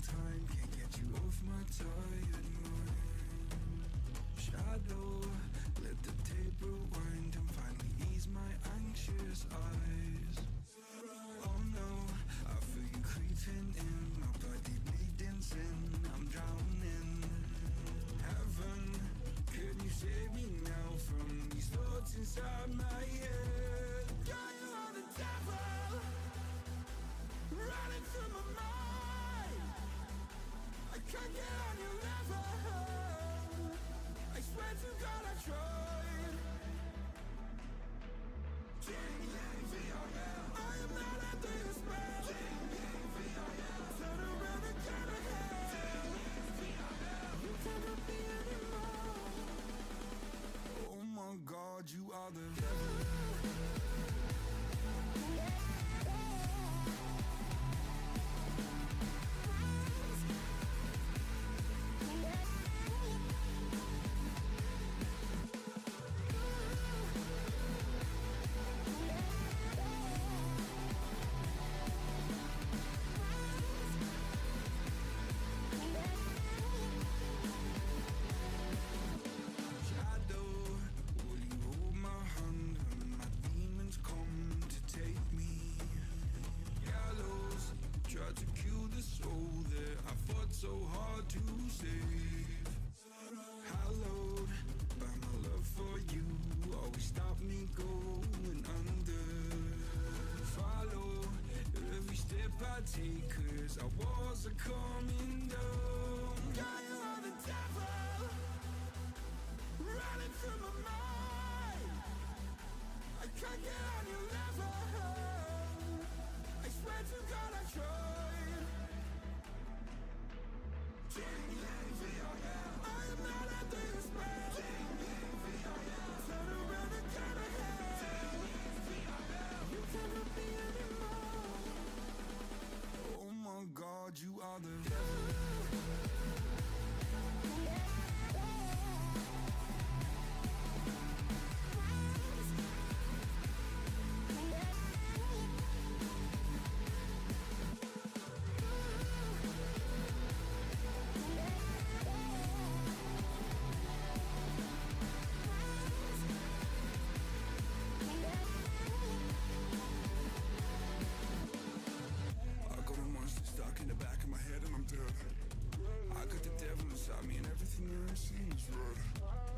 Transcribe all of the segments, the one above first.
time, can't get you off my tired mind. Shadow, let the tape rewind and finally ease my anxious eyes. Oh no, I feel you creeping in, my body bleeding sin, I'm drowning. Heaven, can you save me now from these thoughts inside my head? Yeah, you are the devil, running through my mind. I can't get on your level, I swear to God I tried. I am not under your spell. Turn around and get ahead. You cannot be anymore. Oh my God, you are the devil. So hard to save. Hallowed by my love for you, always stop me going under. Follow every step I take, cause our walls are coming down. Yeah, you are the devil, running through my mind. I can't get on your level, I swear to God I tried. I am not under your spell. Turn around and get ahead. You cannot be anymore. Oh my God, you are the devil.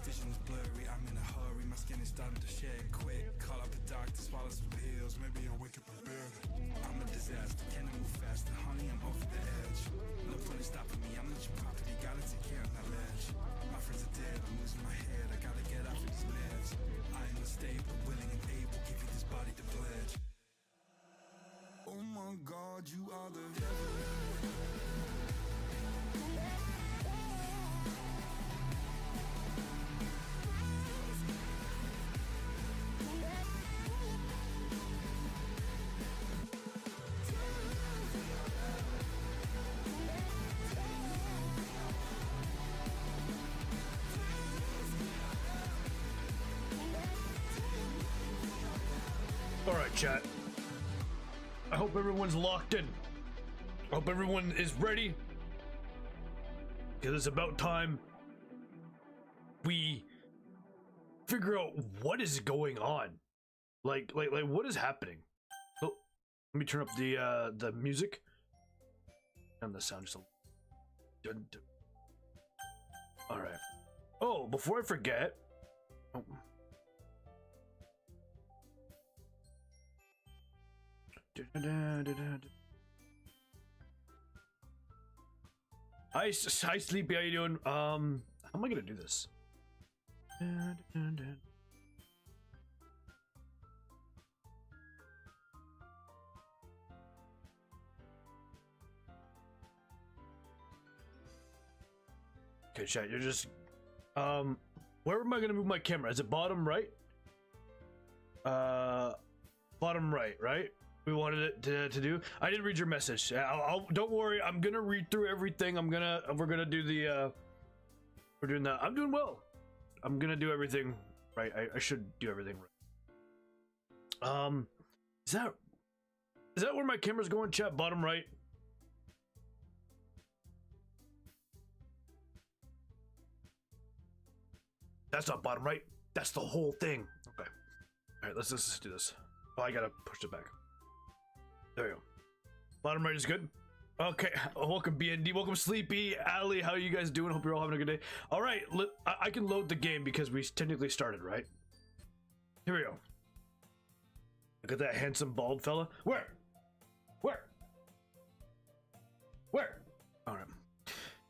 Vision's blurry, I'm in a hurry, my skin is starting to shed quick. Call up the doctor, swallow some pills, maybe I'll wake up in bed. I'm a disaster, can I move faster? Honey, I'm off the edge. No fun is stopping me, I'm not your property, gotta take care of that ledge. My friends are dead, I'm losing my head, I gotta get off of these meds. I am unstable, willing and able, give you this body to pledge. Oh my God, you are the devil. Alright, chat. I hope everyone's locked in. I hope everyone is ready. Because it's about time we figure out what is going on. Like what is happening? Oh, let me turn up the music. And the sound just a little. Alright. Oh, before I forget. Oh. Hi, Sleepy, how you doing? How am I gonna do this? Okay, chat, you're just where am I gonna move my camera? Is it bottom right? Bottom right? We wanted it to do. I didn't read your message. Don't worry. I'm gonna read through everything. We're gonna do the. We're doing that. I'm doing well. I'm gonna do everything right. I should do everything right. Is that where my camera's going? Chat bottom right. That's not bottom right. That's the whole thing. Okay. All right, let's just do this. Oh, I gotta push it back. There we go. Bottom right is good. Okay, welcome BND, welcome Sleepy, Ali, how are you guys doing? Hope you're all having a good day. All right, I can load the game because we technically started, right? Here we go. Look at that handsome bald fella. Where? All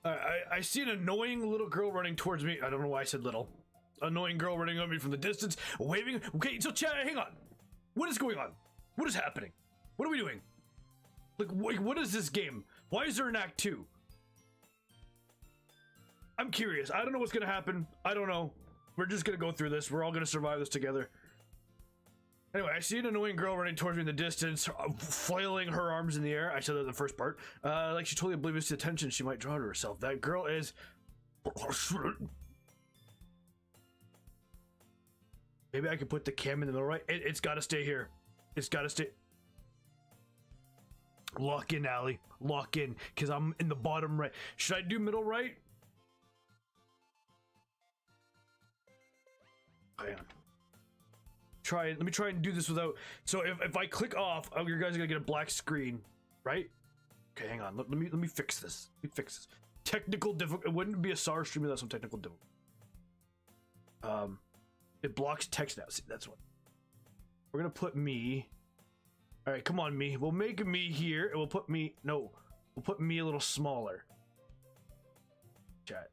right. I see an annoying little girl running towards me. I don't know why I said little. Annoying girl running on me from the distance, waving. Okay, so chat, hang on. What is going on? What is happening? What are we doing? Like, what is this game? Why is there an Act 2? I'm curious. I don't know what's gonna happen. I don't know. We're just gonna go through this. We're all gonna survive this together. Anyway, I see an annoying girl running towards me in the distance, flailing her arms in the air. I said that in the first part. Like she totally oblivious to the attention she might draw to herself. That girl is... Maybe I could put the cam in the middle, right? It's gotta stay here. It's gotta stay... Lock in, Ali. Lock in, because I'm in the bottom right. Should I do middle right? Hang on. Let me try and do this without... So if I click off, you guys are gonna get a black screen, right? Okay, hang on. Let me fix this. Let me fix this. Technical difficulty. It wouldn't be a Tsar stream without some technical difficulty. It blocks text now. See, that's what. We're gonna put me... All right, come on, me. We'll make me here, and we'll put me... No. We'll put me a little smaller. Chat.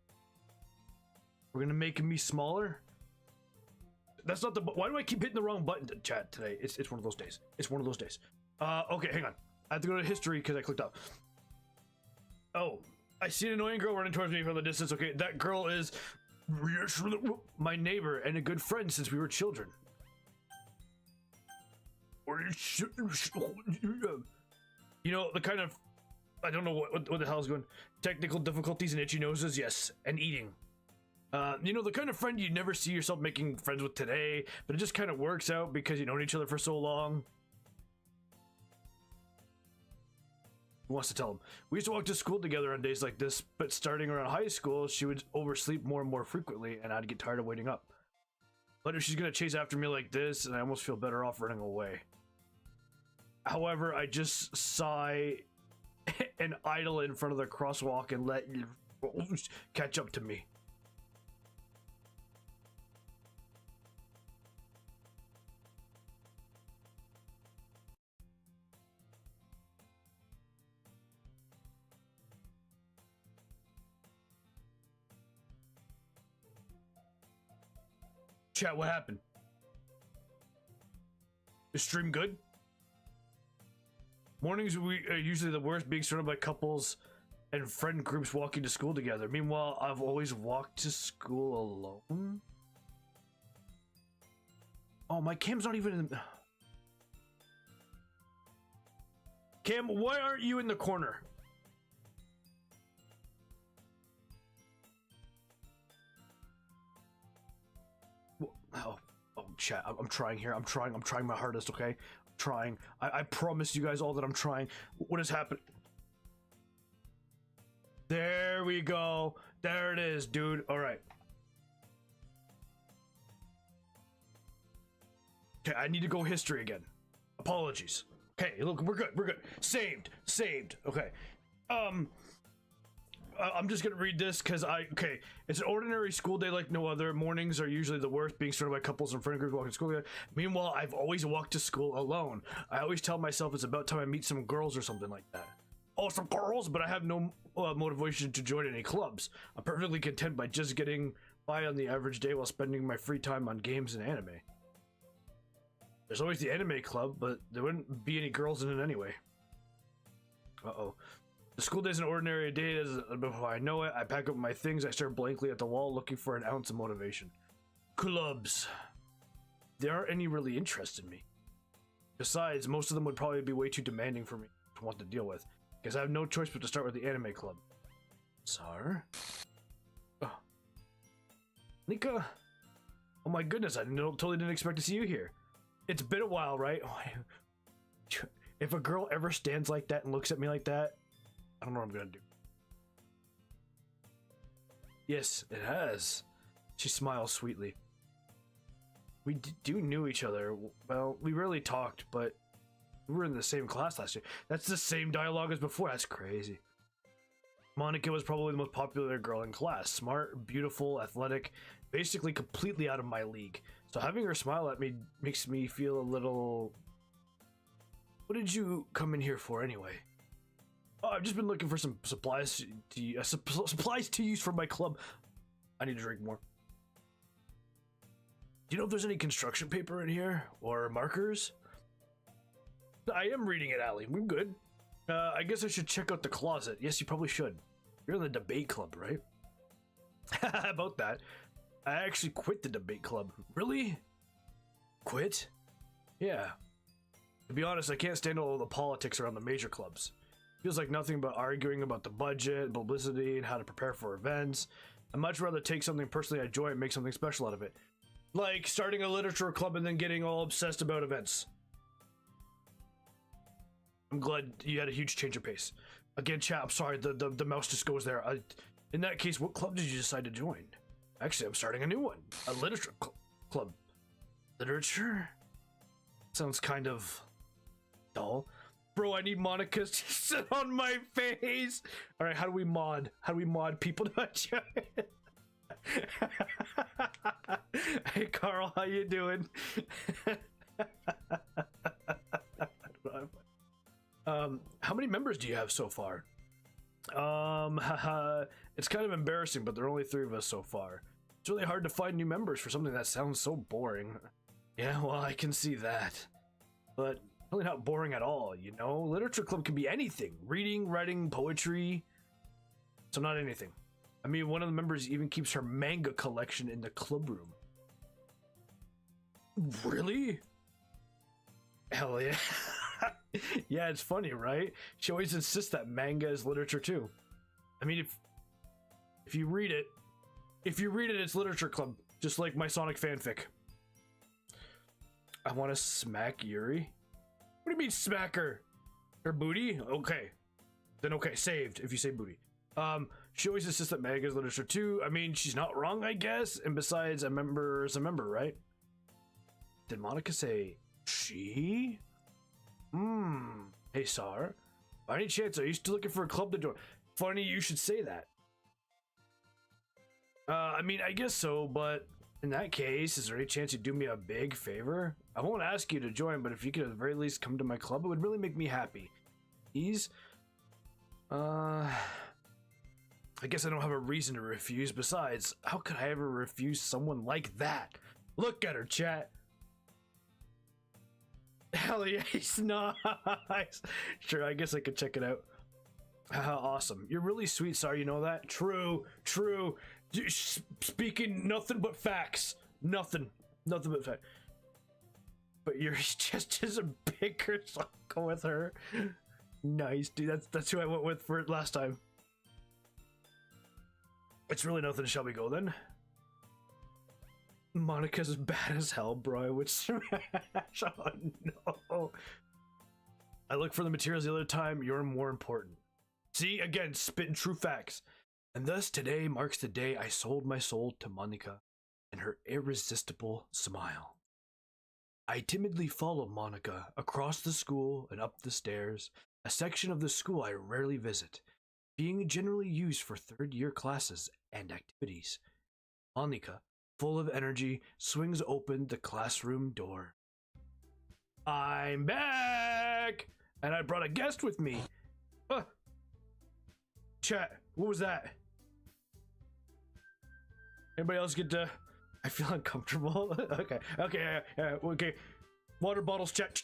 We're gonna make me smaller. That's not the... Why do I keep hitting the wrong button to chat today? It's one of those days. It's one of those days. Okay, hang on. I have to go to history because I clicked up. Oh. I see an annoying girl running towards me from the distance. Okay, that girl is... my neighbor and a good friend since we were children. You know, the kind of... I don't know what the hell is going... Technical difficulties and itchy noses, yes. And eating. You know, the kind of friend you never see yourself making friends with today, but it just kind of works out because you've known each other for so long. Who wants to tell him? We used to walk to school together on days like this, but starting around high school, she would oversleep more and more frequently, and I'd get tired of waiting up. But if she's gonna chase after me like this, and I almost feel better off running away. However, I just sigh and idle in front of the crosswalk and let you catch up to me. Chat, what happened? Is stream good? Mornings are usually the worst, being surrounded by couples and friend groups walking to school together. Meanwhile, I've always walked to school alone. Oh, my cam's not even in the... Cam, why aren't you in the corner? Oh, chat, I'm trying here. I'm trying my hardest, okay? I'm trying. I promise you guys all that I'm trying. What has happened? There we go. There it is, dude. All right. Okay, I need to go history again. Apologies. Okay, look, we're good. Saved. Okay. I'm just gonna read this because okay, it's an ordinary school day like no other. Mornings are usually the worst, being surrounded by couples and friend groups walking to school together. Meanwhile, I've always walked to school alone. I always tell myself it's about time I meet some girls or something like that. Oh, some girls, but I have no motivation to join any clubs. I'm perfectly content by just getting by on the average day while spending my free time on games and anime. There's always the anime club, but there wouldn't be any girls in it anyway. Uh-oh. The school day is an ordinary day. Before I know it, I pack up my things. I stare blankly at the wall, looking for an ounce of motivation. Clubs. There aren't any really interested in me. Besides, most of them would probably be way too demanding for me to want to deal with. Guess I have no choice but to start with the anime club. Tsar? Oh. Nika? Oh my goodness, I totally didn't expect to see you here. It's been a while, right? Oh, if a girl ever stands like that and looks at me like that, I don't know what I'm gonna do. Yes, it has. She smiles sweetly. We do knew each other. Well, we rarely talked, but we were in the same class last year. That's the same dialogue as before. That's crazy. Monica was probably the most popular girl in class. Smart, beautiful, athletic, basically completely out of my league. So having her smile at me makes me feel a little... What did you come in here for anyway? Oh, I've just been looking for some supplies to use for my club. I need to drink more. Do you know if there's any construction paper in here? Or markers? I am reading it, Allie. We're good. I guess I should check out the closet. Yes, you probably should. You're in the debate club, right? About that. I actually quit the debate club. Really? Quit? Yeah. To be honest, I can't stand all the politics around the major clubs. Feels like nothing but arguing about the budget, publicity, and how to prepare for events. I'd much rather take something personally I enjoy and make something special out of it. Like starting a literature club and then getting all obsessed about events. I'm glad you had a huge change of pace. Again, chat, I'm sorry, the mouse just goes there. In that case, what club did you decide to join? Actually, I'm starting a new one. A literature club. Literature? Sounds kind of dull. Bro, I need Monica to sit on my face. All right, how do we mod? How do we mod people to join? Hey, Carl, how you doing? How many members do you have so far? It's kind of embarrassing, but there are only 3 of us so far. It's really hard to find new members for something that sounds so boring. Yeah, well, I can see that. But really not boring at all, you know? Literature club can be anything. Reading, writing, poetry. So not anything. I mean, one of the members even keeps her manga collection in the club room. Really? Hell yeah. Yeah, it's funny, right? She always insists that manga is literature too. I mean, if you read it, it's literature club, just like my Sonic fanfic. I want to smack Yuri. What do you mean smack her? Her booty? Okay. Then okay, saved if you say booty. She always insists that manga is literature too. I mean, she's not wrong, I guess. And besides, a member is a member, right? Did Monica say she? Hey, Tsar. By any chance, are you still looking for a club to join? Funny you should say that. I mean, I guess so, but in that case, is there any chance you'd do me a big favor? I won't ask you to join, but if you could at the very least come to my club, it would really make me happy. Please? I guess I don't have a reason to refuse. Besides, how could I ever refuse someone like that? Look at her, chat. Hell yeah, he's nice. Sure, I guess I could check it out. Awesome. You're really sweet, Tsar, you know that? True. Speaking nothing but facts. Nothing but facts. But you're just as a bigger, so I'll go with her. Nice, dude. That's who I went with for last time. It's really nothing. Shall we go then? Monica's as bad as hell, bro. I would smash. Oh no. I look for the materials the other time. You're more important. See, again, spitting true facts. And thus today marks the day I sold my soul to Monica and her irresistible smile. I timidly follow Monica across the school and up the stairs, a section of the school I rarely visit, being generally used for third-year classes and activities. Monica, full of energy, swings open the classroom door. I'm back! And I brought a guest with me. Chat, what was that? Anybody else get to... I feel uncomfortable. Okay. Water bottles, chat.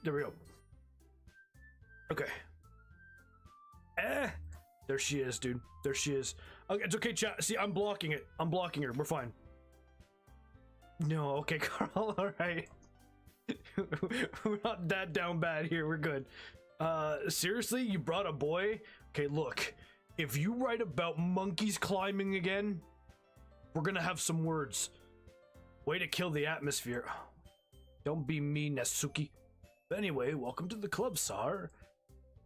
There we go. Okay. There she is, dude. There she is. Okay, it's okay, chat. See, I'm blocking it. I'm blocking her. We're fine. No, okay, Carl. All right. We're not that down bad here. We're good. Seriously, you brought a boy? Okay, look. If you write about monkeys climbing again, we're gonna have some words. Way to kill the atmosphere. Don't be mean, Natsuki. But anyway, welcome to the club, Tsar.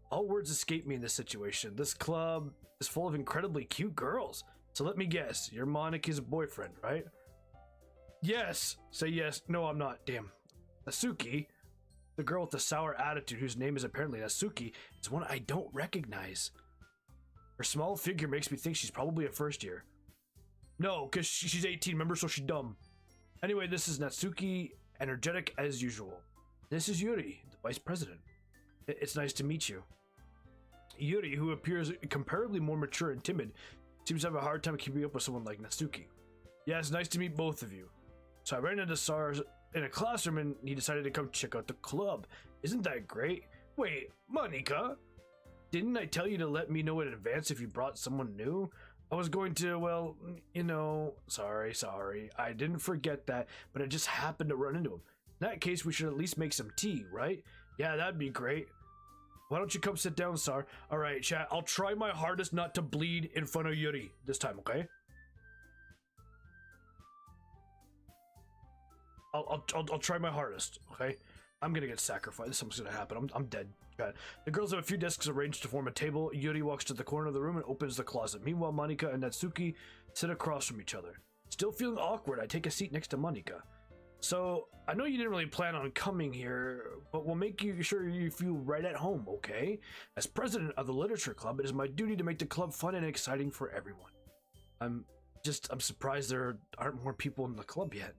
All words escape me in this situation. This club is full of incredibly cute girls. So let me guess, you're Monika's boyfriend, right? Yes! Say yes. No, I'm not. Damn. Natsuki, the girl with the sour attitude whose name is apparently Natsuki, is one I don't recognize. Her small figure makes me think she's probably a first year. No, because she's 18, remember, so she's dumb. Anyway, this is Natsuki, energetic as usual. This is Yuri, the vice president. It's nice to meet you. Yuri, who appears comparably more mature and timid, seems to have a hard time keeping up with someone like Natsuki. Yeah, it's nice to meet both of you. So I ran into Tsar in a classroom and he decided to come check out the club. Isn't that great? Wait, Monika? Didn't I tell you to let me know in advance if you brought someone new? I was going to, well, you know, sorry. I didn't forget that, but I just happened to run into him. In that case, we should at least make some tea, right? Yeah, that'd be great. Why don't you come sit down, Tsar? Alright, chat, I'll try my hardest not to bleed in front of Yuri this time, okay? I'll try my hardest, okay? I'm gonna get sacrificed. Something's gonna happen. I'm dead. Okay. The girls have a few desks arranged to form a table. Yuri walks to the corner of the room and opens the closet. Meanwhile, Monika and Natsuki sit across from each other. Still feeling awkward, I take a seat next to Monika. So, I know you didn't really plan on coming here, but we'll make sure you feel right at home, okay? As president of the literature club, it is my duty to make the club fun and exciting for everyone. I'm surprised there aren't more people in the club yet.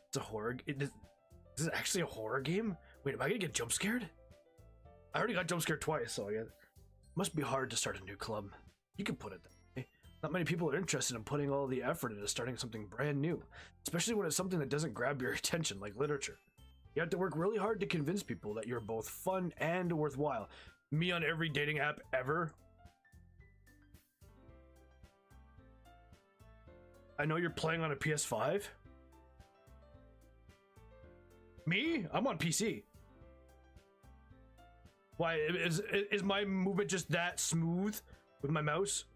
It's a horror. Is it actually a horror game? Wait, am I gonna get jump scared? I already got jump scared twice, so it must be hard to start a new club. You can put it that way. Not many people are interested in putting all the effort into starting something brand new, especially when it's something that doesn't grab your attention, like literature. You have to work really hard to convince people that you're both fun and worthwhile. Me on every dating app ever. I know you're playing on a PS5. Me? I'm on PC. Why, is my movement just that smooth with my mouse?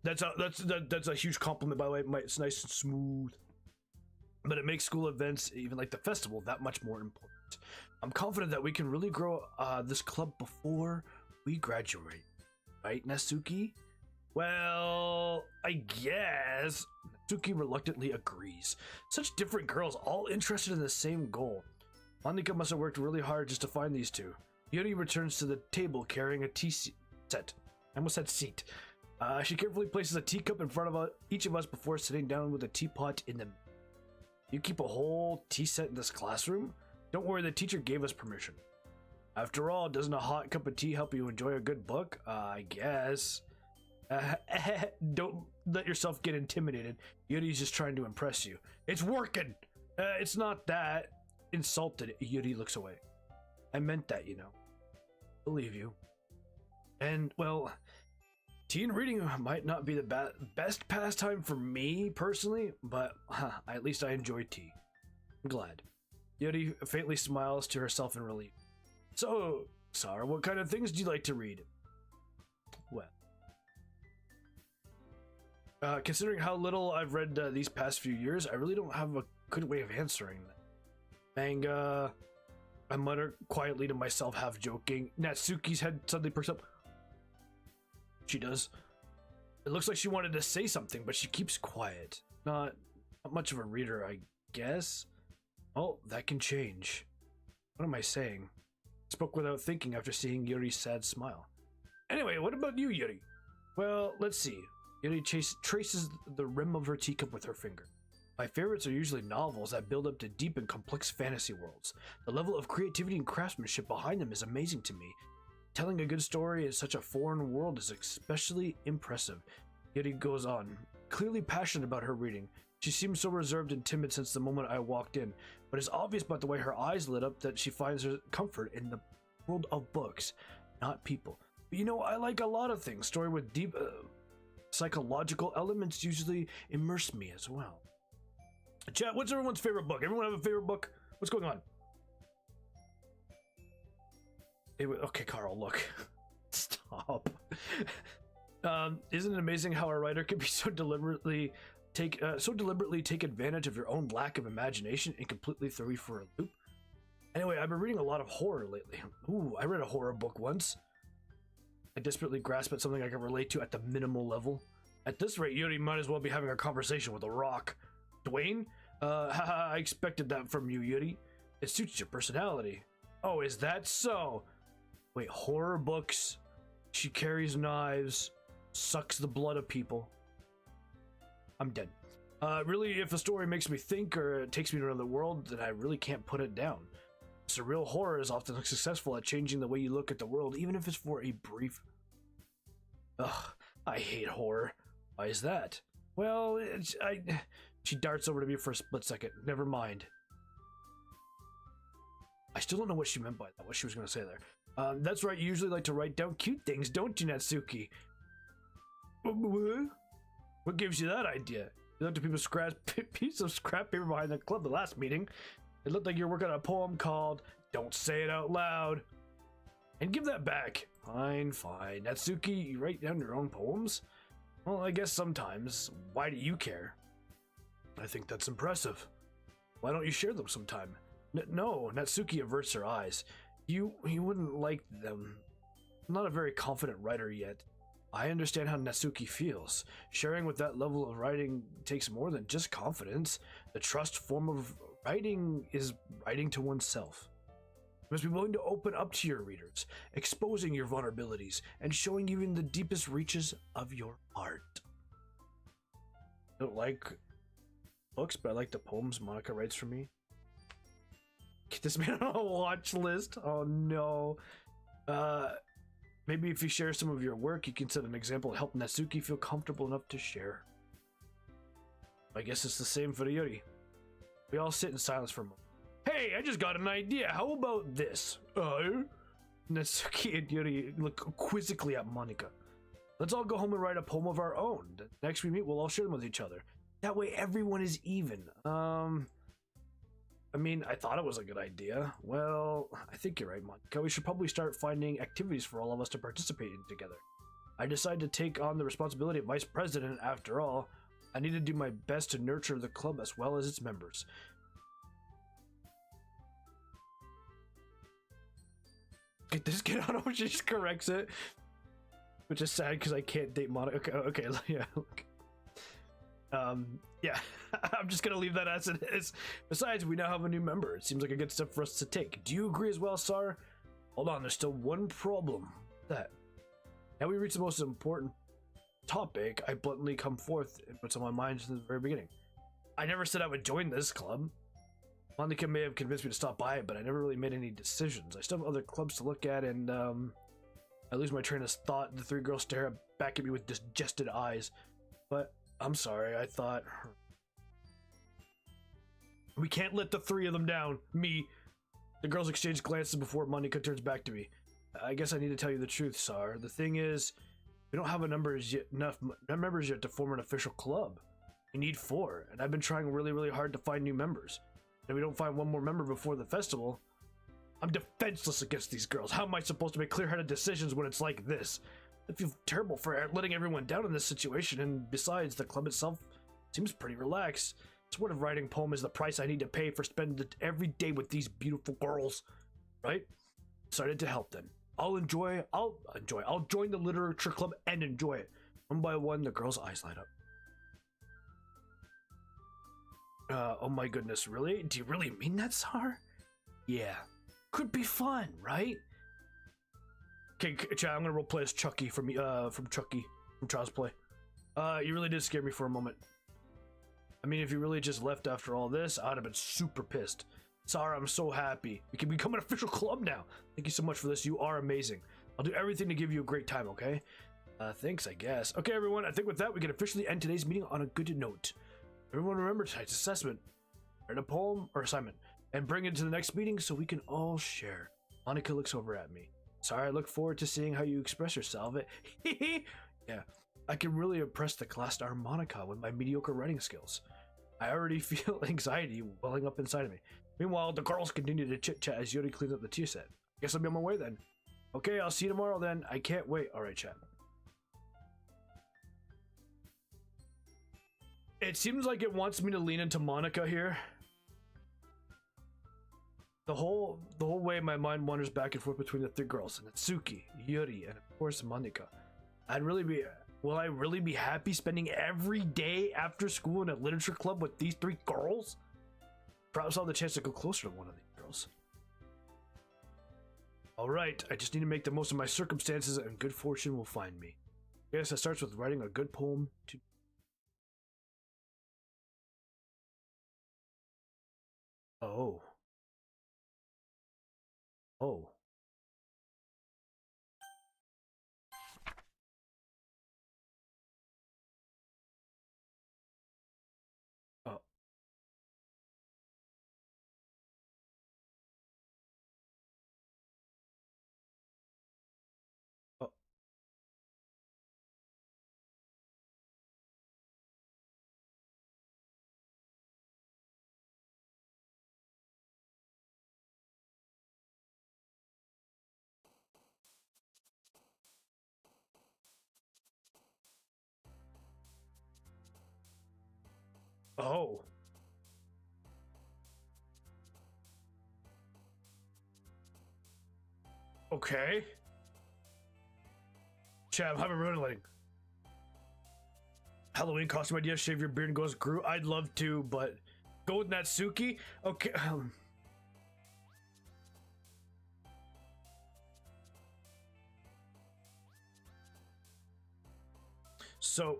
That's a huge compliment, by the way. It's nice and smooth. But it makes school events, even like the festival, that much more important. I'm confident that we can really grow this club before we graduate. Right, Natsuki? Well, I guess. Natsuki reluctantly agrees. Such different girls, all interested in the same goal. Monika must have worked really hard just to find these two. Yuri returns to the table carrying a tea set. I almost said seat. She carefully places a teacup in front of each of us before sitting down with a teapot in the middle. You keep a whole tea set in this classroom? Don't worry, the teacher gave us permission. After all, doesn't a hot cup of tea help you enjoy a good book? I guess. Don't let yourself get intimidated. Yuri's just trying to impress you. It's working! It's not that. Insulted, Yuri looks away. I meant that, you know. Believe you. And, well, tea and reading might not be the best pastime for me, personally, but at least I enjoy tea. I'm glad. Yuri faintly smiles to herself in relief. So, Tsar, what kind of things do you like to read? Well, considering how little I've read these past few years, I really don't have a good way of answering that. Manga, I mutter quietly to myself, half joking. Natsuki's head suddenly perks up. She does. It looks like she wanted to say something, but she keeps quiet. Not much of a reader, I guess. Oh, that can change. What am I saying? Spoke without thinking after seeing Yuri's sad smile. Anyway, what about you, Yuri? Well, let's see. Yuri traces the rim of her teacup with her finger. My favorites are usually novels that build up to deep and complex fantasy worlds. The level of creativity and craftsmanship behind them is amazing to me. Telling a good story in such a foreign world is especially impressive. Yuri goes on, clearly passionate about her reading. She seems so reserved and timid since the moment I walked in, but it's obvious by the way her eyes lit up that she finds her comfort in the world of books, not people. But you know, I like a lot of things. Story with deep psychological elements usually immerse me as well. Chat, what's everyone's favorite book? Everyone have a favorite book? What's going on? Okay, Carl, look. Stop. Isn't it amazing how a writer can be so deliberately take advantage of your own lack of imagination and completely throw you for a loop? Anyway, I've been reading a lot of horror lately. Ooh, I read a horror book once. I desperately grasp at something I can relate to at the minimal level. At this rate, Yuri might as well be having a conversation with a rock. Dwayne? Haha, I expected that from you, Yuri. It suits your personality. Oh, is that so? Wait, horror books. She carries knives, sucks the blood of people. I'm dead. Really, if a story makes me think or takes me to another world, then I really can't put it down. Surreal horror is often successful at changing the way you look at the world, even if it's for a brief... Ugh, I hate horror. Why is that? Well, She darts over to me for a split second. Never mind. I still don't know what she meant by that, what she was going to say there. That's right, you usually like to write down cute things, don't you, Natsuki? What gives you that idea? You left a piece of scrap paper behind the club the last meeting. It looked like you're working on a poem called Don't Say It Out Loud. And give that back. Fine, fine. Natsuki, you write down your own poems? Well, I guess sometimes. Why do you care? I think that's impressive. Why don't you share them sometime? No, Natsuki averts her eyes. You wouldn't like them. I'm not a very confident writer yet. I understand how Natsuki feels. Sharing with that level of writing takes more than just confidence. The trust form of writing is writing to oneself. You must be willing to open up to your readers, exposing your vulnerabilities, and showing even the deepest reaches of your heart. I don't like books, but I like the poems Monica writes for me. Get this man on a watch list. Oh no. Maybe if you share some of your work, you can set an example and help Natsuki feel comfortable enough to share. I guess it's the same for Yuri. We all sit in silence for a moment. Hey, I just got an idea. How about this? Natsuki and Yuri look quizzically at Monica. Let's all go home and write a poem of our own. Next we meet, we'll all share them with each other. That way everyone is even. I mean, I thought it was a good idea. Well, I think you're right, Monica. We should probably start finding activities for all of us to participate in together. I decided to take on the responsibility of vice president after all. I need to do my best to nurture the club as well as its members. Get this kid on, she just corrects it. Which is sad because I can't date Monica. Okay, yeah. Yeah, I'm just gonna leave that as it is. Besides, we now have a new member. It seems like a good step for us to take. Do you agree as well, Tsar? Hold on, there's still one problem. That. Now we reach the most important topic. I bluntly come forth and what's on my mind since the very beginning. I never said I would join this club. Monica may have convinced me to stop by it, but I never really made any decisions. I still have other clubs to look at, and I lose my train of thought. The three girls stare back at me with disgusted eyes. But I'm sorry, I thought... We can't let the three of them down. Me. The girls exchange glances before Monica turns back to me. I guess I need to tell you the truth, Tsar. The thing is, we don't have enough members yet to form an official club. We need 4, and I've been trying really, really hard to find new members. And if we don't find one more member before the festival, I'm defenseless against these girls. How am I supposed to make clear-headed decisions when it's like this? I feel terrible for letting everyone down in this situation, and besides, the club itself seems pretty relaxed. This word of writing poem is the price I need to pay for spending every day with these beautiful girls, right? Decided to help then. I'll join the literature club and enjoy it. One by one, the girls' eyes light up. Oh my goodness, really? Do you really mean that, Tsar? Yeah. Could be fun, right? Okay, Chad, I'm gonna roleplay as Chucky from Child's Play. You really did scare me for a moment. I mean, if you really just left after all this, I'd have been super pissed. Tsar, I'm so happy. We can become an official club now. Thank you so much for this. You are amazing. I'll do everything to give you a great time, okay? Thanks, I guess. Okay, everyone, I think with that, we can officially end today's meeting on a good note. Everyone remember tonight's assessment. Write a poem or assignment, and bring it to the next meeting so we can all share. Monica looks over at me. Sorry, I look forward to seeing how you express yourself. Yeah, I can really impress the class star Monica with my mediocre writing skills. I already feel anxiety welling up inside of me. Meanwhile, the girls continue to chit-chat as Yuri cleans up the tea set. Guess I'll be on my way then. Okay, I'll see you tomorrow then. I can't wait. Alright, chat. It seems like it wants me to lean into Monica here. The whole way my mind wanders back and forth between the three girls, Natsuki, Yuri, and of course Monika. Will I really be happy spending every day after school in a literature club with these three girls? Perhaps I'll have the chance to go closer to one of these girls. Alright, I just need to make the most of my circumstances and good fortune will find me. I guess it starts with writing a good poem to... Oh. Oh. Oh. Oh. Oh. Okay. Chad, I'm hyperventilating. Halloween costume idea, shave your beard and go as Groot. I'd love to, but go with Natsuki? Okay. So...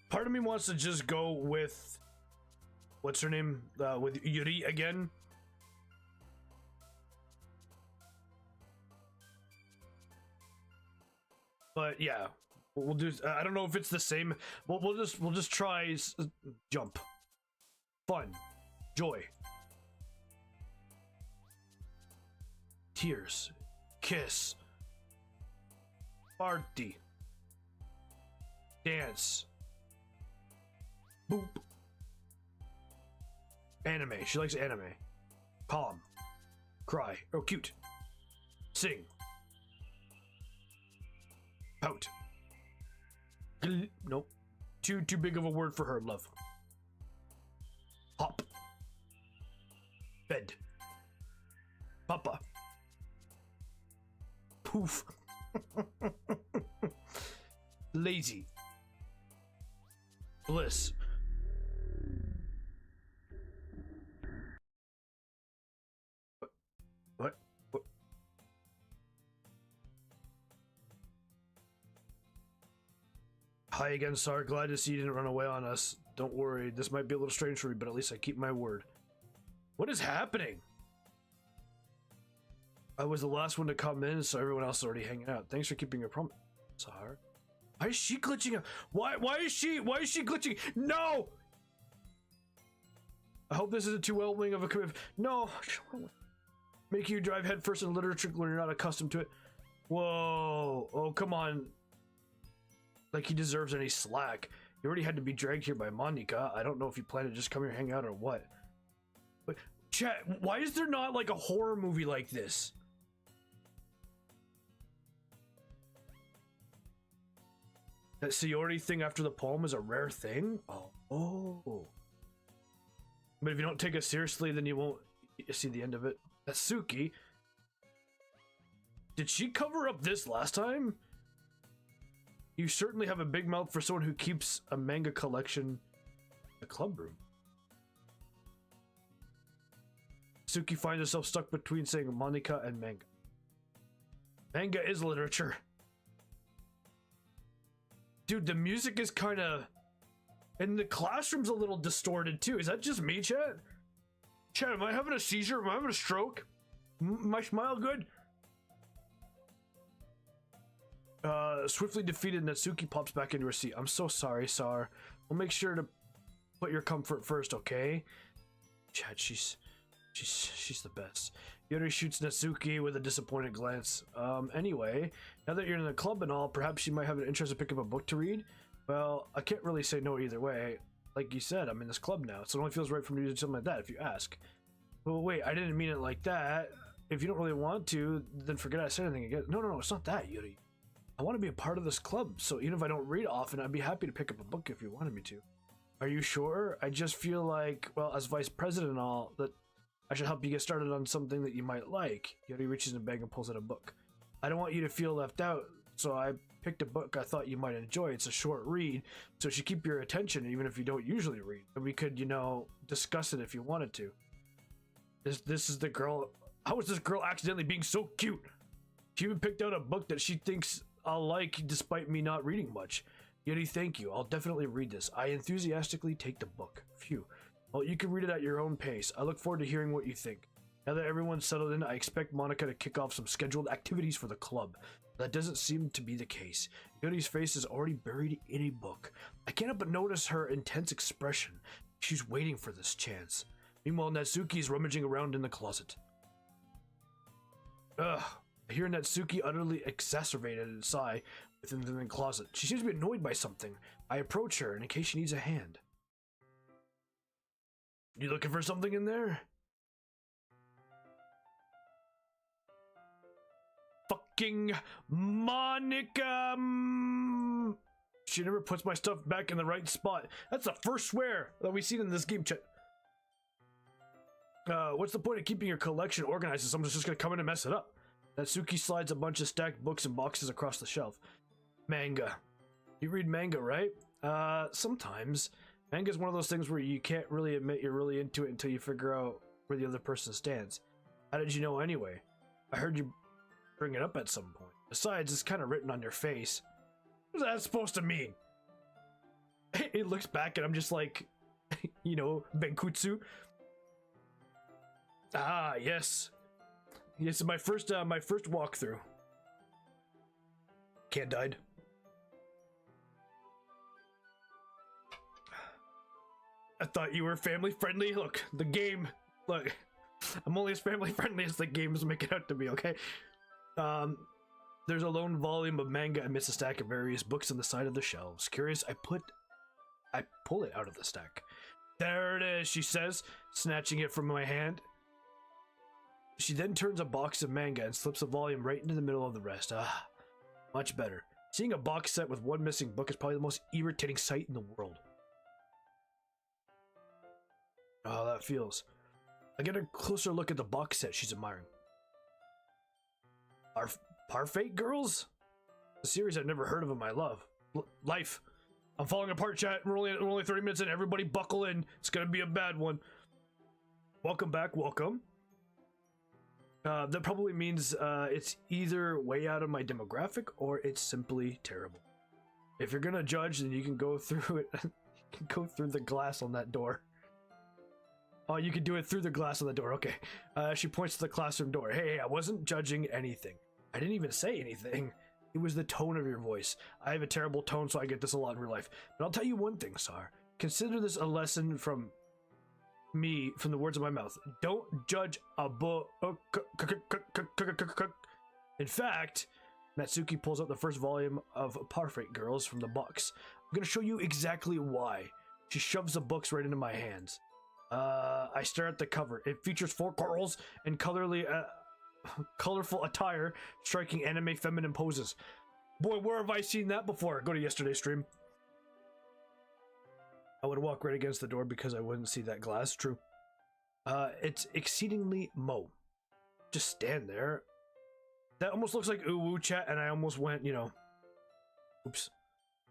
part of me wants to just go with... what's her name? With Yuri again. But yeah, we'll do. I don't know if it's the same. We'll just try jump, fun, joy, tears, kiss, party, dance, boop, anime. She likes anime. Calm, cry. Oh, cute. Sing. Pout. Nope. Too big of a word for her, love. Hop. Bed. Papa. Poof. Lazy. Bliss. What? Hi again, Tsar. Glad to see you didn't run away on us. Don't worry, this might be a little strange for me, but at least I keep my word. What is happening? I was the last one to come in, so everyone else is already hanging out. Thanks for keeping your promise, Tsar. Why is she glitching? Why is she glitching? No! I hope this isn't too well-wing of a commitment. No! Make you drive headfirst in literature when you're not accustomed to it. Whoa! Oh, come on. Like he deserves any slack. He already had to be dragged here by Monika. I don't know if you plan to just come here, hang out, or what. But, chat, why is there not like a horror movie like this? That seniority thing after the poem is a rare thing? Oh. But if you don't take it seriously, then you won't see the end of it. Natsuki? Did she cover up this last time? You certainly have a big mouth for someone who keeps a manga collection in a club room. Suki finds herself stuck between saying Monika and manga. Manga is literature. Dude, the music is kind of... and the classroom's a little distorted too. Is that just me, chat? Chat, am I having a seizure? Am I having a stroke? My smile good? Swiftly defeated, Natsuki pops back into her seat. I'm so sorry, Tsar. We'll make sure to put your comfort first, okay? Chad, she's the best. Yuri shoots Natsuki with a disappointed glance. Anyway, now that you're in the club and all, perhaps you might have an interest to pick up a book to read? Well, I can't really say no either way. Like you said, I'm in this club now, so it only feels right for me to do something like that if you ask. Well, wait, I didn't mean it like that. If you don't really want to, then forget I said anything again. No, it's not that, Yuri. I want to be a part of this club, so even if I don't read often, I'd be happy to pick up a book if you wanted me to. Are you sure? I just feel like, well, as vice president and all, that I should help you get started on something that you might like. Yodi reaches in a bag and pulls out a book. I don't want you to feel left out, so I picked a book I thought you might enjoy. It's a short read, so it should keep your attention even if you don't usually read. And we could, you know, discuss it if you wanted to. This is the girl. How is this girl accidentally being so cute? She even picked out a book that she thinks I'll like despite me not reading much. Yeti, thank you. I'll definitely read this. I enthusiastically take the book. Phew. Well, you can read it at your own pace. I look forward to hearing what you think. Now that everyone's settled in, I expect Monica to kick off some scheduled activities for the club. That doesn't seem to be the case. Yoti's face is already buried in a book. I can't help but notice her intense expression. She's waiting for this chance. Meanwhile, Natsuki is rummaging around in the closet. Ugh. I hear Natsuki utterly exacerbated and sigh within the closet. She seems to be annoyed by something. I approach her in case she needs a hand. You looking for something in there? Fucking Monica! She never puts my stuff back in the right spot. That's the first swear that we've seen in this game chat. What's the point of keeping your collection organized if someone's just gonna come in and mess it up? Natsuki slides a bunch of stacked books and boxes across the shelf. Manga. You read manga, right? Sometimes. Manga is one of those things where you can't really admit you're really into it until you figure out where the other person stands. How did you know anyway? I heard you bring it up at some point. Besides, it's kind of written on your face. What's that supposed to mean? It looks back and I'm just like, you know, Benkutsu. Ah, yes. Yes, my first walkthrough. Cat died. I thought you were family friendly. Look, the game. Look, I'm only as family friendly as the games make it out to be. Okay. There's a lone volume of manga amidst a stack of various books on the side of the shelves. Curious, I pull it out of the stack. There it is, she says, snatching it from my hand. She then turns a box of manga and slips a volume right into the middle of the rest. Ah, much better. Seeing a box set with one missing book is probably the most irritating sight in the world. Oh, that feels. I get a closer look at the box set she's admiring. Parfait Girls? A series I've never heard of in my life. I'm falling apart, chat. We're only 30 minutes in. Everybody buckle in. It's gonna be a bad one. Welcome back. Welcome. That probably means it's either way out of my demographic or it's simply terrible. If you're gonna judge, then you can go through it. You can go through the glass on that door. Oh, you can do it through the glass on the door. Okay. She points to the classroom door. Hey, I wasn't judging anything. I didn't even say anything. It was the tone of your voice. I have a terrible tone, so I get this a lot in real life. But I'll tell you one thing, Tsar. Consider this a lesson from me, from the words of my mouth. Don't judge a book. In fact, Natsuki pulls out the first volume of Parfait Girls from the box. I'm going to show you exactly why. She shoves the books right into my hands. I stare at the cover. It features 4 girls in colorful attire, striking anime feminine poses. Boy, where have I seen that before? Go to yesterday's stream. I would walk right against the door because I wouldn't see that glass. True. It's exceedingly Mo. Just stand there. That almost looks like uwu chat, and I almost went, you know. Oops.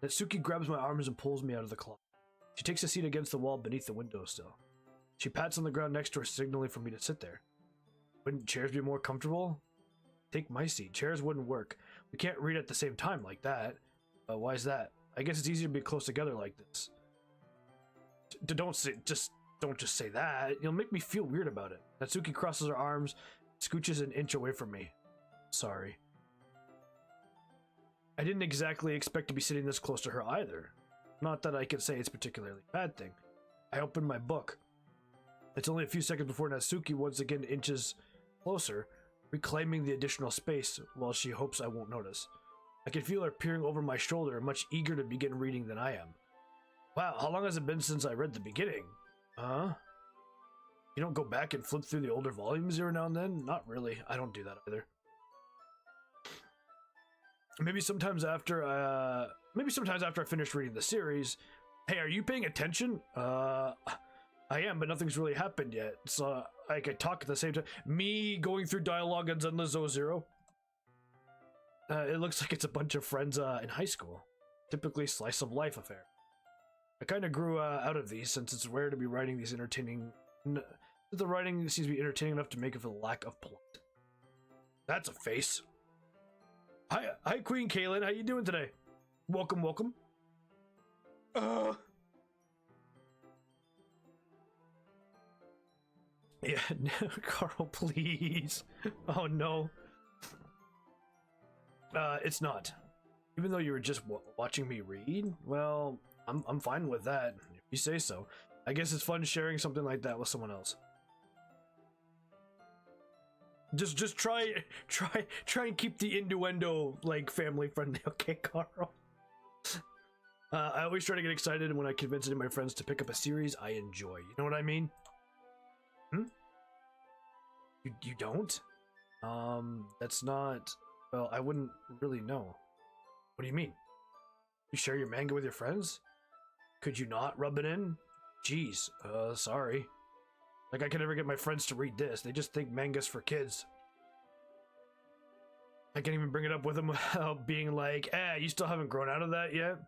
Natsuki grabs my arms and pulls me out of the closet. She takes a seat against the wall beneath the window still. She pats on the ground next to her, signaling for me to sit there. Wouldn't chairs be more comfortable? Take my seat. Chairs wouldn't work. We can't read at the same time like that. Why is that? I guess it's easier to be close together like this. Don't just say that. You'll make me feel weird about it. Natsuki crosses her arms, scooches an inch away from me. Sorry. I didn't exactly expect to be sitting this close to her either. Not that I can say it's particularly a bad thing. I opened my book. It's only a few seconds before Natsuki once again inches closer, reclaiming the additional space while she hopes I won't notice. I can feel her peering over my shoulder, much eager to begin reading than I am. Wow, how long has it been since I read the beginning? Huh? You don't go back and flip through the older volumes every now and then? Not really. I don't do that either. maybe sometimes after I finish reading the series. Hey, are you paying attention? I am, but nothing's really happened yet. So I could talk at the same time. Me going through dialogue on Zenless 0. It looks like it's a bunch of friends in high school. Typically slice of life affair. I kind of grew out of these since it's rare to be writing these entertaining. The writing seems to be entertaining enough to make it for the lack of plot. That's a face. Hi, Queen Kaylin. How you doing today? Welcome, welcome. Yeah, no, Carl, please. Oh no. It's not. Even though you were just watching me read, well, I'm fine with that. If you say so. I guess it's fun sharing something like that with someone else. Just try and keep the innuendo like family friendly, okay, Carl? I always try to get excited when I convince any of my friends to pick up a series I enjoy. You know what I mean? You don't? That's not... Well, I wouldn't really know. What do you mean? You share your manga with your friends? Could you not rub it in? Jeez, sorry. Like, I could never get my friends to read this. They just think manga's for kids. I can't even bring it up with them without being like, you still haven't grown out of that yet?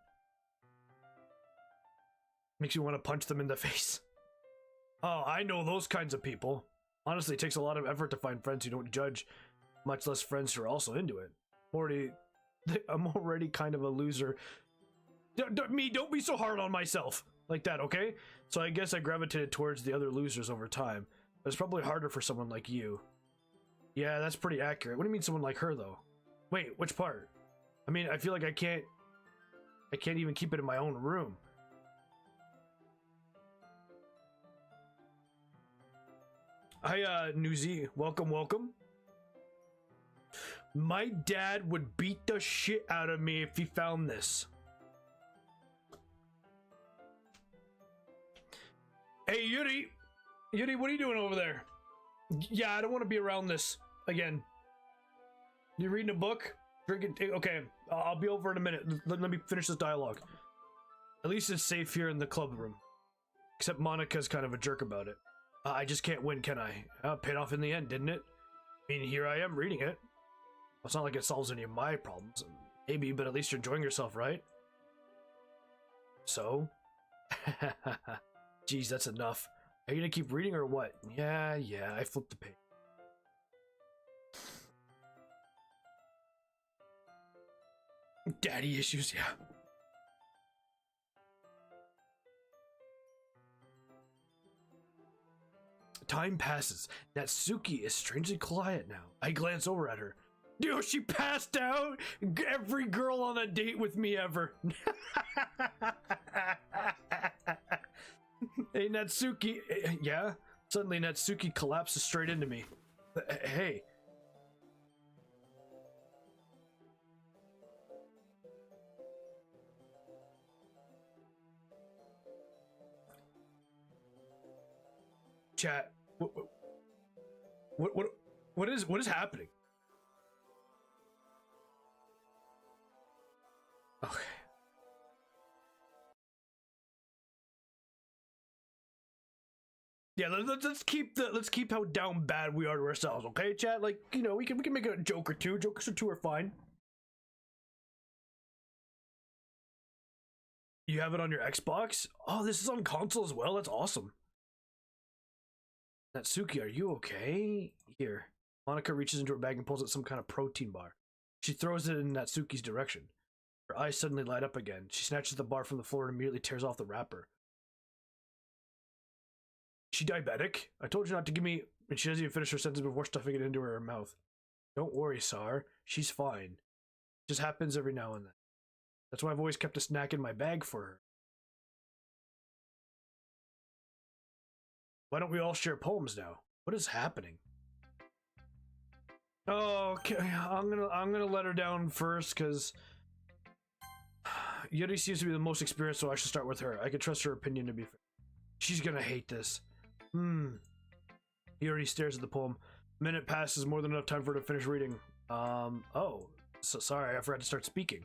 Makes you want to punch them in the face. Oh, I know those kinds of people. Honestly, it takes a lot of effort to find friends who don't judge, much less friends who are also into it. I'm already kind of a loser. Don't be so hard on myself like that, okay? So I guess I gravitated towards the other losers over time. But it's probably harder for someone like you. Yeah, that's pretty accurate. What do you mean someone like her, though? Wait, which part? I mean, I feel like I can't even keep it in my own room. Hi, Newsy. Welcome, welcome. My dad would beat the shit out of me if he found this. Hey, Yuri! Yuri, what are you doing over there? Yeah, I don't want to be around this again. You reading a book? Drinking? Okay, I'll be over in a minute. Let me finish this dialogue. At least it's safe here in the club room. Except Monica's kind of a jerk about it. I just can't win, can I? Paid off in the end, didn't it? I mean, here I am reading it. It's not like it solves any of my problems. Maybe, but at least you're enjoying yourself, right? So? Jeez, that's enough. Are you gonna keep reading or what? Yeah, I flipped the page. Daddy issues, yeah. Time passes. Natsuki is strangely quiet now. I glance over at her. Dude, she passed out? Every girl on a date with me ever. Hey, Natsuki. Yeah? Suddenly, Natsuki collapses straight into me. Hey. Chat. What is happening? Okay. Yeah, let's keep how down bad we are to ourselves, okay, chat? Like, you know, we can make a joke or two. Jokes or two are fine. You have it on your Xbox? Oh, this is on console as well. That's awesome. Natsuki, are you okay? Here. Monica reaches into her bag and pulls out some kind of protein bar. She throws it in Natsuki's direction. Her eyes suddenly light up again. She snatches the bar from the floor and immediately tears off the wrapper. Is she diabetic? I told you not to give me... And she doesn't even finish her sentence before stuffing it into her mouth. Don't worry, Tsar. She's fine. It just happens every now and then. That's why I've always kept a snack in my bag for her. Why don't we all share poems now? What is happening? Oh, okay. I'm gonna let her down first, because Yuri seems to be the most experienced, so I should start with her. I can trust her opinion to be fair. She's gonna hate this. Yuri stares at the poem. A minute passes, more than enough time for her to finish reading. Oh, So sorry, I forgot to start speaking.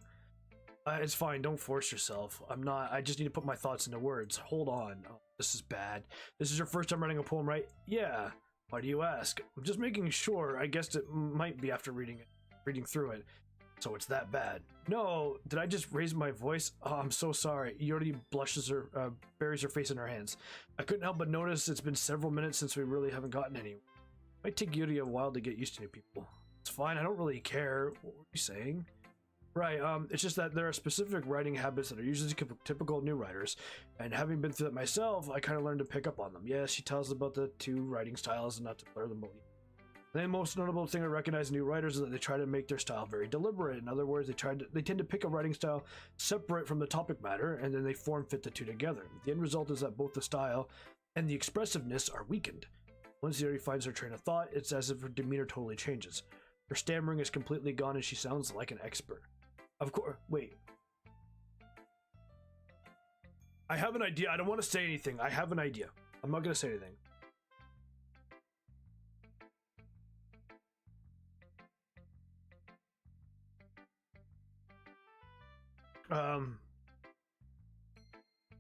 It's fine, don't force yourself. I just need to put my thoughts into words. Hold on. Oh, this is bad. This is your first time writing a poem, right? Yeah. Why do you ask? I'm just making sure. I guessed it might be after reading through it. So it's that bad. No, did I just raise my voice? Oh, I'm so sorry. Yori buries her face in her hands. I couldn't help but notice it's been several minutes since we really haven't gotten anywhere. It might take Yuri a while to get used to new people. It's fine, I don't really care. What were you saying? Right, it's just that there are specific writing habits that are usually typical of new writers, and having been through that myself, I kind of learned to pick up on them. Yes, she tells about the two writing styles and not to blur them both. The most notable thing I recognize in new writers is that they try to make their style very deliberate. In other words, they tend to pick a writing style separate from the topic matter, and then they form fit the two together. The end result is that both the style and the expressiveness are weakened. Once Yuri finds her train of thought, it's as if her demeanor totally changes. Her stammering is completely gone and she sounds like an expert. Of course, wait. I have an idea. I don't want to say anything. I have an idea. I'm not going to say anything. Of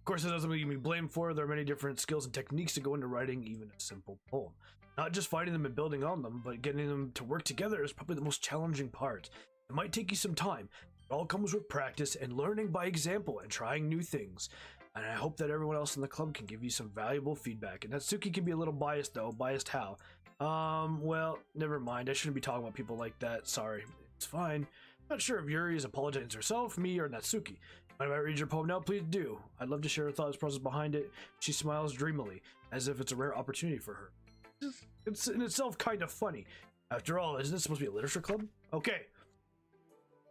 course, it doesn't mean me blamed for. There are many different skills and techniques to go into writing even a simple poem. Not just finding them and building on them, but getting them to work together is probably the most challenging part. It might take you some time. It all comes with practice and learning by example and trying new things. And I hope that everyone else in the club can give you some valuable feedback. And Natsuki can be a little biased though. Biased how? Well, never mind. I shouldn't be talking about people like that. Sorry. It's fine. Not sure if Yuri is apologizing to herself, me, or Natsuki. Mind if I read your poem now? Please do. I'd love to share her thoughts process behind it. She smiles dreamily, as if it's a rare opportunity for her. It's in itself kind of funny. After all, isn't this supposed to be a literature club? Okay.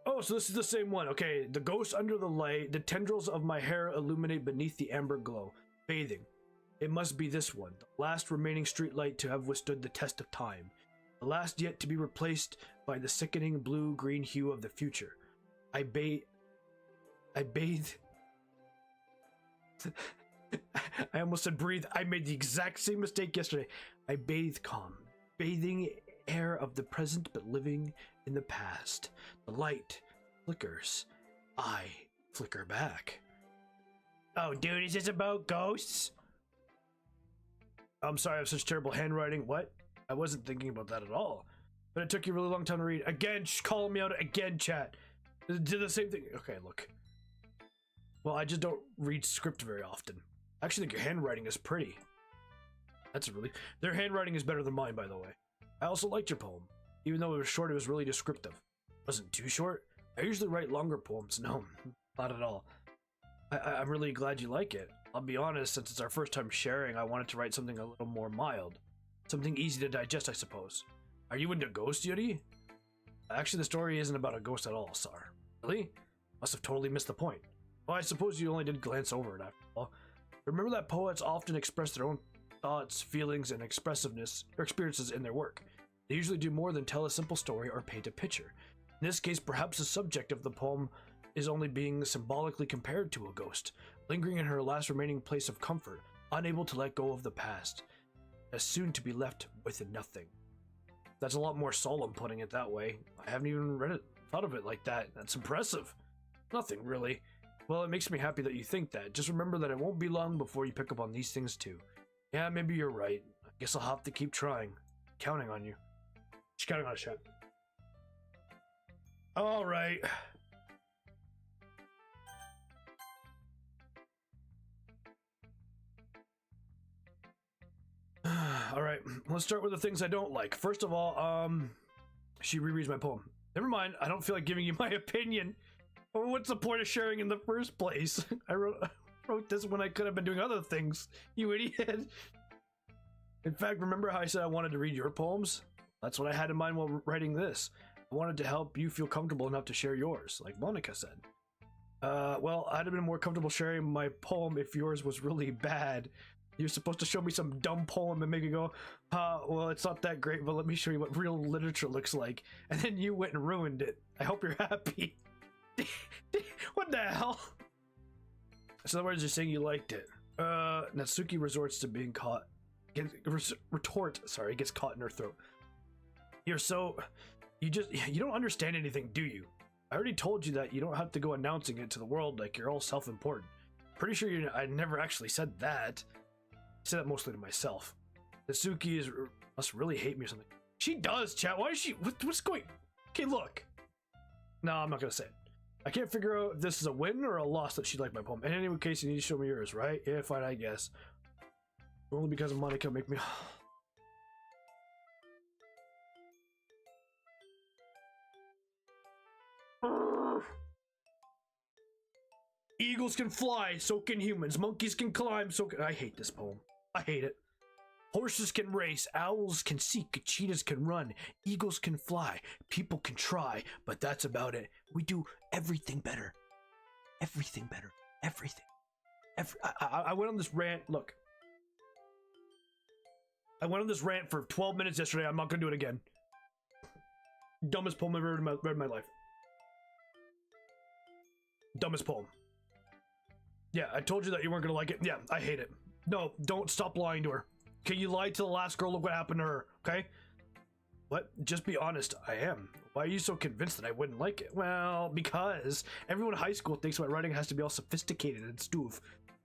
Oh, so this is the same one. Okay, the ghost under the light, the tendrils of my hair illuminate beneath the amber glow. Bathing. It must be this one, the last remaining streetlight to have withstood the test of time. The last yet to be replaced by the sickening blue-green hue of the future. I bathe... I almost said breathe. I made the exact same mistake yesterday. I bathe calm, bathing air of the present but living in the past. The light flickers. I flicker back. Oh, dude, is this about ghosts? I'm sorry, I have such terrible handwriting. What? I wasn't thinking about that at all. But it took you a really long time to read. Again, calling me out again, chat. Did the same thing. Okay, look. Well, I just don't read script very often. I actually think your handwriting is pretty. That's a really... Their handwriting is better than mine, by the way. I also liked your poem. Even though it was short, it was really descriptive. It wasn't too short. I usually write longer poems. No, not at all. I'm really glad you like it. I'll be honest, since it's our first time sharing, I wanted to write something a little more mild. Something easy to digest, I suppose. Are you into ghosts, Yuri? Actually, the story isn't about a ghost at all, Tsar. Really? Must have totally missed the point. Well, I suppose you only did glance over it after all. Remember that poets often express their own thoughts, feelings, and expressiveness or experiences in their work. They usually do more than tell a simple story or paint a picture. In this case, perhaps the subject of the poem is only being symbolically compared to a ghost, lingering in her last remaining place of comfort, unable to let go of the past, as soon to be left with nothing. That's a lot more solemn putting it that way. I haven't even thought of it like that. That's impressive. Nothing, really. Well, it makes me happy that you think that. Just remember that it won't be long before you pick up on these things too. Yeah, maybe you're right. I guess I'll have to keep trying. Counting on you. She's counting on a shot. Alright. Alright, let's start with the things I don't like. First of all, she rereads my poem. Never mind, I don't feel like giving you my opinion. What's the point of sharing in the first place? I wrote this when I could have been doing other things, you idiot. In fact, remember how I said I wanted to read your poems? That's what I had in mind while writing this. I wanted to help you feel comfortable enough to share yours, like Monica said. Well, I'd have been more comfortable sharing my poem if yours was really bad. You're supposed to show me some dumb poem and make me go, well, it's not that great, but let me show you what real literature looks like. And then you went and ruined it. I hope you're happy. What the hell? So in other words, you're saying you liked it. Natsuki resorts to being caught. Gets caught in her throat. You don't understand anything, do you? I already told you that you don't have to go announcing it to the world like you're all self-important. Pretty sure I never actually said that. I said that mostly to myself. Natsuki must really hate me or something. She does, chat. Why is she? What's going? Okay, look. No, I'm not gonna say it. I can't figure out if this is a win or a loss that she liked my poem. In any case, you need to show me yours, right? Yeah, fine, I guess. Only because of Monica make me. Eagles can fly, so can humans. Monkeys can climb, so can... I hate this poem. I hate it. Horses can race, owls can seek, cheetahs can run, eagles can fly, people can try, but that's about it. We do everything better. Everything better. Everything. I went on this rant. Look. I went on this rant for 12 minutes yesterday. I'm not going to do it again. Dumbest poem I've ever read in my life. Dumbest poem. Yeah, I told you that you weren't going to like it. Yeah, I hate it. No, don't stop lying to her. Okay, you lied to the last girl. Look what happened to her. Okay? What? Just be honest. I am. Why are you so convinced that I wouldn't like it? Well, because everyone in high school thinks my writing has to be all sophisticated and stuff.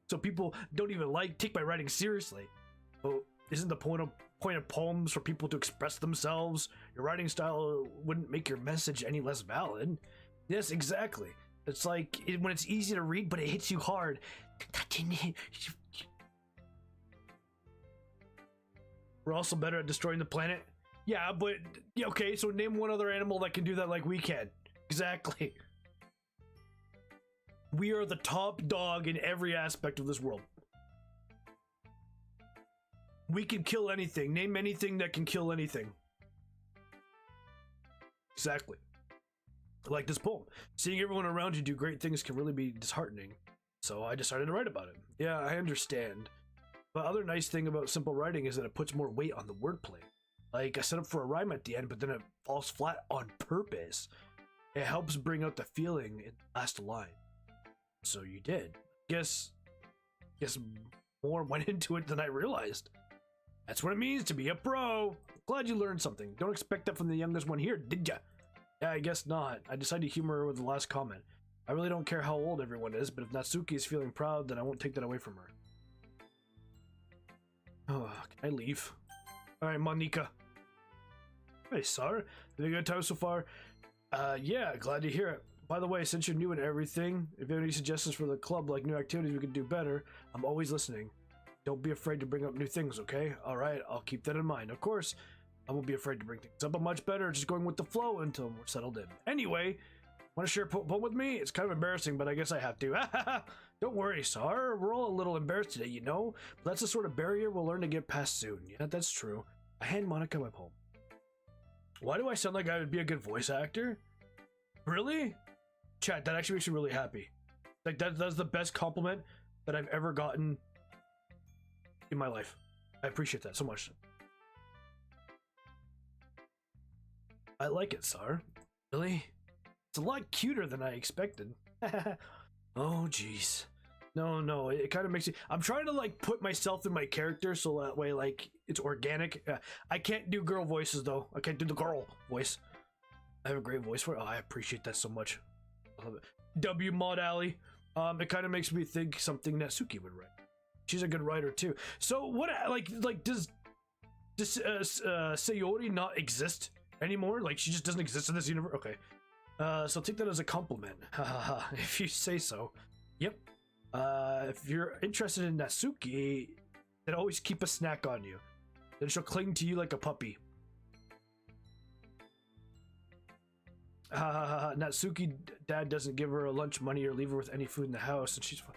So people don't even take my writing seriously. Well, isn't the point of poems for people to express themselves? Your writing style wouldn't make your message any less valid. Yes, exactly. It's like when it's easy to read, but it hits you hard. That didn't hit. We're also better at destroying the planet. Yeah, but yeah, okay, so name one other animal that can do that like we can. Exactly. We are the top dog in every aspect of this world. We can kill anything. Name anything that can kill anything. Exactly. Like this poem. Seeing everyone around you do great things can really be disheartening. So I decided to write about it. Yeah, I understand. But other nice thing about simple writing is that it puts more weight on the wordplay. Like, I set up for a rhyme at the end, but then it falls flat on purpose. It helps bring out the feeling in the last line. So you did. Guess more went into it than I realized. That's what it means to be a pro. Glad you learned something. Don't expect that from the youngest one here, did ya? Yeah, I guess not. I decided to humor her with the last comment. I really don't care how old everyone is, but if Natsuki is feeling proud, then I won't take that away from her. Oh, can I leave? Alright, Monica. Hey, Tsar. Have you got time so far? Yeah, glad to hear it. By the way, since you're new and everything, if you have any suggestions for the club, like new activities we could do better, I'm always listening. Don't be afraid to bring up new things, okay? Alright, I'll keep that in mind. Of course, I won't be afraid to bring things up. I'm much better just going with the flow until we're settled in. Anyway, want to share a poem with me? It's kind of embarrassing, but I guess I have to. Don't worry, Tsar. We're all a little embarrassed today, you know? But that's the sort of barrier we'll learn to get past soon. Yeah, that's true. I hand Monica my poem. Why do I sound like I would be a good voice actor? Really? Chat, that actually makes me really happy. Like, that's the best compliment that I've ever gotten in my life. I appreciate that so much. I like it, Tsar. Really? It's a lot cuter than I expected. Oh, jeez. No, it kind of makes me... I'm trying to, like, put myself in my character so that way, like, it's organic. I can't do girl voices, though. I can't do the girl voice. I have a great voice for it. Oh, I appreciate that so much. I love it. W Mod Alley. It kind of makes me think something Natsuki would write. She's a good writer, too. So, what, like does Sayori not exist anymore? Like, she just doesn't exist in this universe? Okay. So take that as a compliment. If you say so. Yep. If you're interested in Natsuki, then always keep a snack on you. Then she'll cling to you like a puppy. Natsuki dad doesn't give her a lunch money or leave her with any food in the house, and she's fine.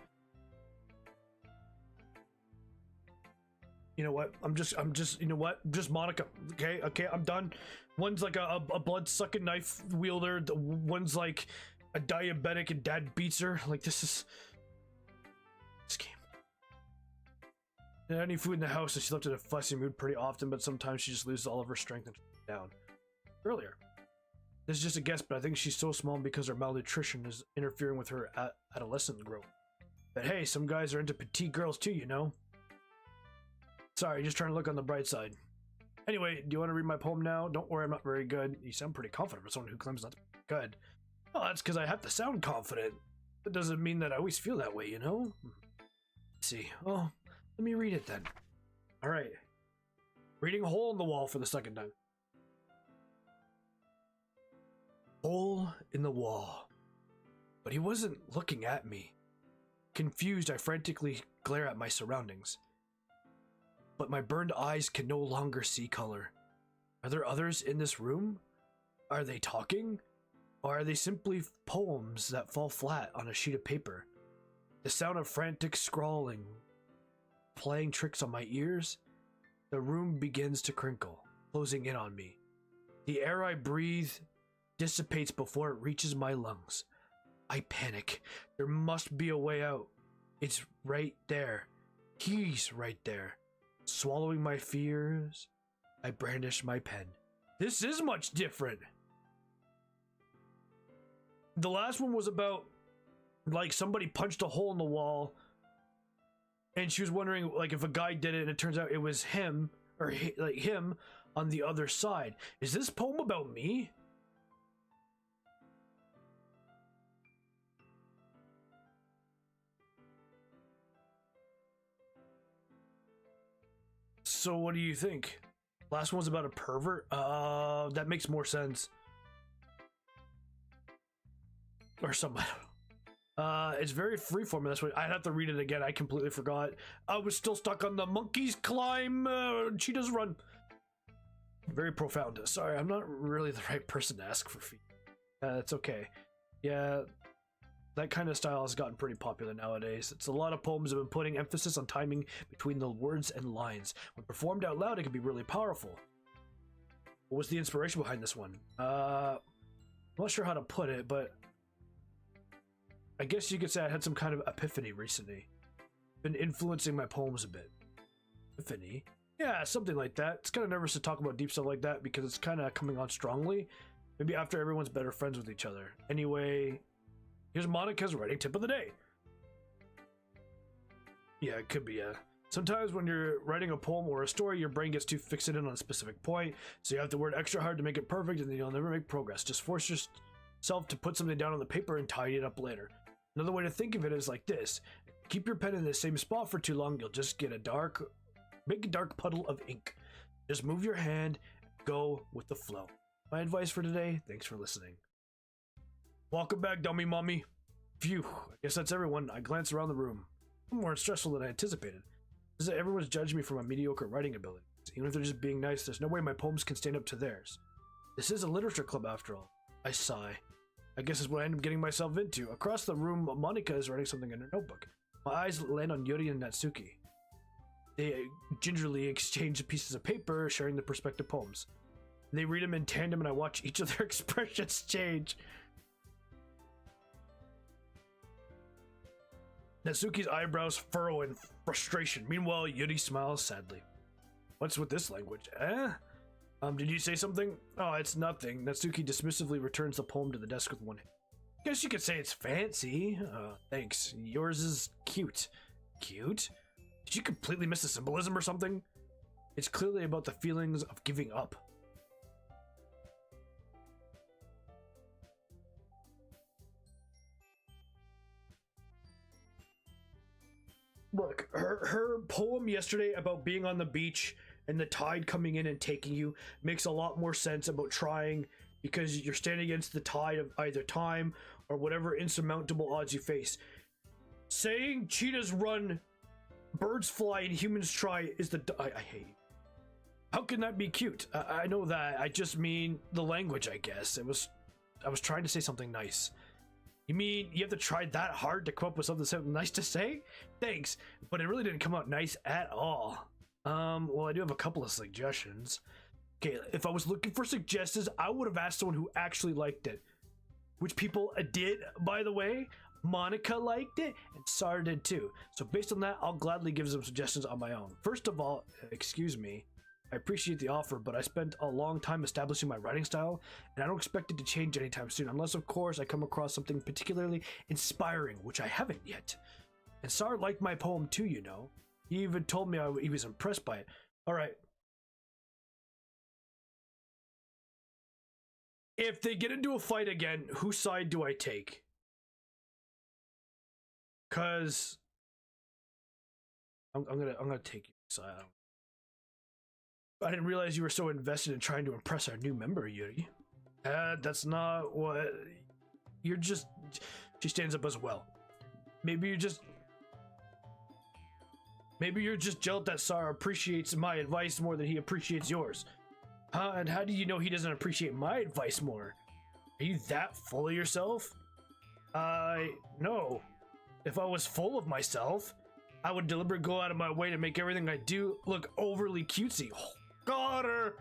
You know what? You know what? Just Monica. Okay, I'm done. One's like a blood-sucking knife wielder. The one's like a diabetic and dad beats her. Like, this game. Any food in the house, and she left in a fussy mood pretty often, but sometimes she just loses all of her strength and down. Earlier. This is just a guess, but I think she's so small because her malnutrition is interfering with her adolescent growth. But hey, some guys are into petite girls too, you know? Sorry, just trying to look on the bright side. Anyway, do you want to read my poem now? Don't worry, I'm not very good. You sound pretty confident for someone who claims not to be good. Oh, that's because I have to sound confident. That doesn't mean that I always feel that way, you know? Let's see. Oh, let me read it then. All right. Reading Hole in the Wall for the second time. Hole in the wall. But he wasn't looking at me. Confused, I frantically glare at my surroundings. But my burned eyes can no longer see color. Are there others in this room? Are they talking? Or are they simply poems that fall flat on a sheet of paper? The sound of frantic scrawling, playing tricks on my ears. The room begins to crinkle, closing in on me. The air I breathe dissipates before it reaches my lungs. I panic. There must be a way out. It's right there. He's right there. Swallowing my fears, I brandish my pen. This is much different. The last one was about, like, somebody punched a hole in the wall, and she was wondering, like, if a guy did it, and it turns out it was him, or him on the other side. Is this poem about me? So what do you think? Last one's about a pervert? That makes more sense. Or something. It's very freeform. That's what I'd have to read it again. I completely forgot. I was still stuck on the monkeys climb, cheetahs run. Very profound. Sorry, I'm not really the right person to ask for feedback. It's okay. Yeah, that kind of style has gotten pretty popular nowadays. It's a lot of poems have been putting emphasis on timing between the words and lines. When performed out loud, it can be really powerful. What was the inspiration behind this one? I'm not sure how to put it, but I guess you could say I had some kind of epiphany recently. Been influencing my poems a bit. Epiphany? Yeah, something like that. It's kind of nervous to talk about deep stuff like that because it's kind of coming on strongly. Maybe after everyone's better friends with each other. Anyway, here's Monica's writing tip of the day. Yeah, it could be, yeah. Sometimes when you're writing a poem or a story, your brain gets too fixated on a specific point, so you have to work extra hard to make it perfect, and then you'll never make progress. Just force yourself to put something down on the paper and tidy it up later. Another way to think of it is like this. Keep your pen in the same spot for too long, you'll just get a big dark puddle of ink. Just move your hand, go with the flow. My advice for today, thanks for listening. Welcome back, dummy mommy. Phew, I guess that's everyone. I glance around the room. More stressful than I anticipated. Is that everyone's judging me for my mediocre writing abilities. Even if they're just being nice, there's no way my poems can stand up to theirs. This is a literature club after all. I sigh. I guess it's what I end up getting myself into. Across the room, Monica is writing something in her notebook. My eyes land on Yuri and Natsuki. They gingerly exchange pieces of paper, sharing the perspective poems. They read them in tandem, and I watch each of their expressions change. Natsuki's eyebrows furrow in frustration. Meanwhile, Yuri smiles sadly. What's with this language? Did you say something? Oh, it's nothing. Natsuki dismissively returns the poem to the desk with one hand. Guess you could say it's fancy. Thanks. Yours is cute. Cute? Did you completely miss the symbolism or something? It's clearly about the feelings of giving up. Look, her poem yesterday about being on the beach and the tide coming in and taking you makes a lot more sense about trying, because you're standing against the tide of either time or whatever insurmountable odds you face. Saying cheetahs run, birds fly, and humans try is I hate you. How can that be cute? I know that. I just mean the language, I guess. I was trying to say something nice. You mean you have to try that hard to come up with something nice to say? Thanks, but it really didn't come out nice at all. Well, I do have a couple of suggestions. Okay, if I was looking for suggestions, I would have asked someone who actually liked it. Which people did, by the way. Monica liked it, and Tsar did too. So based on that, I'll gladly give some suggestions on my own. First of all, excuse me, I appreciate the offer, but I spent a long time establishing my writing style, and I don't expect it to change anytime soon, unless of course I come across something particularly inspiring, which I haven't yet. And Tsar liked my poem too, you know. He even told me he was impressed by it. Alright. if they get into a fight again, whose side do I take? Cause I'm gonna take your side. I didn't realize you were so invested in trying to impress our new member, Yuri. That's not what you're just. She stands up as well. Maybe you're just jealous that Tsar appreciates my advice more than he appreciates yours. Huh? And how do you know he doesn't appreciate my advice more? Are you that full of yourself? No. If I was full of myself, I would deliberately go out of my way to make everything I do look overly cutesy. Oh, got her!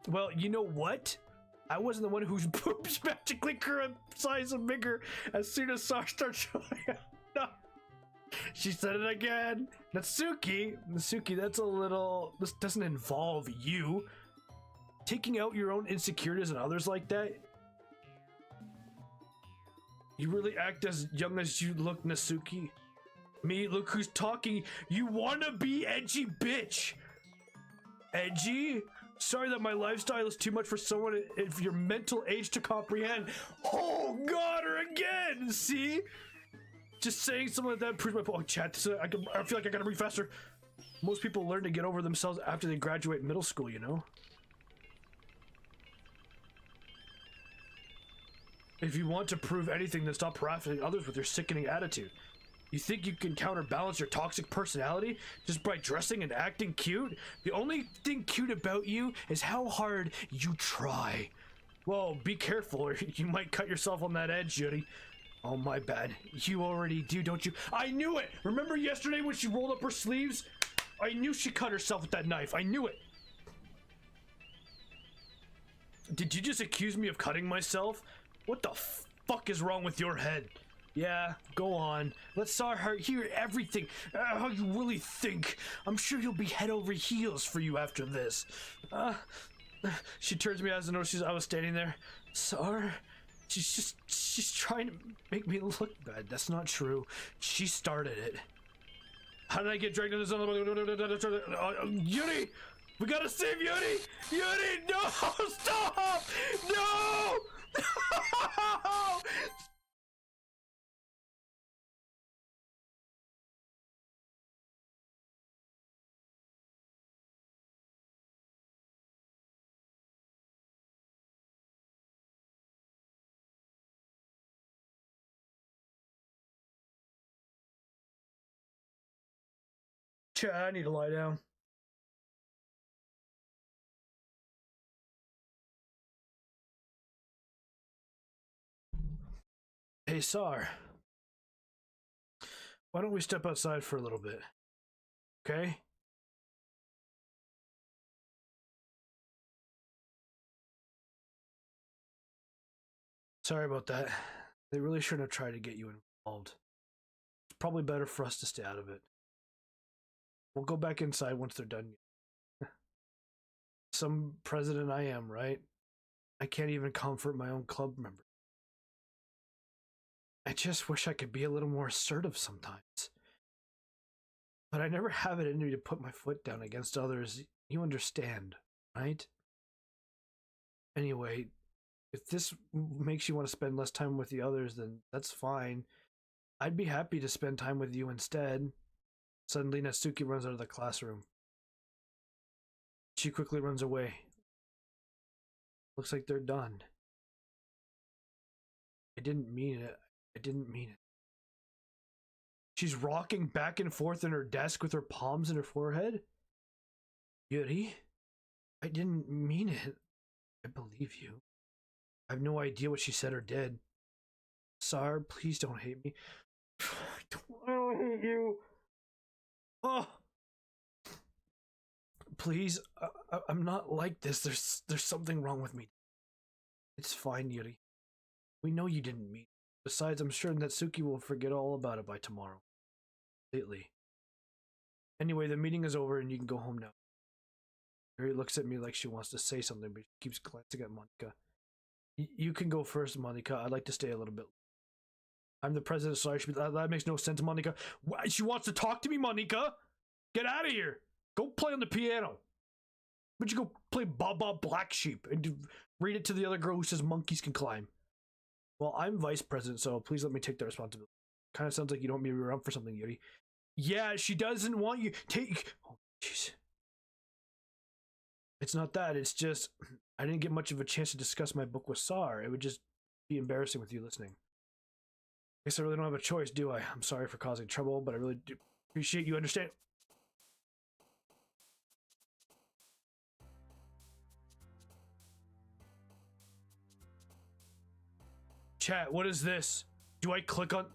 Well, you know what? I wasn't the one whose boobs magically grew in size and bigger as soon as Tsar started showing up. No. She said it again. Natsuki, that's a little... This doesn't involve you. Taking out your own insecurities and others like that? You really act as young as you look, Natsuki. Me, look who's talking. You wanna be edgy bitch. Edgy? Sorry that my lifestyle is too much for someone of your mental age to comprehend. Oh, got her again! See? Just saying something like that proves my point. Oh, chat, I feel like I gotta read faster. Most people learn to get over themselves after they graduate middle school, you know? If you want to prove anything, then stop harassing others with your sickening attitude. You think you can counterbalance your toxic personality just by dressing and acting cute? The only thing cute about you is how hard you try. Well, be careful or you might cut yourself on that edge, Yuri. Oh, my bad. You already do, don't you? I knew it! Remember yesterday when she rolled up her sleeves? I knew she cut herself with that knife. I knew it. Did you just accuse me of cutting myself? What the fuck is wrong with your head? Yeah, go on. Let Tsar hear everything. How you really think. I'm sure he'll be head over heels for you after this. She turns to me as I notices I was standing there. Tsar? She's trying to make me look bad. That's not true. She started it. How did I get dragged into this? Yuri! We gotta save Yuri! Yuri! No! Stop! No! No! Chat, I need to lie down. Hey, Tsar. Why don't we step outside for a little bit? Okay? Sorry about that. They really shouldn't have tried to get you involved. It's probably better for us to stay out of it. We'll go back inside once they're done. Some president I am, right? I can't even comfort my own club member. I just wish I could be a little more assertive sometimes. But I never have it in me to put my foot down against others. You understand, right? Anyway, if this makes you want to spend less time with the others, then that's fine. I'd be happy to spend time with you instead. Suddenly, Natsuki runs out of the classroom. She quickly runs away. Looks like they're done. I didn't mean it. I didn't mean it. She's rocking back and forth in her desk with her palms in her forehead. Yuri, I didn't mean it. I believe you. I have no idea what she said or did. Tsar, please don't hate me. I don't hate you. Oh, please. I'm not like this. There's something wrong with me. It's fine, Yuri. We know you didn't mean it. Besides, I'm sure Natsuki will forget all about it by tomorrow. Completely. Anyway, the meeting is over and you can go home now. Yuri looks at me like she wants to say something, but she keeps glancing at Monika. You can go first, Monika. I'd like to stay a little bit. I'm the president, sorry. That makes no sense, Monika. She wants to talk to me, Monika. Get out of here. Go play on the piano. But you go play Baba Black Sheep and read it to the other girl who says monkeys can climb. Well, I'm vice president, so please let me take the responsibility. Kind of sounds like you don't want me around for something, Yuri. Yeah, she doesn't want you. Take. Oh, jeez. It's not that. It's just I didn't get much of a chance to discuss my book with Tsar. It would just be embarrassing with you listening. Guess I really don't have a choice, do I? I'm sorry for causing trouble, but I really do appreciate you understand. Chat, what is this? Do I click on...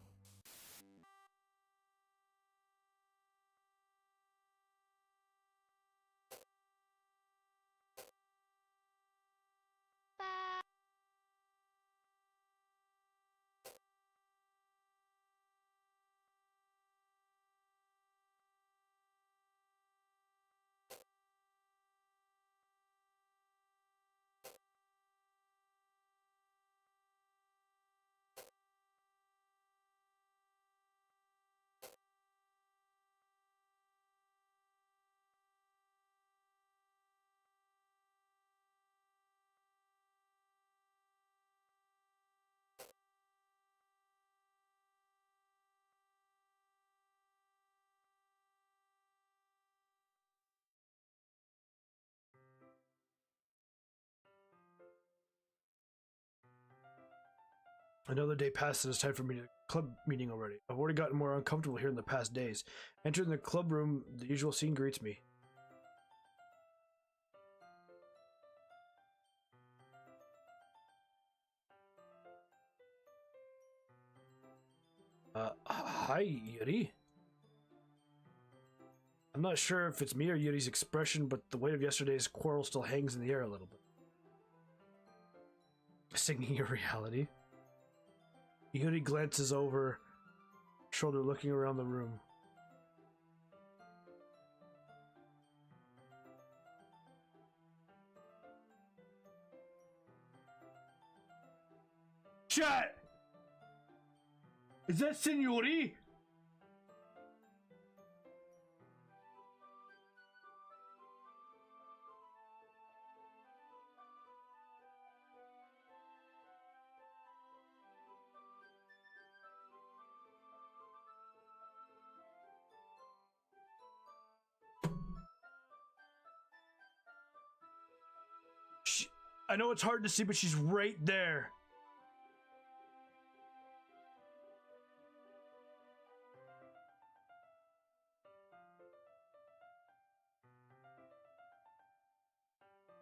Another day passes and it's time for me to club meeting already. I've already gotten more uncomfortable here in the past days. Entering the club room, the usual scene greets me. Hi, Yuri. I'm not sure if it's me or Yuri's expression, but the weight of yesterday's quarrel still hangs in the air a little bit. Singing your reality. Yuri glances over, shoulder looking around the room. Chat! Is that Signori? I know it's hard to see, but she's right there.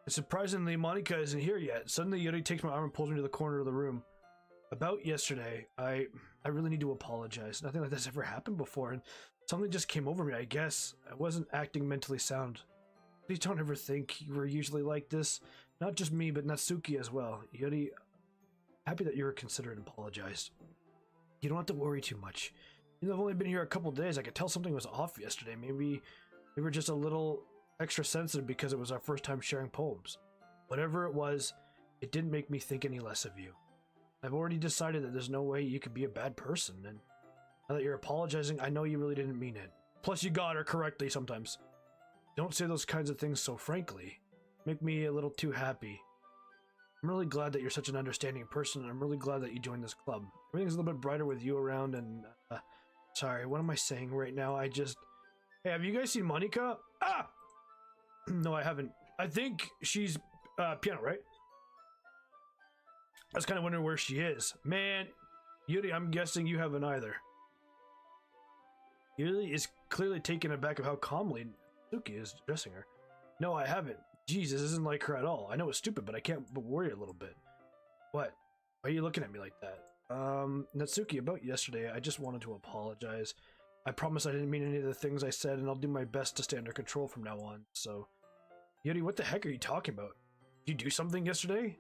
Surprisingly, Monica isn't here yet. Suddenly, Yuri takes my arm and pulls me to the corner of the room. About yesterday, I really need to apologize. Nothing like this ever happened before, and something just came over me, I guess. I wasn't acting mentally sound. Please don't ever think you were usually like this. Not just me, but Natsuki as well. Yuri, happy that you were considerate and apologized. You don't have to worry too much. You know, I've only been here a couple days. I could tell something was off yesterday. Maybe we were just a little extra sensitive because it was our first time sharing poems. Whatever it was, it didn't make me think any less of you. I've already decided that there's no way you could be a bad person, and now that you're apologizing, I know you really didn't mean it. Plus, you got her correctly sometimes. Don't say those kinds of things so frankly. Make me a little too happy. I'm really glad that you're such an understanding person, and I'm really glad that you joined this club. Everything's a little bit brighter with you around, and sorry, what am I saying right now? Hey, have you guys seen Monica? Ah! No, I haven't. I think she's piano, right? I was kind of wondering where she is. Man, Yuri, I'm guessing you haven't either. Yuri is clearly taken aback of how calmly Natsuki is addressing her. No, I haven't. Jeez, this isn't like her at all. I know it's stupid, but I can't but worry a little bit. What? Why are you looking at me like that? Natsuki, about yesterday, I just wanted to apologize. I promise I didn't mean any of the things I said, and I'll do my best to stay under control from now on, so... Yuri, what the heck are you talking about? Did you do something yesterday?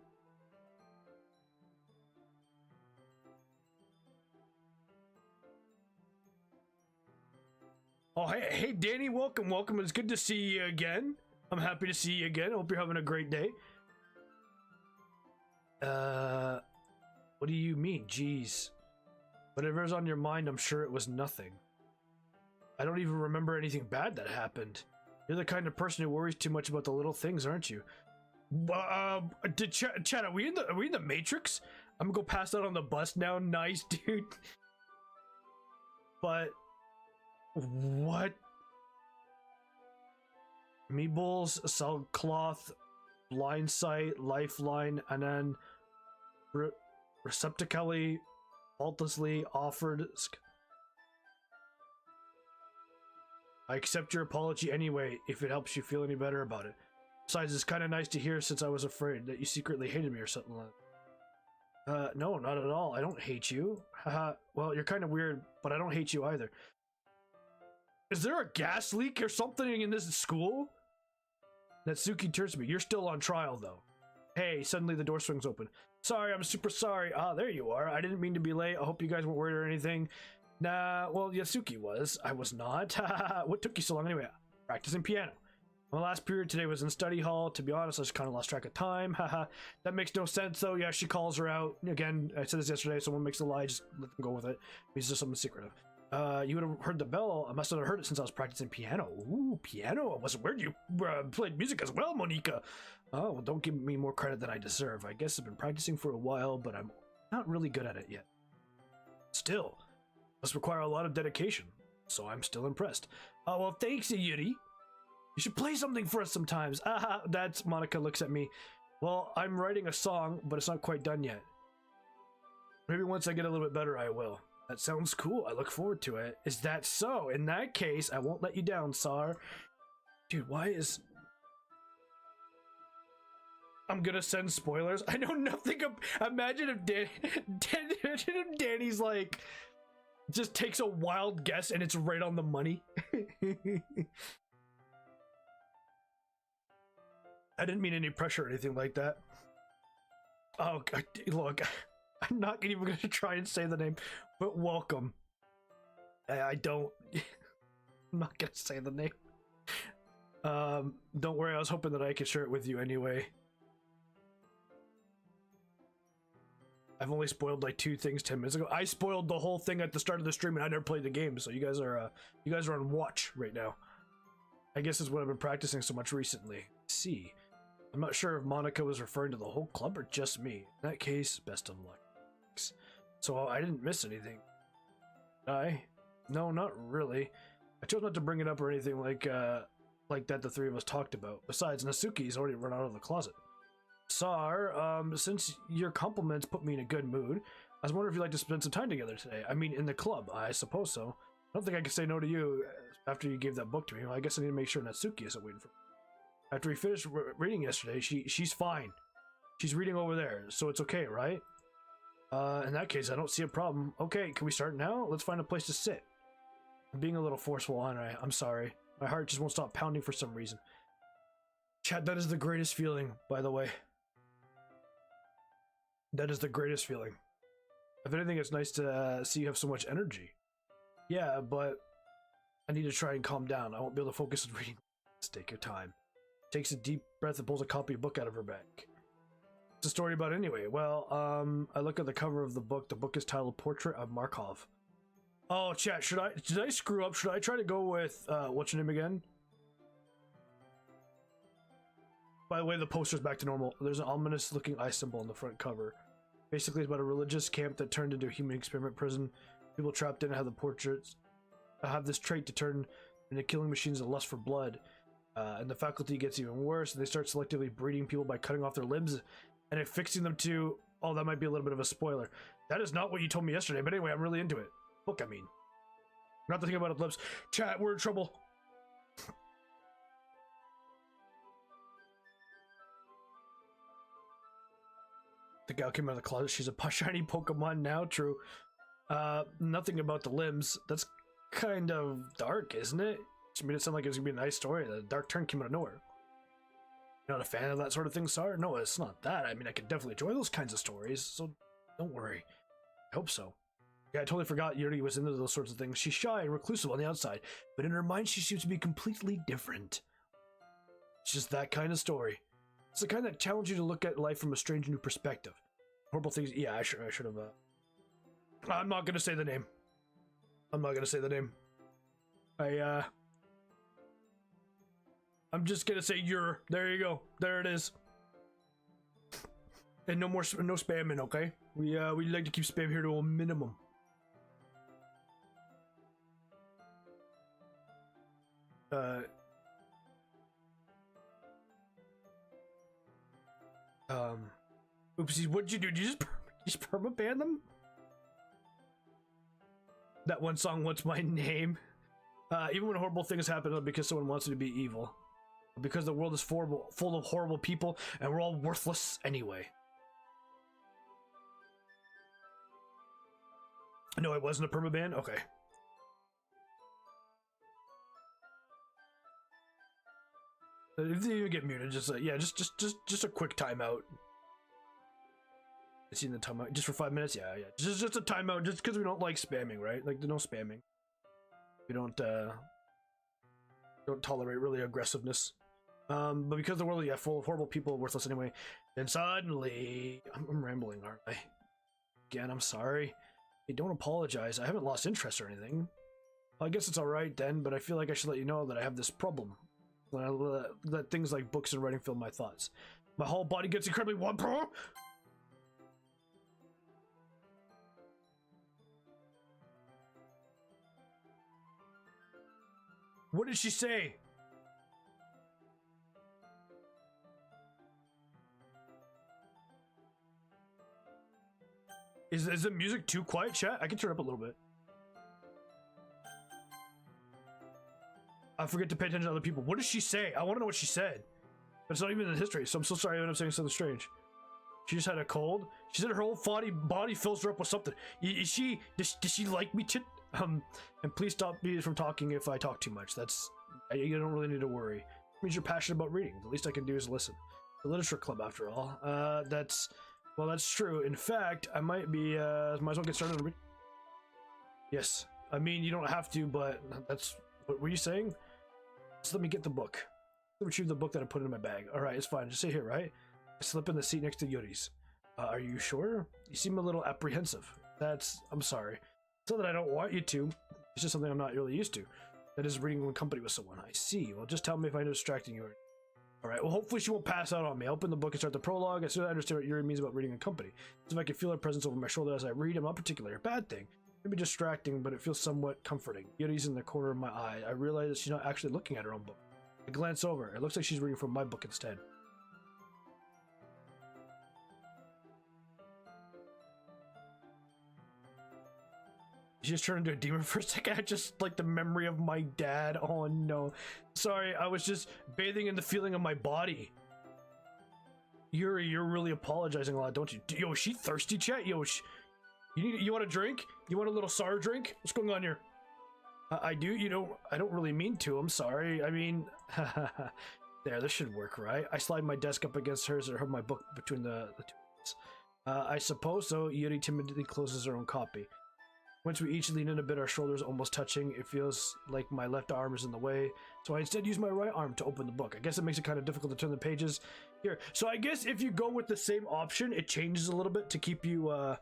Oh, hey, Danny, welcome. It's good to see you again. I'm happy to see you again. I hope you're having a great day. What do you mean? Jeez. Whatever's on your mind, I'm sure it was nothing. I don't even remember anything bad that happened. You're the kind of person who worries too much about the little things, aren't you? Chad, are we in the Matrix? I'm gonna go pass out on the bus now. Nice, dude. But what? Meebles, sell cloth, blind sight, lifeline, and then receptacally, faultlessly offered. I accept your apology anyway, if it helps you feel any better about it. Besides, it's kind of nice to hear since I was afraid that you secretly hated me or something like that. No, not at all. I don't hate you. Haha. Well, you're kind of weird, but I don't hate you either. Is there a gas leak or something in this school? Natsuki turns to me. You're still on trial, though. Hey, suddenly the door swings open. Sorry, I'm super sorry. Ah, there you are. I didn't mean to be late. I hope you guys weren't worried or anything. Nah, well, Yasuki was. I was not. What took you so long anyway? Practicing piano. My last period today was in study hall. To be honest, I just kind of lost track of time. Haha. That makes no sense, though. Yeah, she calls her out. Again, I said this yesterday. Someone makes a lie, just let them go with it. It's just something secretive. You would have heard the bell. I must have heard it since I was practicing piano. Ooh, piano. I wasn't aware you played music as well, Monica. Oh, well, don't give me more credit than I deserve. I guess I've been practicing for a while, but I'm not really good at it yet. Still, must require a lot of dedication, so I'm still impressed. Oh, well, thanks, Yuri. You should play something for us sometimes. Ah, that's Monica looks at me. Well, I'm writing a song, but it's not quite done yet. Maybe once I get a little bit better, I will. That sounds cool. I look forward to it. Is that so? In that case, I won't let you down, Tsar. Dude, why is... I'm gonna send spoilers. I know nothing of... Imagine if Danny's like... just takes a wild guess and it's right on the money. I didn't mean any pressure or anything like that. Oh, look, I'm not even going to try and say the name, but welcome. I don't... I'm not going to say the name. Don't worry, I was hoping that I could share it with you anyway. I've only spoiled like 2 things 10 minutes ago. I spoiled the whole thing at the start of the stream and I never played the game, so you guys are on watch right now. I guess is what I've been practicing so much recently. Let's see. I'm not sure if Monica was referring to the whole club or just me. In that case, best of luck. So I didn't miss anything. No, not really. I chose not to bring it up or anything like that the 3 of us talked about. Besides, Natsuki's already run out of the closet. Tsar, since your compliments put me in a good mood, I was wondering if you'd like to spend some time together today. I mean, in the club, I suppose so. I don't think I can say no to you after you gave that book to me. Well, I guess I need to make sure Natsuki isn't waiting for me. After we finished reading yesterday, she's fine. She's reading over there, so it's okay, right? In that case, I don't see a problem. Okay, can we start now? Let's find a place to sit. I'm being a little forceful, aren't I? I'm sorry. My heart just won't stop pounding for some reason. Chat, that is the greatest feeling, by the way. That is the greatest feeling. If anything, it's nice to see you have so much energy. Yeah, but I need to try and calm down. I won't be able to focus on reading. Let's take your time. Takes a deep breath and pulls a copy of book out of her bag. What's the story about anyway? Well, I look at the cover of the book. The book is titled Portrait of Markov. Oh, chat, did I screw up? Should I try to go with, what's your name again? By the way, the poster's back to normal. There's an ominous looking eye symbol on the front cover. Basically, it's about a religious camp that turned into a human experiment prison. People trapped in it have the portraits, have this trait to turn into killing machines of lust for blood. And the faculty gets even worse, and they start selectively breeding people by cutting off their limbs and affixing them to... Oh, that might be a little bit of a spoiler. That is not what you told me yesterday, but anyway, I'm really into it. Book, I mean. Not the thing about lips. Chat, we're in trouble. The gal came out of the closet. She's a shiny Pokemon now, true. Nothing about the limbs. That's kind of dark, isn't it? She made it sound like it was gonna be a nice story. The dark turn came out of nowhere. You're not a fan of that sort of thing, Tsar? No, it's not that. I mean, I could definitely enjoy those kinds of stories, so don't worry. I hope so. Yeah, I totally forgot Yuri was into those sorts of things. She's shy and reclusive on the outside, but in her mind she seems to be completely different. It's just that kind of story. It's the kind that challenges you to look at life from a strange new perspective. Horrible things... Yeah, I should have... I'm not gonna say the name. I'm not gonna say the name. I'm just gonna say you're. There you go. There it is. And no more, no spamming, okay? We like to keep spam here to a minimum. Oopsies, what'd you do? Did you just perma-ban them? That one song, What's My Name? Even when horrible things happen, it's because someone wants you to be evil. Because the world is full of horrible people, and we're all worthless anyway. No, it wasn't a permaban? Okay. If you get muted, just yeah, just a quick timeout. I seen the timeout just for 5 minutes. Yeah, just a timeout, just because we don't like spamming, right? Like, there's no spamming. We don't tolerate really aggressiveness. But because the world, yeah, full of horrible people, worthless anyway. And suddenly, I'm rambling, aren't I? Again, I'm sorry. Hey, don't apologize. I haven't lost interest or anything. Well, I guess it's all right then, but I feel like I should let you know that I have this problem. When I let things like books and writing fill my thoughts. My whole body gets incredibly warm. What did she say? Is the music too quiet, chat? I can turn it up a little bit. I forget to pay attention to other people. What did she say? I want to know what she said. But it's not even in the history, so I'm so sorry I ended up saying something strange. She just had a cold. She said her whole body fills her up with something. Does she like me? And please stop me from talking if I talk too much. You don't really need to worry. It means you're passionate about reading. The least I can do is listen. The literature club, after all. That's true. In fact, I might as well get started on reading. Yes. I mean, you don't have to, but that's... What were you saying? Just let me get the book. Retrieve the book that I put in my bag. Alright, it's fine. Just sit here, right? I slip in the seat next to Yuri's. Are you sure? You seem a little apprehensive. I'm sorry. It's not that I don't want you to. It's just something I'm not really used to. That is reading in company with someone. I see. Well, just tell me if I'm distracting you. Alright, well, hopefully she won't pass out on me. I open the book and start the prologue. As soon as I understand what Yuri means about reading in company. So if I can feel her presence over my shoulder as I read, I'm not particularly a bad thing. Maybe distracting, but it feels somewhat comforting. Yuri's in the corner of my eye. I realize that she's not actually looking at her own book. I glance over. It looks like she's reading from my book instead. She just turned into a demon for a second. I just like the memory of my dad. Oh no. Sorry, I was just bathing in the feeling of my body. Yuri, you're really apologizing a lot, don't you? Yo, is she thirsty, chat? Yo, you want a drink? You want a little Tsar drink? What's going on here? I do. I don't really mean to. I'm sorry. I mean, there. This should work, right? I slide my desk up against hers and hold my book between the two hands. I suppose so. Yuri timidly closes her own copy. Once we each lean in a bit, our shoulders almost touching. It feels like my left arm is in the way, so I instead use my right arm to open the book. I guess it makes it kind of difficult to turn the pages here. So I guess if you go with the same option, it changes a little bit to keep you about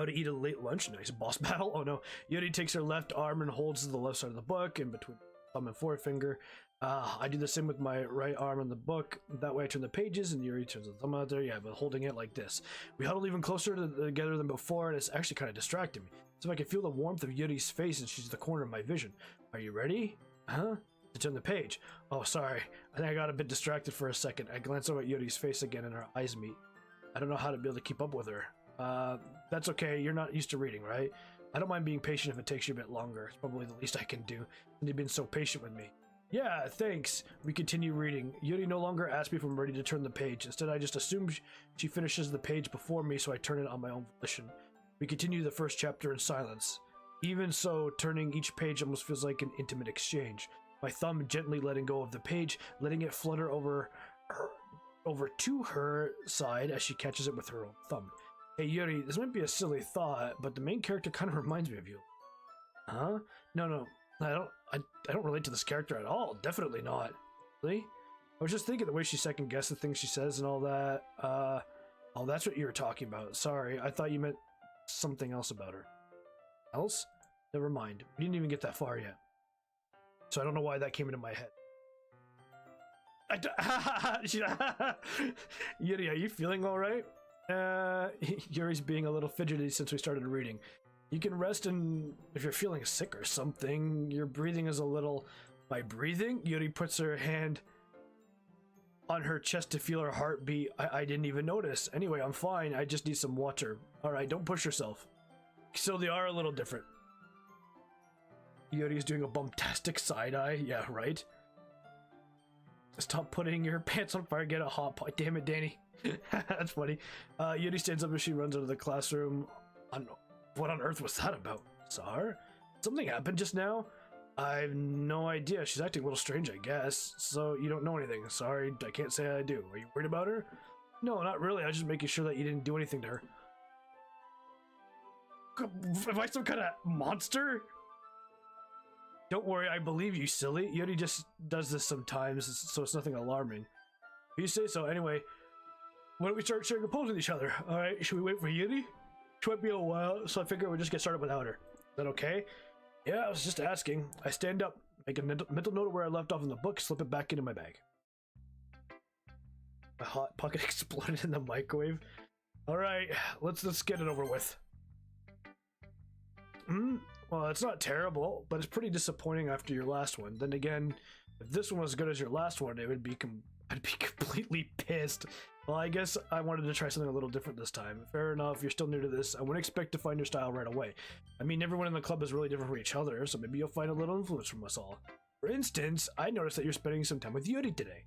to eat a late lunch. Nice boss battle. Oh no. Yuri takes her left arm and holds the left side of the book in between thumb and forefinger. I do the same with my right arm on the book. That way I turn the pages and Yuri turns the thumb out there. Yeah, but holding it like this. We huddle even closer together than before, and it's actually kind of distracting me. So I can feel the warmth of Yuri's face, and she's the corner of my vision. Are you ready? Huh? To turn the page. Oh, sorry. I think I got a bit distracted for a second. I glance over at Yuri's face again, and our eyes meet. I don't know how to be able to keep up with her. That's okay. You're not used to reading, right? I don't mind being patient if it takes you a bit longer. It's probably the least I can do. And you've been so patient with me. Yeah, thanks. We continue reading. Yuri no longer asks me if I'm ready to turn the page. Instead, I just assume she finishes the page before me, so I turn it on my own volition. We continue the first chapter in silence. Even so, turning each page almost feels like an intimate exchange. My thumb gently letting go of the page, letting it flutter over to her side as she catches it with her own thumb. Hey Yuri, this might be a silly thought, but the main character kind of reminds me of you. Huh? No, I don't relate to this character at all. Definitely not. Really? I was just thinking the way she second guessed the things she says and all that. Oh, that's what you were talking about. Sorry, I thought you meant something else about her. Else? Never mind. We didn't even get that far yet. So I don't know why that came into my head. Yuri, are you feeling all right? Yuri's being a little fidgety since we started reading. You can rest, and if you're feeling sick or something, your breathing is a little... By breathing? Yuri puts her hand on her chest to feel her heartbeat. I didn't even notice. Anyway, I'm fine. I just need some water. Alright, don't push yourself. So they are a little different. Yuri's doing a bumptastic side-eye. Yeah, right? Stop putting your pants on fire. Get a hot pot. Damn it, Danny. That's funny. Yuri stands up as she runs out of the classroom. What on earth was that about? Tsar? Something happened just now? I have no idea. She's acting a little strange, I guess. So you don't know anything. Sorry, I can't say I do. Are you worried about her? No, not really. I was just making sure that you didn't do anything to her. Am I some kind of monster? Don't worry, I believe you, silly. Yuri just does this sometimes, so it's nothing alarming. You say so. Anyway, why don't we start sharing a pose with each other? Alright, should we wait for Yuri? She might be a while, so I figure we'll just get started without her. Is that okay? Yeah, I was just asking. I stand up, make a mental note of where I left off in the book, slip it back into my bag. My hot pocket exploded in the microwave. Alright, let's get it over with. Well, it's not terrible, but it's pretty disappointing after your last one. Then again, if this one was as good as your last one, I'd be completely pissed. Well, I guess I wanted to try something a little different this time. Fair enough, you're still new to this. I wouldn't expect to find your style right away. I mean, everyone in the club is really different from each other, so maybe you'll find a little influence from us all. For instance, I noticed that you're spending some time with Yuri today.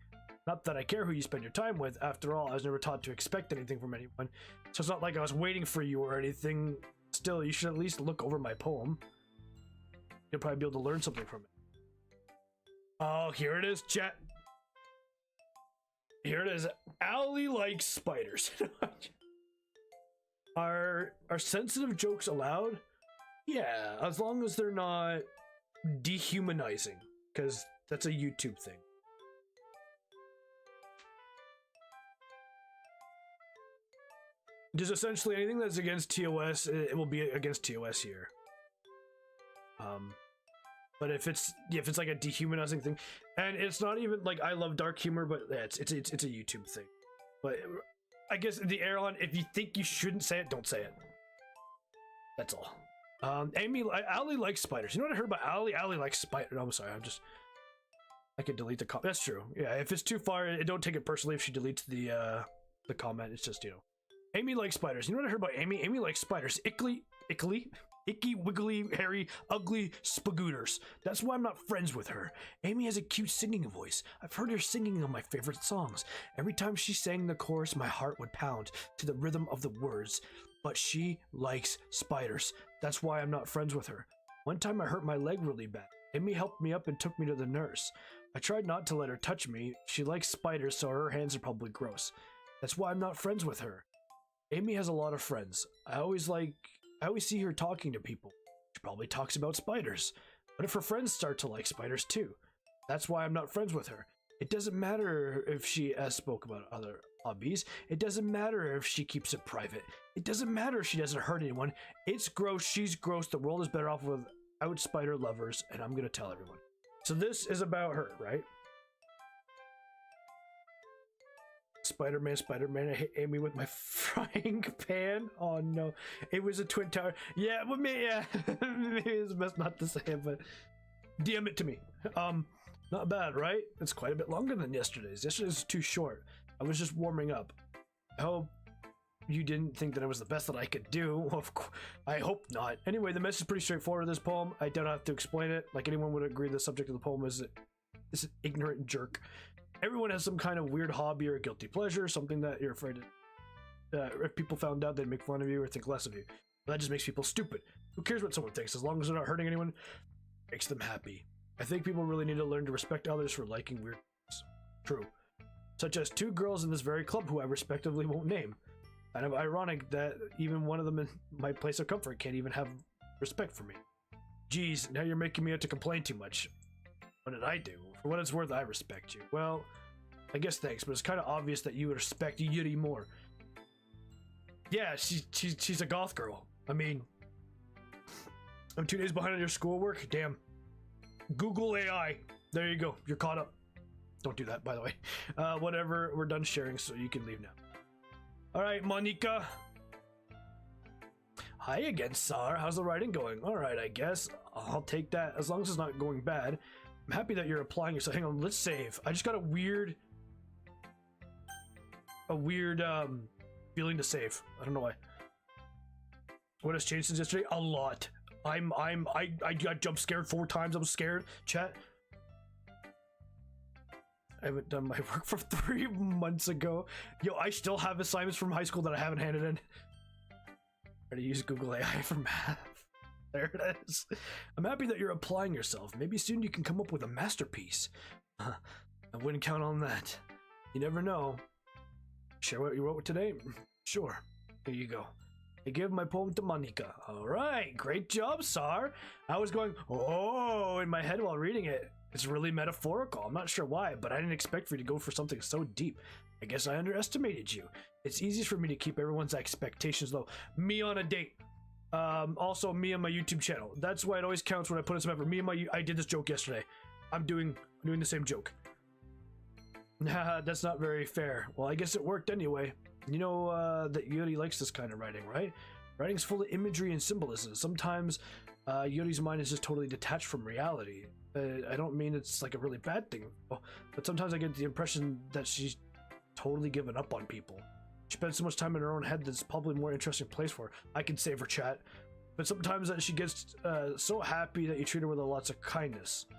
Not that I care who you spend your time with. After all, I was never taught to expect anything from anyone, so it's not like I was waiting for you or anything. Still, you should at least look over my poem. You'll probably be able to learn something from it. Oh, here it is, chat. Here it is. Allie likes spiders. Are sensitive jokes allowed? Yeah, as long as they're not dehumanizing, because that's a YouTube thing. Just essentially anything that's against TOS, it will be against TOS here. But if it's like a dehumanizing thing, and it's not even like I love dark humor, but it's a YouTube thing. But I guess the airline, if you think you shouldn't say it, don't say it. That's all. Allie likes spiders. You know what I heard about Allie? Allie likes spiders. No, I'm sorry. I could delete the comment. That's true. Yeah, if it's too far, don't take it personally if she deletes the comment. It's just, you know. Amy likes spiders. You know what I heard about Amy? Amy likes spiders. Icky, wiggly, hairy, ugly spagooters. That's why I'm not friends with her. Amy has a cute singing voice. I've heard her singing on my favorite songs. Every time she sang the chorus, my heart would pound to the rhythm of the words. But she likes spiders. That's why I'm not friends with her. One time I hurt my leg really bad. Amy helped me up and took me to the nurse. I tried not to let her touch me. She likes spiders, so her hands are probably gross. That's why I'm not friends with her. Amy has a lot of friends. I always see her talking to people. She probably talks about spiders. What if her friends start to like spiders too? That's why I'm not friends with her. It doesn't matter if she spoke about other hobbies. It doesn't matter if she keeps it private. It doesn't matter if she doesn't hurt anyone. It's gross. She's gross. The world is better off without spider lovers, and I'm gonna tell everyone. So this is about her, right? Spider-Man, I hit Amy with my frying pan. Oh no, it was a twin tower. Yeah, well, maybe it's best not to say it, but DM it to me. Not bad, right? It's quite a bit longer than yesterday's. Yesterday's was too short. I was just warming up. I hope you didn't think that it was the best that I could do. Of course, I hope not. Anyway, the message is pretty straightforward in this poem. I don't have to explain it. Like anyone would agree, the subject of the poem is an ignorant jerk. Everyone has some kind of weird hobby or guilty pleasure, something that you're afraid of. If people found out, they'd make fun of you or think less of you. But that just makes people stupid. Who cares what someone thinks? As long as they're not hurting anyone, it makes them happy. I think people really need to learn to respect others for liking weird things. True. Such as two girls in this very club who I respectively won't name. Kind of ironic that even one of them in my place of comfort can't even have respect for me. Geez, now you're making me out to complain too much. What did I do? For what it's worth, I respect you. Well, I guess thanks, but it's kind of obvious that you would respect Yuri more. Yeah, she's a goth girl. I mean, I'm 2 days behind on your schoolwork. Damn. Google AI. There you go. You're caught up. Don't do that, by the way. Whatever. We're done sharing, so you can leave now. All right, Monica. Hi again, Tsar. How's the writing going? All right, I guess. I'll take that as long as it's not going bad. I'm happy that you're applying yourself. Hang on, let's save. I just got a weird feeling to save. I don't know why. What has changed since yesterday? A lot. I got jump scared 4 times. I'm scared. Chat. I haven't done my work from 3 months ago. Yo, I still have assignments from high school that I haven't handed in. Try to use Google AI for math. There it is. I'm happy that you're applying yourself. Maybe soon you can come up with a masterpiece. I wouldn't count on that. You never know. Share what you wrote today? Sure. Here you go. I give my poem to Monica. All right, great job, Tsar. I was going, oh, in my head while reading it. It's really metaphorical. I'm not sure why, but I didn't expect for you to go for something so deep. I guess I underestimated you. It's easy for me to keep everyone's expectations low. Me on a date. Also, me on my YouTube channel. That's why it always counts when I put in some effort. I did this joke yesterday. I'm doing the same joke. Nah, that's not very fair. Well, I guess it worked anyway. You know that Yuri likes this kind of writing, right? Writing's full of imagery and symbolism. Sometimes Yuri's mind is just totally detached from reality. I don't mean it's like a really bad thing, but sometimes I get the impression that she's totally given up on people. She spends so much time in her own head that it's probably a more interesting place for her. I can save her, chat. But sometimes that she gets so happy that you treat her with lots of kindness. I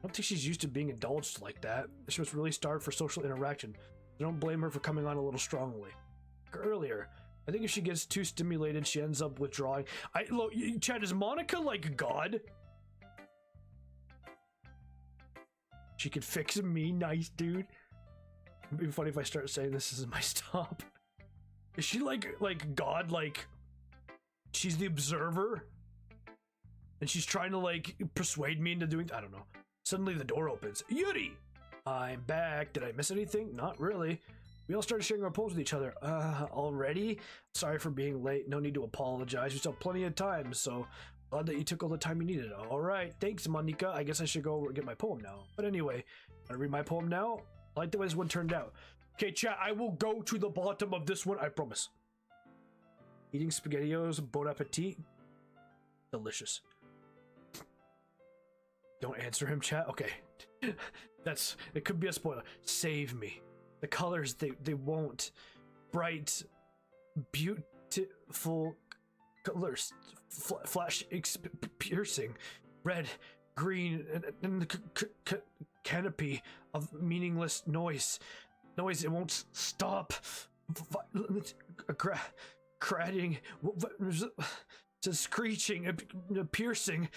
don't think she's used to being indulged like that. She was really starved for social interaction. I don't blame her for coming on a little strongly. Earlier, I think if she gets too stimulated, she ends up withdrawing. Look, chat, is Monica like God? She could fix me, nice dude. It'd be funny if I start saying this is my stop. Is she like God? Like she's the observer, and she's trying to like persuade me into doing. I don't know. Suddenly the door opens. Yuri, I'm back. Did I miss anything? Not really. We all started sharing our poems with each other. Already? Sorry for being late. No need to apologize. We still have plenty of time, so glad that you took all the time you needed. All right, thanks, Monica. I guess I should go get my poem now. But anyway, I read my poem now. I like the way this one turned out. Okay, chat, I will go to the bottom of this one, I promise. Eating SpaghettiOs, bon appetit. Delicious. Don't answer him, chat? Okay. It could be a spoiler. Save me. The colors, they won't. Bright, beautiful colors. Flash, piercing. Red, green, and the canopy of meaningless noise. Noise, it won't stop. Violent, cratting, screeching, piercing,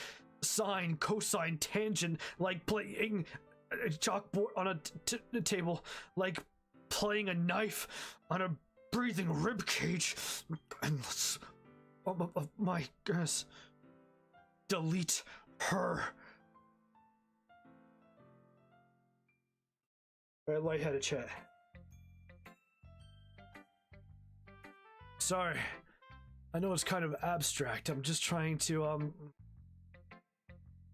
sine, cosine, tangent, like playing a chalkboard on a table, like playing a knife on a breathing rib cage. Endless. Oh my goodness. Delete her. Alright, lightheaded chat. Sorry. I know it's kind of abstract. I'm just trying to,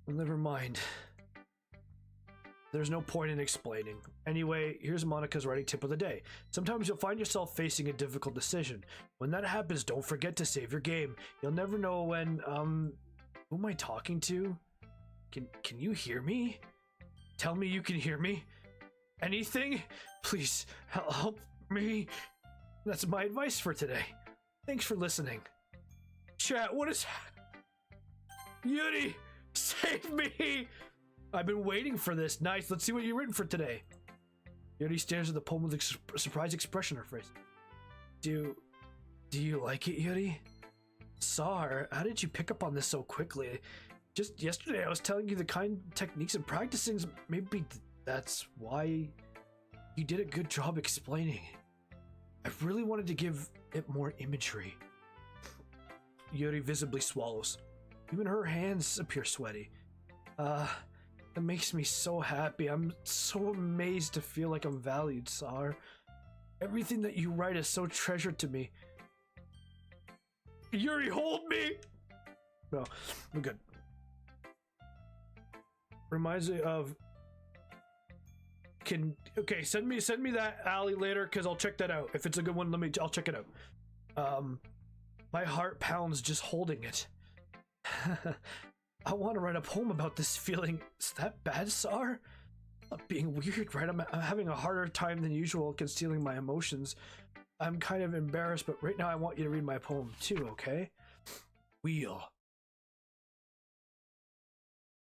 never mind. There's no point in explaining. Anyway, here's Monica's writing tip of the day. Sometimes you'll find yourself facing a difficult decision. When that happens, don't forget to save your game. You'll never know when, who am I talking to? Can you hear me? Tell me you can hear me. Anything? Please help me. That's my advice for today. Thanks for listening. Chat, what is... Yuri, save me! I've been waiting for this. Nice, let's see what you've written for today. Yuri stares at the poem with a surprised expression on her face. Do you like it, Yuri? Tsar, how did you pick up on this so quickly? Just yesterday I was telling you the kind of techniques and practicing. Maybe that's why you did a good job explaining. I really wanted to give it more imagery. Yuri visibly swallows. Even her hands appear sweaty. That makes me so happy. I'm so amazed to feel like I'm valued, Tsar. Everything that you write is so treasured to me. Yuri, hold me! No, I'm good. reminds me of. Okay, send me that alley later because I'll check that out. If it's a good one, I'll check it out. My heart pounds just holding it. I want to write a poem about this feeling. Is that bad, Tsar? I'm being weird, right? I'm having a harder time than usual concealing my emotions. I'm kind of embarrassed, but right now I want you to read my poem too, okay? Wheel.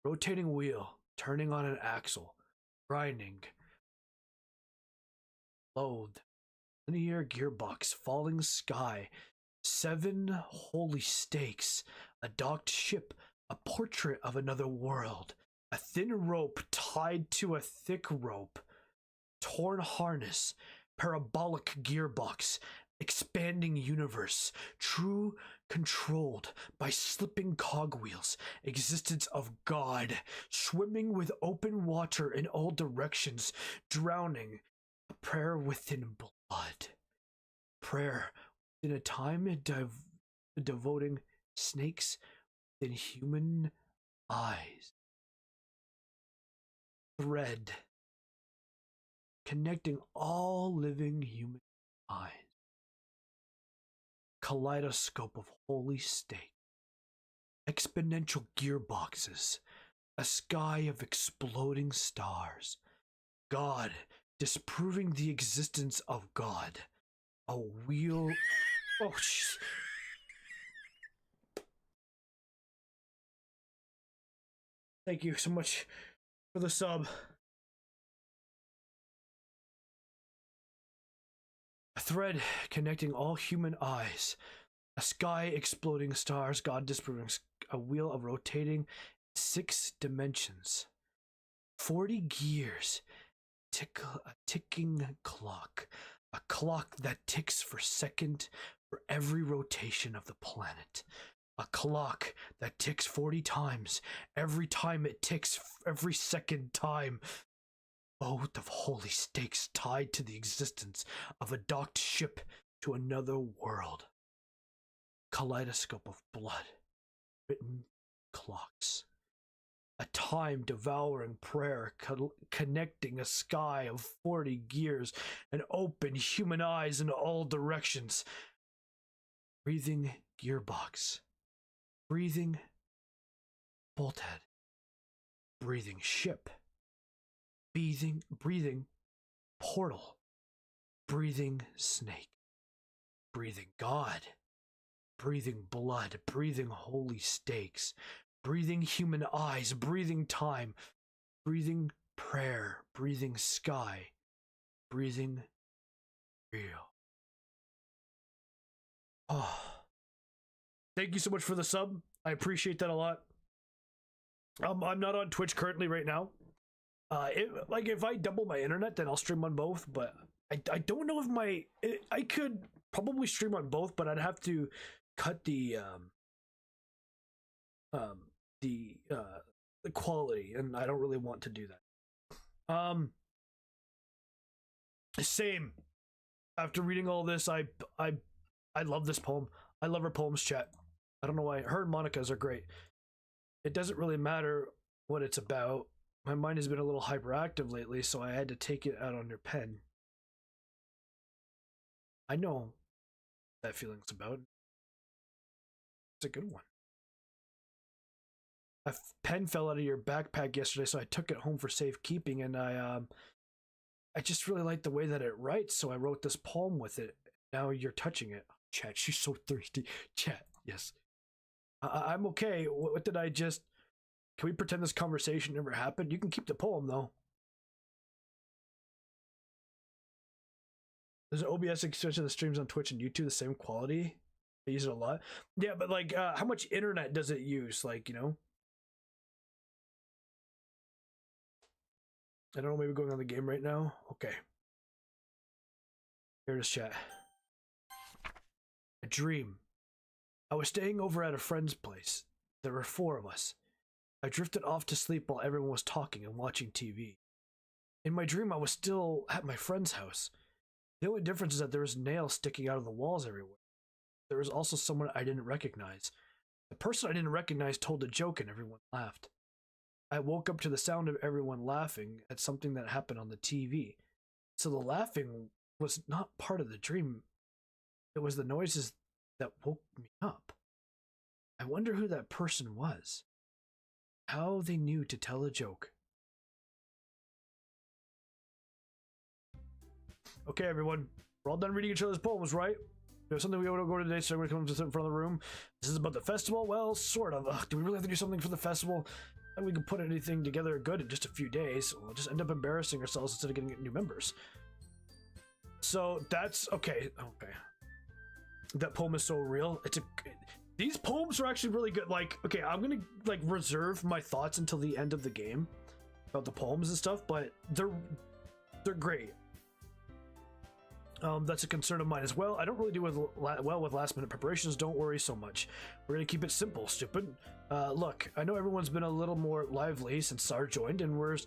Rotating wheel, turning on an axle, grinding. Load. Linear gearbox, falling sky, 7 holy stakes, a docked ship, a portrait of another world, a thin rope tied to a thick rope, torn harness, parabolic gearbox, expanding universe, true controlled by slipping cogwheels, existence of God, swimming with open water in all directions, drowning, a prayer within blood, prayer within a time devoting snakes within human eyes, thread connecting all living human eyes, kaleidoscope of holy state, exponential gearboxes, a sky of exploding stars, God disproving the existence of God, a wheel. Oh, jeez. Thank you so much for the sub. A thread connecting all human eyes, a sky exploding stars, God disproving, a wheel of rotating 6 dimensions, 40 gears, a ticking clock, a clock that ticks for second for every rotation of the planet, a clock that ticks 40 times, every time it ticks, every second time. Both of holy stakes tied to the existence of a docked ship to another world. Kaleidoscope of blood, written clocks. A time-devouring prayer connecting a sky of 40 gears and open human eyes in all directions. Breathing gearbox. Breathing bolthead. Breathing ship. Breathing portal, breathing snake, breathing God, breathing blood, breathing holy stakes, breathing human eyes, breathing time, breathing prayer, breathing sky, breathing real. Oh, thank you so much for the sub. I appreciate that a lot. I'm not on Twitch currently right now. If I double my internet, then I'll stream on both, but I don't know if I could probably stream on both, but I'd have to cut the quality, and I don't really want to do that. Same. After reading all this, I love this poem. I love her poems, chat. I don't know why. Her harmonicas are great. It doesn't really matter what it's about. My mind has been a little hyperactive lately, so I had to take it out on your pen. I know what that feeling's about. It's a good one. A pen fell out of your backpack yesterday, so I took it home for safekeeping, and I just really like the way that it writes, so I wrote this poem with it. Now you're touching it. Chat, she's so thirsty. Chat, yes. I'm okay. What did I just... Can we pretend this conversation never happened? You can keep the poem, though. There's an OBS extension that streams on Twitch and YouTube, the same quality. I use it a lot. Yeah, but like, how much internet does it use? Like, you know? I don't know, maybe going on the game right now? Okay. Here it is, chat. A dream. I was staying over at a friend's place. There were 4 of us. I drifted off to sleep while everyone was talking and watching TV. In my dream, I was still at my friend's house. The only difference is that there was nails sticking out of the walls everywhere. There was also someone I didn't recognize. The person I didn't recognize told a joke and everyone laughed. I woke up to the sound of everyone laughing at something that happened on the TV. So the laughing was not part of the dream. It was the noises that woke me up. I wonder who that person was. How they knew to tell a joke. Okay, everyone. We're all done reading each other's poems, right? There's something we want to go today, so everyone comes to sit in front of the room. This is about the festival? Well, sort of. Ugh, do we really have to do something for the festival? And we can put anything together good in just a few days. We'll just end up embarrassing ourselves instead of getting new members. So that's okay. Okay. That poem is so real. These poems are actually really good. Like, okay, I'm gonna like reserve my thoughts until the end of the game about the poems and stuff, but they're great. That's a concern of mine as well. I don't really do well with last minute preparations. Don't worry so much. We're gonna keep it simple, stupid. Look, I know everyone's been a little more lively since Tsar joined, and we're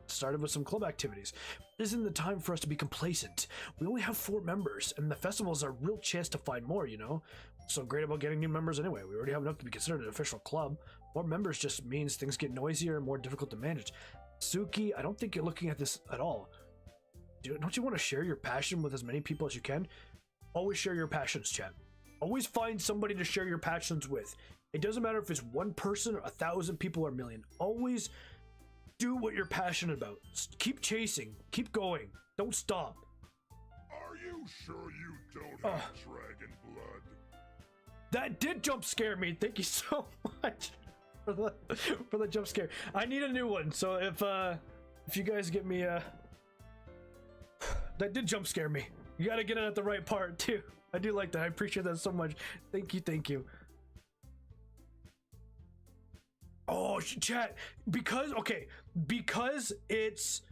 started with some club activities. Isn't the time for us to be complacent? We only have 4 members, and the festival is a real chance to find more, you know? So great about getting new members anyway. We already have enough to be considered an official club. More members just means things get noisier and more difficult to manage. Suki, I don't think you're looking at this at all. Don't you want to share your passion with as many people as you can? Always share your passions, chat. Always find somebody to share your passions with. It doesn't matter if it's 1 person or 1,000 people or a million. Always do what you're passionate about. Keep chasing. Keep going. Don't stop. Are you sure you don't have dragon blood? That did jump scare me. Thank you so much for the jump scare. I need a new one. So if you guys get me that did jump scare me. You gotta get it at the right part too. I do like that. I appreciate that so much. Thank you, thank you. Oh, chat, because it's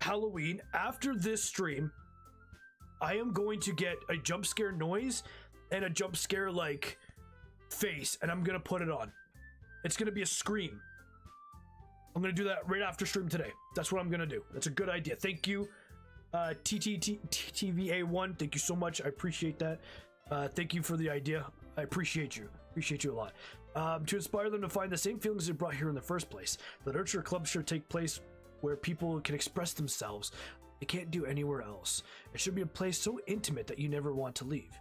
Halloween, after this stream I am going to get a jump scare noise and a jump scare like face, and I'm gonna put it on. It's gonna be a scream. I'm gonna do that right after stream today. That's what I'm gonna do. That's a good idea. Thank you, TTTVA1. Thank you so much. I appreciate that. Thank you for the idea. I appreciate you. Appreciate you a lot. To inspire them to find the same feelings they brought here in the first place. The Nurture Club should take place where people can express themselves. They can't do anywhere else. It should be a place so intimate that you never want to leave.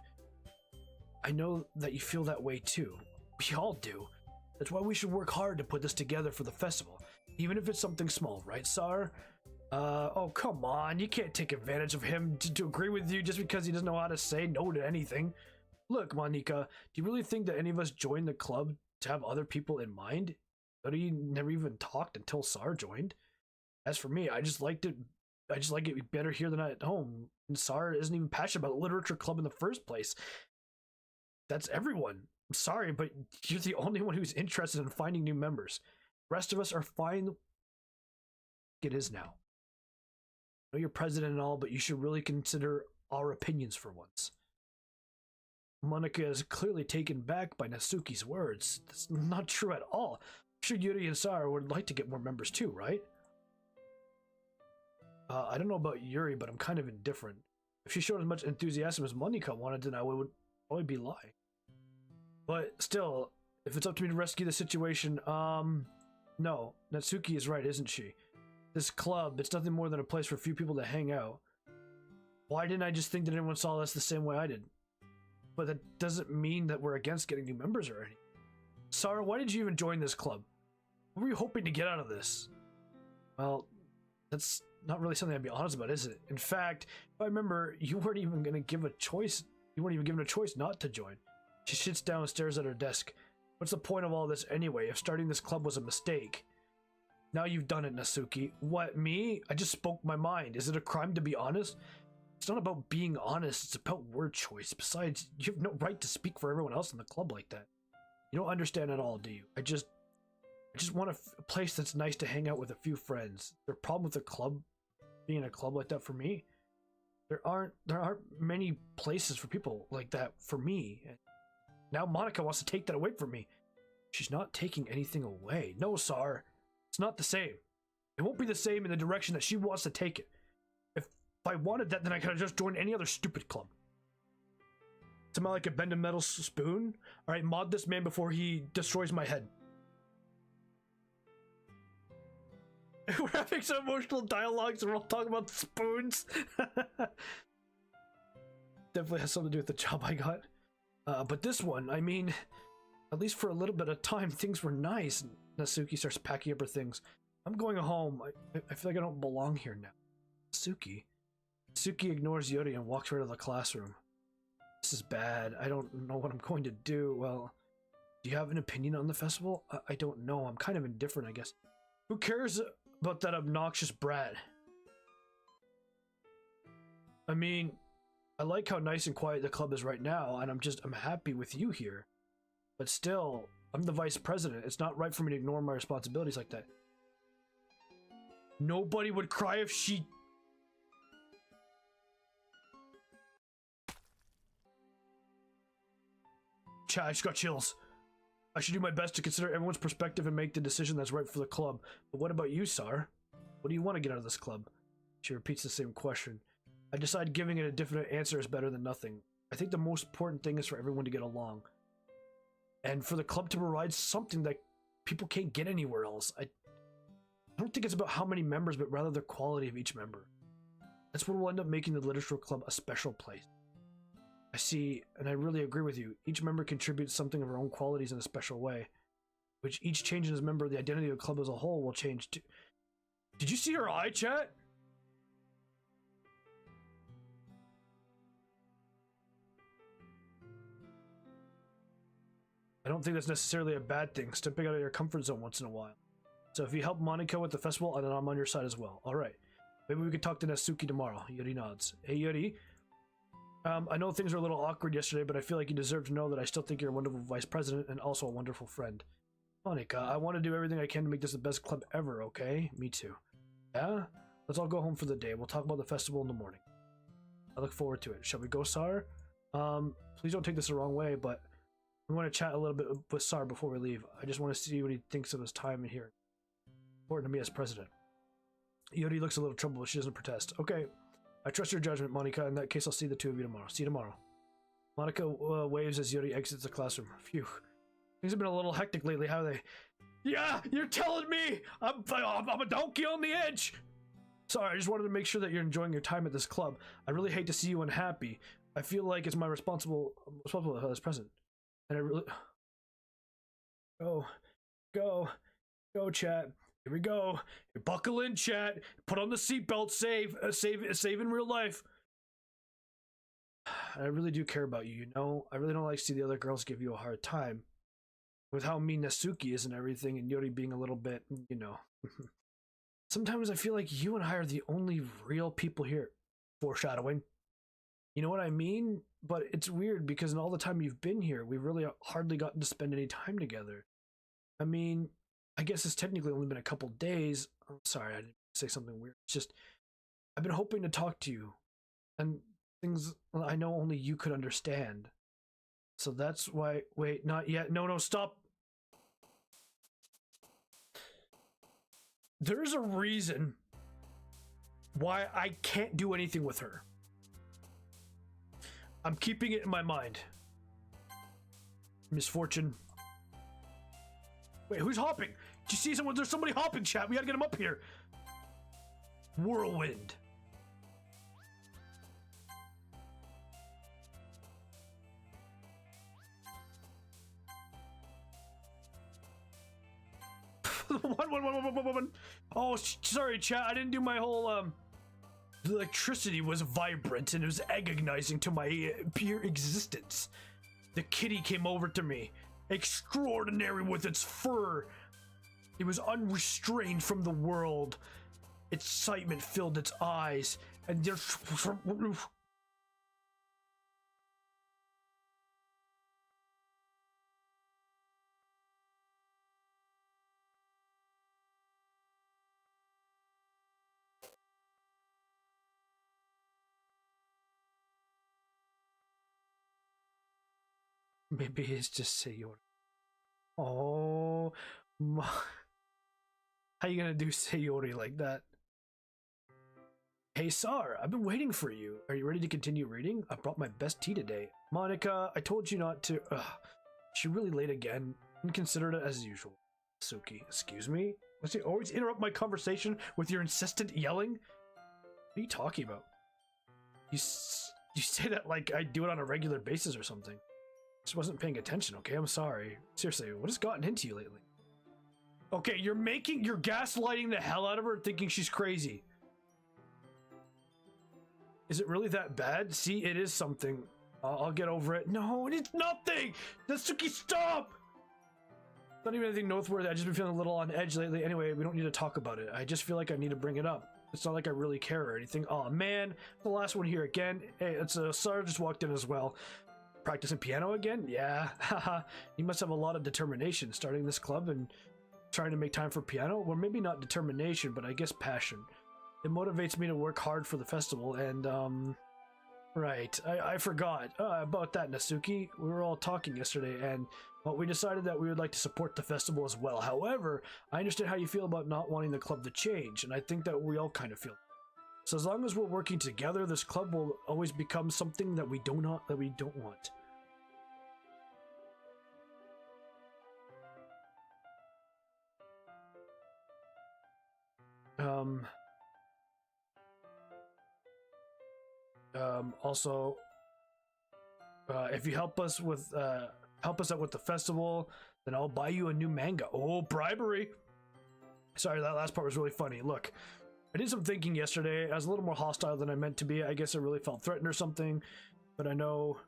I know that you feel that way too. We all do. That's why we should work hard to put this together for the festival. Even if it's something small, right, Tsar? Oh, come on. You can't take advantage of him to agree with you just because he doesn't know how to say no to anything. Look, Monica, do you really think that any of us joined the club to have other people in mind? But you never even talked until Tsar joined. As for me, I just like it better here than at home. And Tsar isn't even passionate about the literature club in the first place. That's everyone. I'm sorry, but you're the only one who's interested in finding new members. The rest of us are fine. It is now. I know you're president and all, but you should really consider our opinions for once. Monica is clearly taken back by Natsuki's words. That's not true at all. I'm sure Yuri and Tsar would like to get more members too, right? I don't know about Yuri, but I'm kind of indifferent. If she showed as much enthusiasm as Monica wanted, then I would probably be lying. But still, if it's up to me to rescue the situation, no. Natsuki is right, isn't she? This club, it's nothing more than a place for a few people to hang out. Why didn't I just think that everyone saw us the same way I did? But that doesn't mean that we're against getting new members or anything. Tsar, why did you even join this club? What were you hoping to get out of this? Well, that's not really something I'd be honest about, is it? In fact, if I remember, you weren't even going to give a choice. You weren't even given a choice not to join. She sits down and stares at her desk. What's the point of all this anyway, if starting this club was a mistake? Now you've done it, Natsuki. What, me? I just spoke my mind. Is it a crime to be honest? It's not about being honest, it's about word choice. Besides, you have no right to speak for everyone else in the club like that. You don't understand at all, do you? I just want a place that's nice to hang out with a few friends. Is there a problem with a club being a club like that for me? There aren't many places for people like that for me. Now Monica wants to take that away from me. She's not taking anything away. No, Tsar. It's not the same. It won't be the same in the direction that she wants to take it. If I wanted that, then I could have just joined any other stupid club. Smell like a bend a metal spoon? Alright, mod this man before he destroys my head. We're having some emotional dialogues and we're all talking about spoons. Definitely has something to do with the job I got. But this one, I mean, at least for a little bit of time, things were nice. Natsuki starts packing up her things. I'm going home. I feel like I don't belong here now. Natsuki ignores Yuri and walks right out of the classroom. This is bad. I don't know what I'm going to do. Well, do you have an opinion on the festival? I don't know. I'm kind of indifferent, I guess. Who cares about that obnoxious brat? I mean, I like how nice and quiet the club is right now, and I'm happy with you here. But still, I'm the vice president. It's not right for me to ignore my responsibilities like that. Nobody would cry if she... Chat, I just got chills. I should do my best to consider everyone's perspective and make the decision that's right for the club. But what about you, Tsar? What do you want to get out of this club? She repeats the same question. I decide giving it a definite answer is better than nothing. I think the most important thing is for everyone to get along. And for the club to provide something that people can't get anywhere else. I don't think it's about how many members, but rather the quality of each member. That's what will end up making the literature club a special place. I see, and I really agree with you. Each member contributes something of her own qualities in a special way, which each change in as member, the identity of the club as a whole will change too. Did you see her eye, chat? I don't think that's necessarily a bad thing, stepping out of your comfort zone once in a while. So if you help Monica with the festival, then I'm on your side as well. Alright. Maybe we could talk to Natsuki tomorrow. Yuri nods. Hey Yuri. I know things were a little awkward yesterday, but I feel like you deserve to know that I still think you're a wonderful vice president and also a wonderful friend. Monica, I want to do everything I can to make this the best club ever, okay? Me too. Yeah? Let's all go home for the day. We'll talk about the festival in the morning. I look forward to it. Shall we go, Tsar? Please don't take this the wrong way, but I want to chat a little bit with Tsar before we leave. I just want to see what he thinks of his time in here. Important to me as president. Yuri looks a little troubled, but she doesn't protest. Okay. I trust your judgment, Monica. In that case, I'll see the two of you tomorrow. See you tomorrow. Monica waves as Yuri exits the classroom. Phew. Things have been a little hectic lately, haven't they? Yeah, you're telling me! I'm a donkey on the edge! Sorry, I just wanted to make sure that you're enjoying your time at this club. I really hate to see you unhappy. I feel like it's my responsible as president. And I really... Go, chat. Here we go. Buckle in, chat. Put on the seatbelt. Save in real life. I really do care about you, you know? I really don't like to see the other girls give you a hard time. With how mean Natsuki is and everything, and Yuri being a little bit, you know. Sometimes I feel like you and I are the only real people here. Foreshadowing. You know what I mean? But it's weird because in all the time you've been here, we've really hardly gotten to spend any time together. I mean, I guess it's technically only been a couple days. I'm sorry, I didn't say something weird. It's just, I've been hoping to talk to you. And things I know only you could understand. So that's why... Wait, not yet. No, stop. There's a reason why I can't do anything with her. I'm keeping it in my mind. Misfortune. Wait, who's hopping? Did you see someone? There's somebody hopping, chat. We gotta get him up here. Whirlwind. One. Oh, sorry, chat. I didn't do my whole, The electricity was vibrant and it was agonizing to my pure existence. The kitty came over to me, extraordinary with its fur. It was unrestrained from the world. Excitement filled its eyes, and there's... Maybe it's just Sayori. Oh, my. How you gonna do Sayori like that? Hey, Tsar, I've been waiting for you. Are you ready to continue reading? I brought my best tea today. Monica, I told you not to. She really late again. Inconsiderate as usual. Suki, excuse me? Does he always interrupt my conversation with your insistent yelling? What are you talking about? You say that like I do it on a regular basis or something. Just wasn't paying attention, okay? I'm sorry. Seriously, what has gotten into you lately? Okay, you're gaslighting the hell out of her thinking she's crazy. Is it really that bad? See, it is something. I'll get over it. No, it's nothing! Natsuki, stop! Not even anything noteworthy. I've just been feeling a little on edge lately. Anyway, we don't need to talk about it. I just feel like I need to bring it up. It's not like I really care or anything. Oh man, the last one here again. Hey, it's Tsar just walked in as well. Practicing piano again? Yeah, haha. You must have a lot of determination starting this club and trying to make time for piano. Well, maybe not determination, but I guess passion. It motivates me to work hard for the festival and right, I forgot about that, Natsuki. We were all talking yesterday and we decided that we would like to support the festival as well. However, I understand how you feel about not wanting the club to change, and I think that we all kind of feel. So as long as we're working together, this club will always become something that we don't want. Also, if you help us out with the festival, then I'll buy you a new manga. Oh, bribery! Sorry, that last part was really funny. Look, I did some thinking yesterday. I was a little more hostile than I meant to be. I guess I really felt threatened or something, but I know...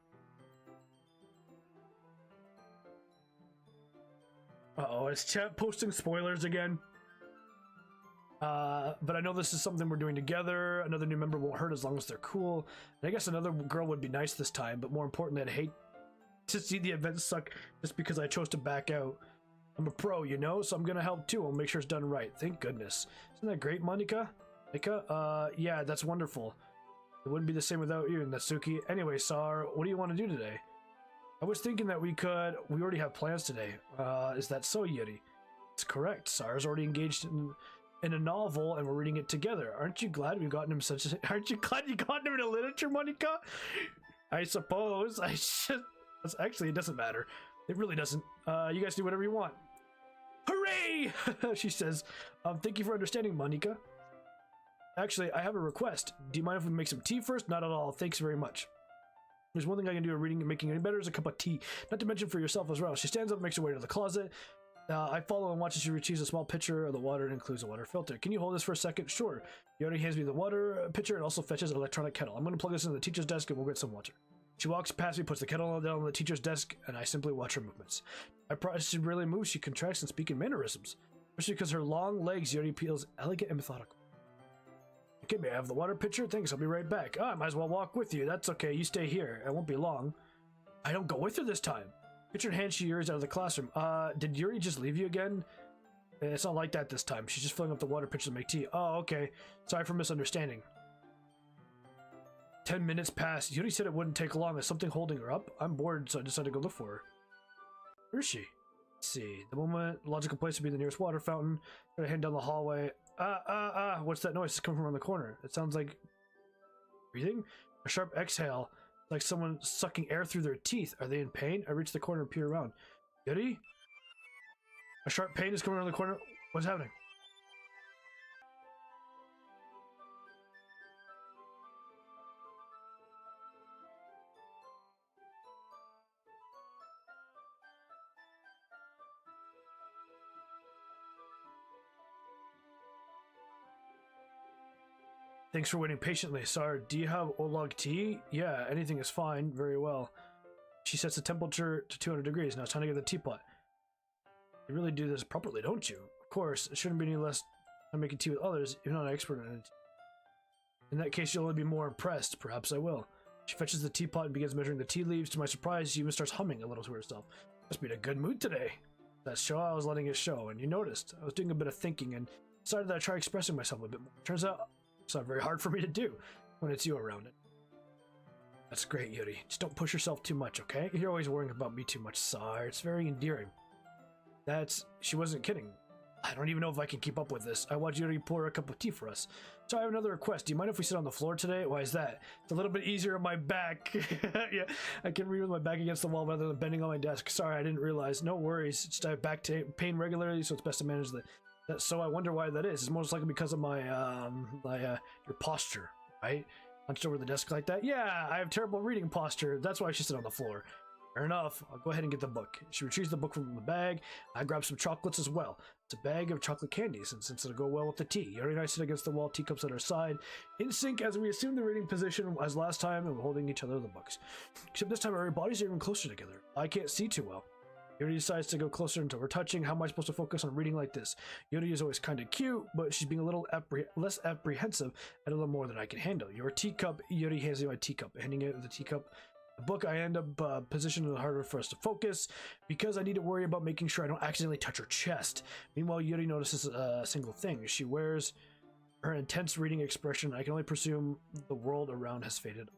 Uh-oh, is chat posting spoilers again? But I know this is something we're doing together. Another new member won't hurt as long as they're cool. And I guess another girl would be nice this time, but more importantly, I'd hate to see the event suck just because I chose to back out. I'm a pro, you know, so I'm gonna help too. I'll make sure it's done right. Thank goodness. Isn't that great, Monica? Monica? Yeah, that's wonderful. It wouldn't be the same without you, Natsuki. Anyway, Tsar, what do you want to do today? I was thinking that we already have plans today. Is that so, Yuri? It's correct. Tsar's already engaged in a novel and we're reading it together. Aren't you glad we've gotten him aren't you glad you got him into literature, Monica? I suppose I should. Actually, it doesn't matter. It really doesn't. You guys do whatever you want. Hooray! She says, thank you for understanding, Monica. Actually, I have a request. Do you mind if we make some tea first? Not at all. Thanks very much. There's one thing I can do at reading and making any better is a cup of tea. Not to mention for yourself as well. She stands up and makes her way to the closet. I follow and watch as she retrieves a small pitcher of the water and includes a water filter. Can you hold this for a second? Sure. Yori hands me the water pitcher and also fetches an electronic kettle. I'm going to plug this into the teacher's desk and we'll get some water. She walks past me, puts the kettle down on the teacher's desk, and I simply watch her movements. I promise she really moves. She contracts and speaks in mannerisms. Especially because her long legs, Yori feels elegant and methodical. Okay, may I have the water pitcher? Thanks, I'll be right back. I might as well walk with you. That's okay, you stay here. It won't be long. I don't go with her this time. Pitcher in hand, she hurries out of the classroom. Did Yuri just leave you again? It's not like that this time. She's just filling up the water pitcher to make tea. Oh, okay. Sorry for misunderstanding. 10 minutes passed. Yuri said it wouldn't take long. Is something holding her up? I'm bored, so I decided to go look for her. Where is she? Let's see. The logical place would be the nearest water fountain. Gotta head down the hallway. What's that noise? It's coming from around the corner. It sounds like breathing? A sharp exhale. Like someone sucking air through their teeth. Are they in pain? I reach the corner and peer around. Yuri? A sharp pain is coming around the corner. What's happening? Thanks for waiting patiently. Sorry, do you have oolong tea? Yeah, anything is fine. Very well. She sets the temperature to 200 degrees. Now it's time to get the teapot. You really do this properly, don't you? Of course, it shouldn't be any less than making tea with others. You're not an expert in it. In that case, you'll only be more impressed. Perhaps I will. She fetches the teapot and begins measuring the tea leaves. To my surprise, she even starts humming a little to herself. Must be in a good mood today. That show, I was letting it show, and you noticed. I was doing a bit of thinking and decided that I'd try expressing myself a bit more. Turns out, it's not very hard for me to do when it's you around it. That's great, Yuri. Just don't push yourself too much, okay? You're always worrying about me too much, Tsar. It's very endearing. She wasn't kidding. I don't even know if I can keep up with this. I watched Yuri pour a cup of tea for us. So I have another request. Do you mind if we sit on the floor today? Why is that? It's a little bit easier on my back. Yeah, I can read with my back against the wall rather than bending on my desk. Sorry, I didn't realize. No worries. Just I have back pain regularly, so it's best to manage the So I wonder why that is. It's most likely because of my your posture, right? Hunched over the desk like that. Yeah, I have terrible reading posture. That's why I should sit on the floor. Fair enough. I'll go ahead and get the book. She retrieves the book from the bag. I grab some chocolates as well. It's a bag of chocolate candies, and since it'll go well with the tea. Yuri and I sit against the wall, teacups at our side, in sync as we assume the reading position as last time, and we're holding each other the books. Except this time our bodies are even closer together. I can't see too well. Yuri decides to go closer until we're touching. How am I supposed to focus on reading like this? Yuri is always kind of cute, but she's being a little less apprehensive and a little more than I can handle. Your teacup. Yuri hands me my teacup. Handing it the teacup. The book, I end up positioning it harder for us to focus because I need to worry about making sure I don't accidentally touch her chest. Meanwhile, Yuri notices a single thing. She wears her intense reading expression. I can only presume the world around has faded.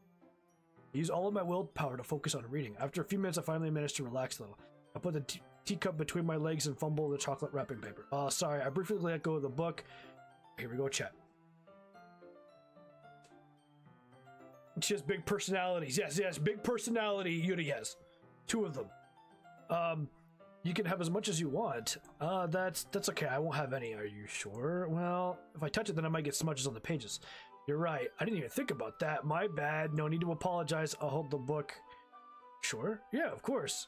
I use all of my willpower to focus on reading. After a few minutes, I finally managed to relax a little. I put the teacup between my legs and fumble the chocolate wrapping paper. Sorry, I briefly let go of the book. Here we go, chat. She has big personalities. Yes, big personality. Yuri has 2 of them. You can have as much as you want. That's okay. I won't have any. Are you sure? Well, if I touch it, then I might get smudges on the pages. You're right. I didn't even think about that. My bad. No need to apologize. I'll hold the book. Sure? Yeah, of course.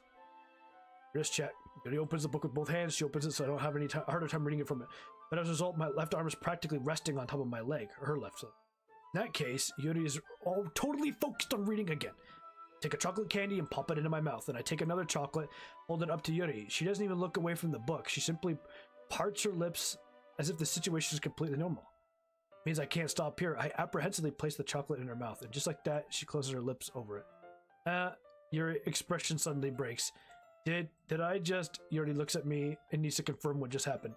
Just check. Yuri opens the book with both hands. She opens it so I don't have any harder time reading it from it. But as a result, my left arm is practically resting on top of my leg, or her left. So in that case, Yuri is all totally focused on reading again. Take a chocolate candy and pop it into my mouth. Then I take another chocolate, hold it up to Yuri. She doesn't even look away from the book. She simply parts her lips as if the situation is completely normal. It means I can't stop here. I apprehensively place the chocolate in her mouth, and just like that, she closes her lips over it. Yuri expression suddenly breaks. Did I just... Yuri looks at me and needs to confirm what just happened.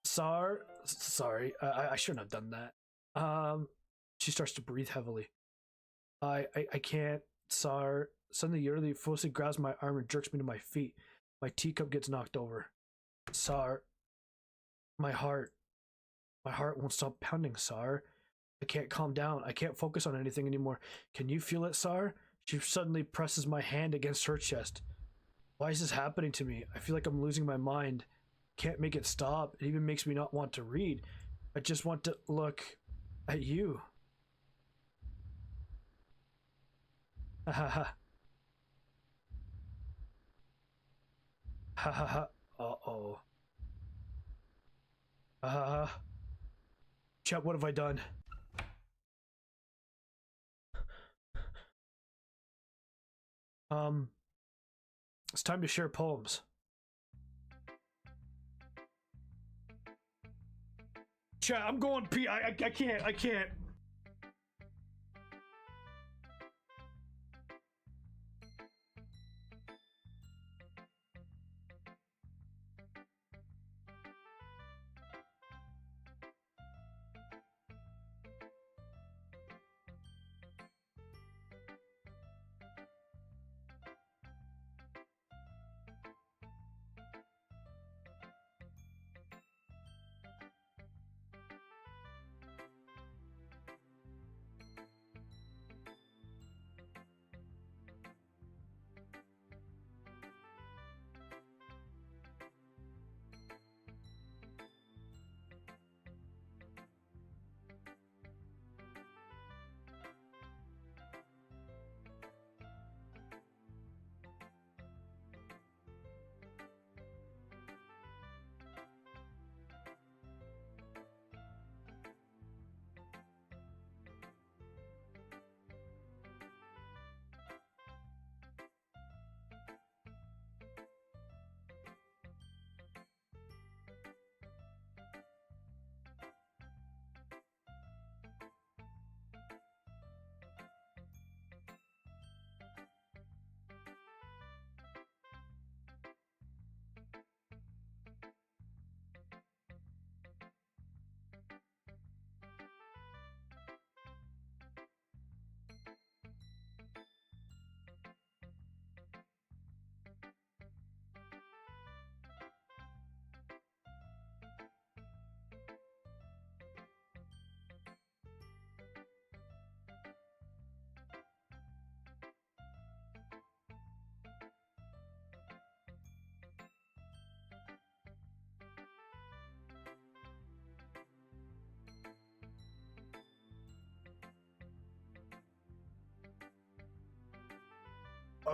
Tsar? Sorry, I shouldn't have done that. She starts to breathe heavily. I can't, Tsar. Suddenly Yuri forcefully grabs my arm and jerks me to my feet. My teacup gets knocked over. Tsar. My heart won't stop pounding, Tsar. I can't calm down. I can't focus on anything anymore. Can you feel it, Tsar? She suddenly presses my hand against her chest. Why is this happening to me? I feel like I'm losing my mind. Can't make it stop. It even makes me not want to read. I just want to look at you. Ha ha ha. Ha ha ha. Uh-oh. Ha ha ha. Chat, what have I done? It's time to share poems. Chat, I'm going pee. I can't.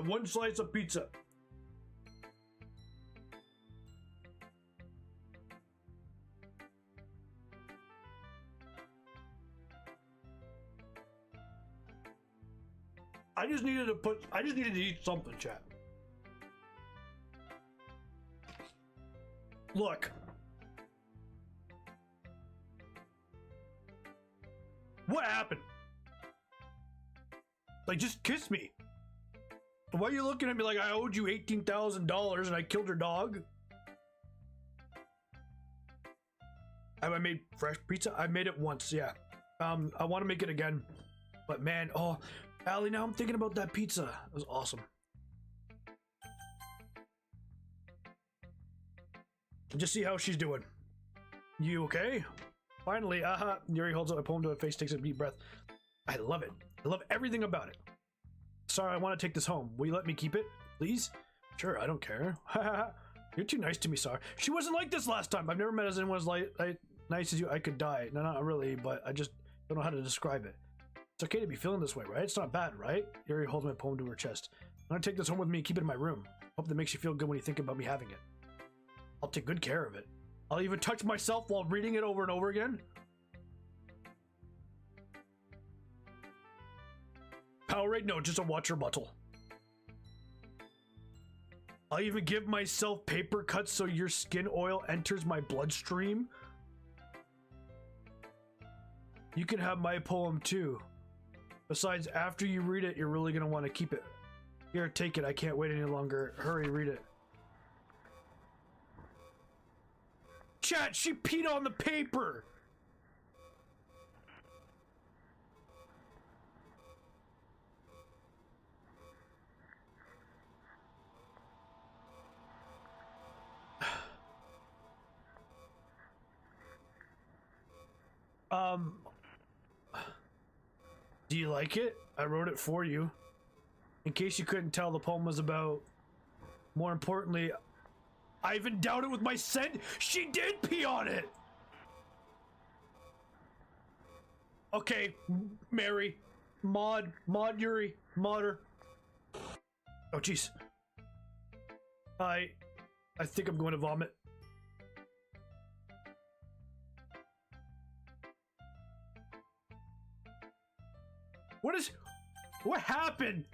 One slice of pizza. I just needed to eat something, chat. Look. What happened? Like, just kiss me. Why are you looking at me like I owed you $18,000 and I killed your dog? Have I made fresh pizza? I made it once, yeah. I want to make it again. But man, oh, Allie, now I'm thinking about that pizza. It was awesome. Just see how she's doing. You okay? Finally, Yuri holds up a poem to her face, takes a deep breath. I love it. I love everything about it. Sorry, I want to take this home. Will you let me keep it, please? Sure, I don't care. You're too nice to me, Tsar. She wasn't like this last time. I've never met anyone as nice as you. I could die. No, not really, but I just don't know how to describe it. It's okay to be feeling this way, right? It's not bad, right? Yuri holds my poem to her chest. I'm gonna take this home with me and keep it in my room. Hope that makes you feel good when you think about me having it. I'll take good care of it. I'll even touch myself while reading it over and over again. Powerade? No, just a water bottle. I'll even give myself paper cuts so your skin oil enters my bloodstream. You can have my poem too. Besides, after you read it, you're really gonna want to keep it. Here, take it. I can't wait any longer. Hurry, read it. Chat, she peed on the paper! Do you like it? I wrote it for you. In case you couldn't tell, the poem was about... More importantly, I even doubted with my scent. She did pee on it! Okay, Mary. Maud Yuri. Modder. Oh, jeez. I think I'm going to vomit. What happened?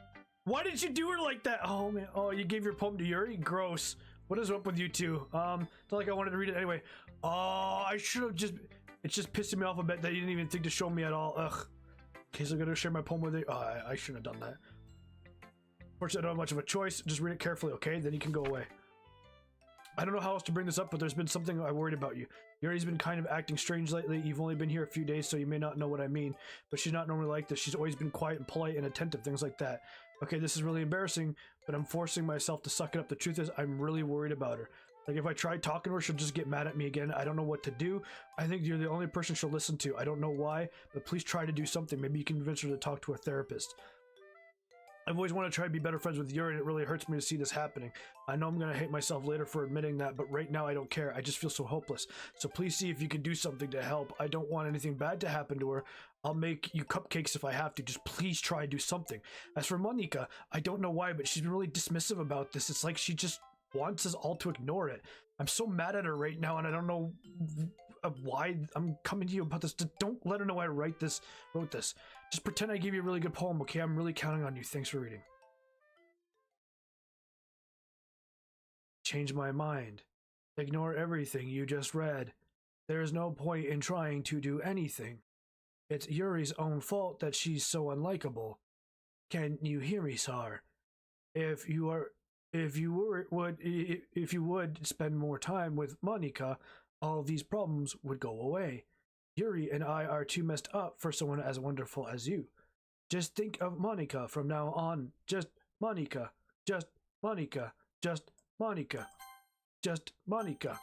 Why did you do her like that? Oh man, oh, you gave your poem to Yuri? Gross. What is up with you two? It's not like I wanted to read it anyway. Oh, I should have just, it's just pissing me off a bit that you didn't even think to show me at all. Ugh. Okay, so I'm gonna share my poem with you. Oh, I shouldn't have done that. Fortunately, I don't have much of a choice. Just read it carefully, okay? Then you can go away. I don't know how else to bring this up, but there's been something I worried about you. Yuri's been kind of acting strange lately. You've only been here a few days, so you may not know what I mean. But she's not normally like this. She's always been quiet and polite and attentive, things like that. Okay, this is really embarrassing, but I'm forcing myself to suck it up. The truth is, I'm really worried about her. Like, if I try talking to her, she'll just get mad at me again. I don't know what to do. I think you're the only person she'll listen to. I don't know why, but please try to do something. Maybe you can convince her to talk to a therapist. I've always wanted to try to be better friends with Yuri, and it really hurts me to see this happening. I know I'm going to hate myself later for admitting that, but right now I don't care. I just feel so hopeless. So please see if you can do something to help. I don't want anything bad to happen to her. I'll make you cupcakes if I have to. Just please try to do something. As for Monika, I don't know why, but she's been really dismissive about this. It's like she just wants us all to ignore it. I'm so mad at her right now, and I don't know why I'm coming to you about this. Just don't let her know I wrote this. Just pretend I gave you a really good poem, okay? I'm really counting on you. Thanks for reading. Change my mind. Ignore everything you just read. There is no point in trying to do anything. It's Yuri's own fault that she's so unlikable. Can you hear me, Tsar? If you would spend more time with Monika, all these problems would go away. Yuri and I are too messed up for someone as wonderful as you. Just think of Monika from now on. Just Monika. Just Monika. Just Monika. Just Monika.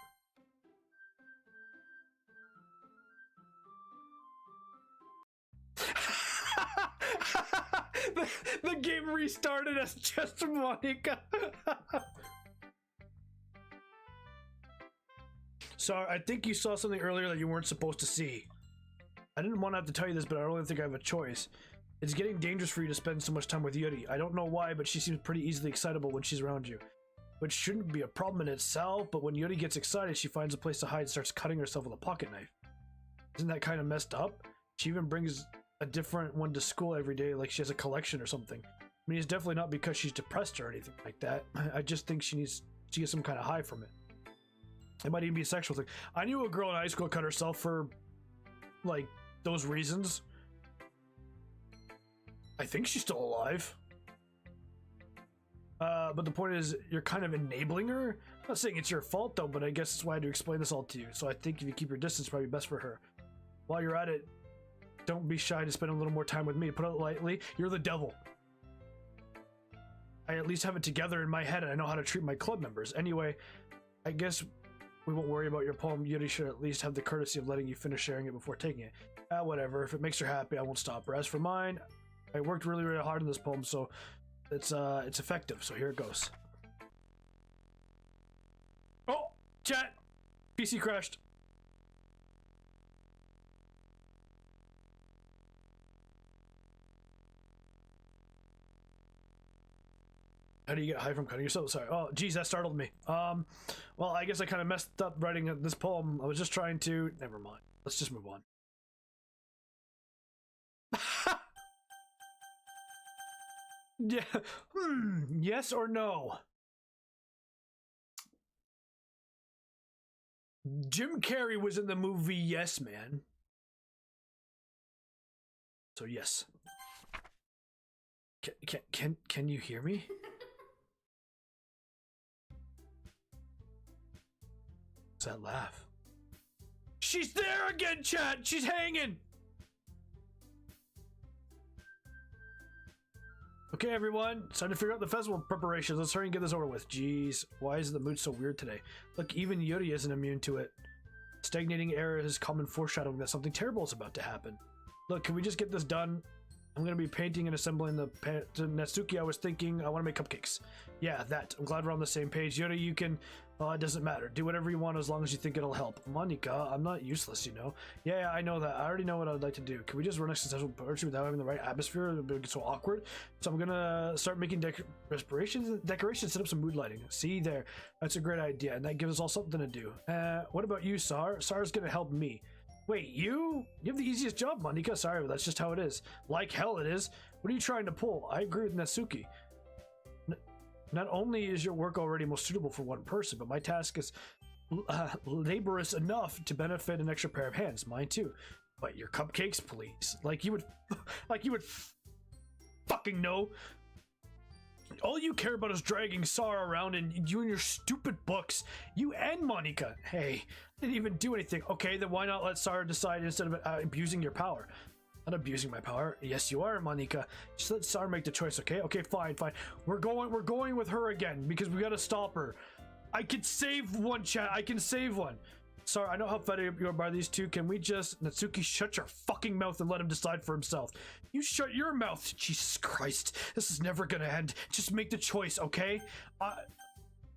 the game restarted as just Monika. Sorry, I think you saw something earlier that you weren't supposed to see. I didn't want to have to tell you this, but I don't really think I have a choice. It's getting dangerous for you to spend so much time with Yuri. I don't know why, but she seems pretty easily excitable when she's around you. Which shouldn't be a problem in itself, but when Yuri gets excited, she finds a place to hide and starts cutting herself with a pocket knife. Isn't that kind of messed up? She even brings a different one to school every day, like she has a collection or something. I mean, it's definitely not because she's depressed or anything like that. I just think she gets some kind of high from it. It might even be a sexual thing. I knew a girl in high school cut herself for, like, those reasons. I think she's still alive. But the point is, you're kind of enabling her. I'm not saying it's your fault, though, but I guess that's why I had to explain this all to you. So I think if you keep your distance, probably best for her. While you're at it, don't be shy to spend a little more time with me. Put it lightly, you're the devil. I at least have it together in my head, and I know how to treat my club members. Anyway, I guess we won't worry about your poem. Yuri should at least have the courtesy of letting you finish sharing it before taking it. Whatever. If it makes her happy, I won't stop her. As for mine, I worked really, really hard on this poem, so it's effective. So here it goes. Oh, chat. PC crashed. How do you get high from cutting yourself? Sorry. Oh, geez, that startled me. Well, I guess I kind of messed up writing this poem. I was just trying to... Never mind. Let's just move on. Yeah. Yes or no? Jim Carrey was in the movie Yes Man. So yes. Can you hear me? What's that laugh? She's there again, chat! She's hanging! Okay, everyone, it's time to figure out the festival preparations. Let's hurry and get this over with. Jeez, why is the mood so weird today? Look, even Yuri isn't immune to it. Stagnating air is common foreshadowing that something terrible is about to happen. Look, can we just get this done? I'm going to be painting and assembling the Natsuki. I was thinking I want to make cupcakes. Yeah, that. I'm glad we're on the same page. Yuri, you can... Well, it doesn't matter. Do whatever you want as long as you think it'll help. Monica, I'm not useless, you know? Yeah, I know that. I already know what I'd like to do. Can we just run a successful poetry without having the right atmosphere? It would get so awkward. So I'm going to start making decorations, set up some mood lighting. See there. That's a great idea, and that gives us all something to do. What about you, Tsar? Tsar's going to help me. Wait, you? You have the easiest job, Monica. Sorry, but that's just how it is. Like hell it is. What are you trying to pull? I agree with Natsuki. Not only is your work already most suitable for one person, but my task is laborious enough to benefit an extra pair of hands. Mine too. But your cupcakes, please. Like you would fucking know. All you care about is dragging Tsar around and you and your stupid books. You and Monica. Hey, I didn't even do anything. Okay, then why not let Tsar decide instead of abusing your power? Not abusing my power. Yes, you are, Monica. Just let Tsar make the choice, okay? Okay, fine. We're going with her again because we gotta stop her. I can save one, chat. I can save one. Tsar, I know how fed up you are by these two. Can we just... Natsuki, shut your fucking mouth and let him decide for himself. You shut your mouth. Jesus Christ. This is never gonna end. Just make the choice, okay?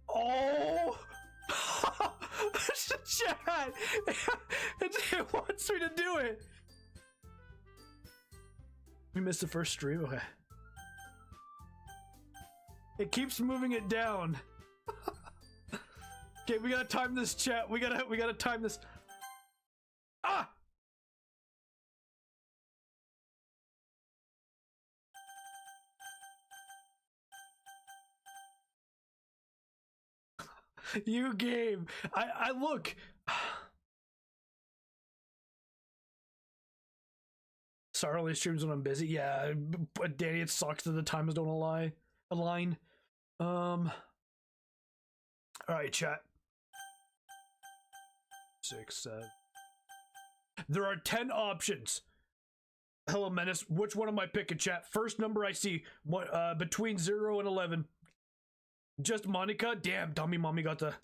Oh... Chat! It wants me to do it. We missed the first stream. Okay. It keeps moving it down. Okay, we gotta time this, chat. We gotta time this. Ah! You game. I look. Tsar only streams when I'm busy. Yeah, but Danny, it sucks that the times don't align. All right, chat. 6, 7. There are 10 options. Hello, Menace. Which one am I picking, chat? First number I see. What? Between 0 and 11. Just Monica. Damn, dummy mommy got the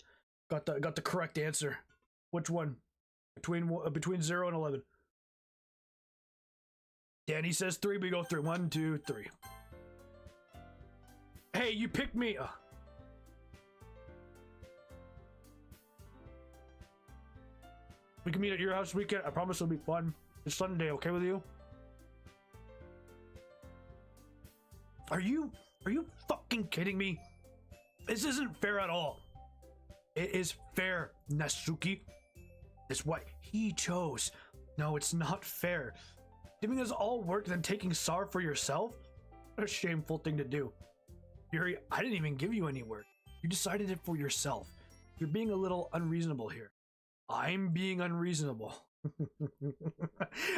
correct answer. Which one? Between 0 and 11. Danny says 3, we go 3. 1, 2, 3. Hey, you picked me. We can meet at your house weekend. I promise it'll be fun. It's Sunday, okay with you? Are you fucking kidding me? This isn't fair at all. It is fair, Natsuki. It's what he chose. No, it's not fair. Giving us all work, then taking Tsar for yourself? What a shameful thing to do. Yuri, I didn't even give you any work. You decided it for yourself. You're being a little unreasonable here. I'm being unreasonable.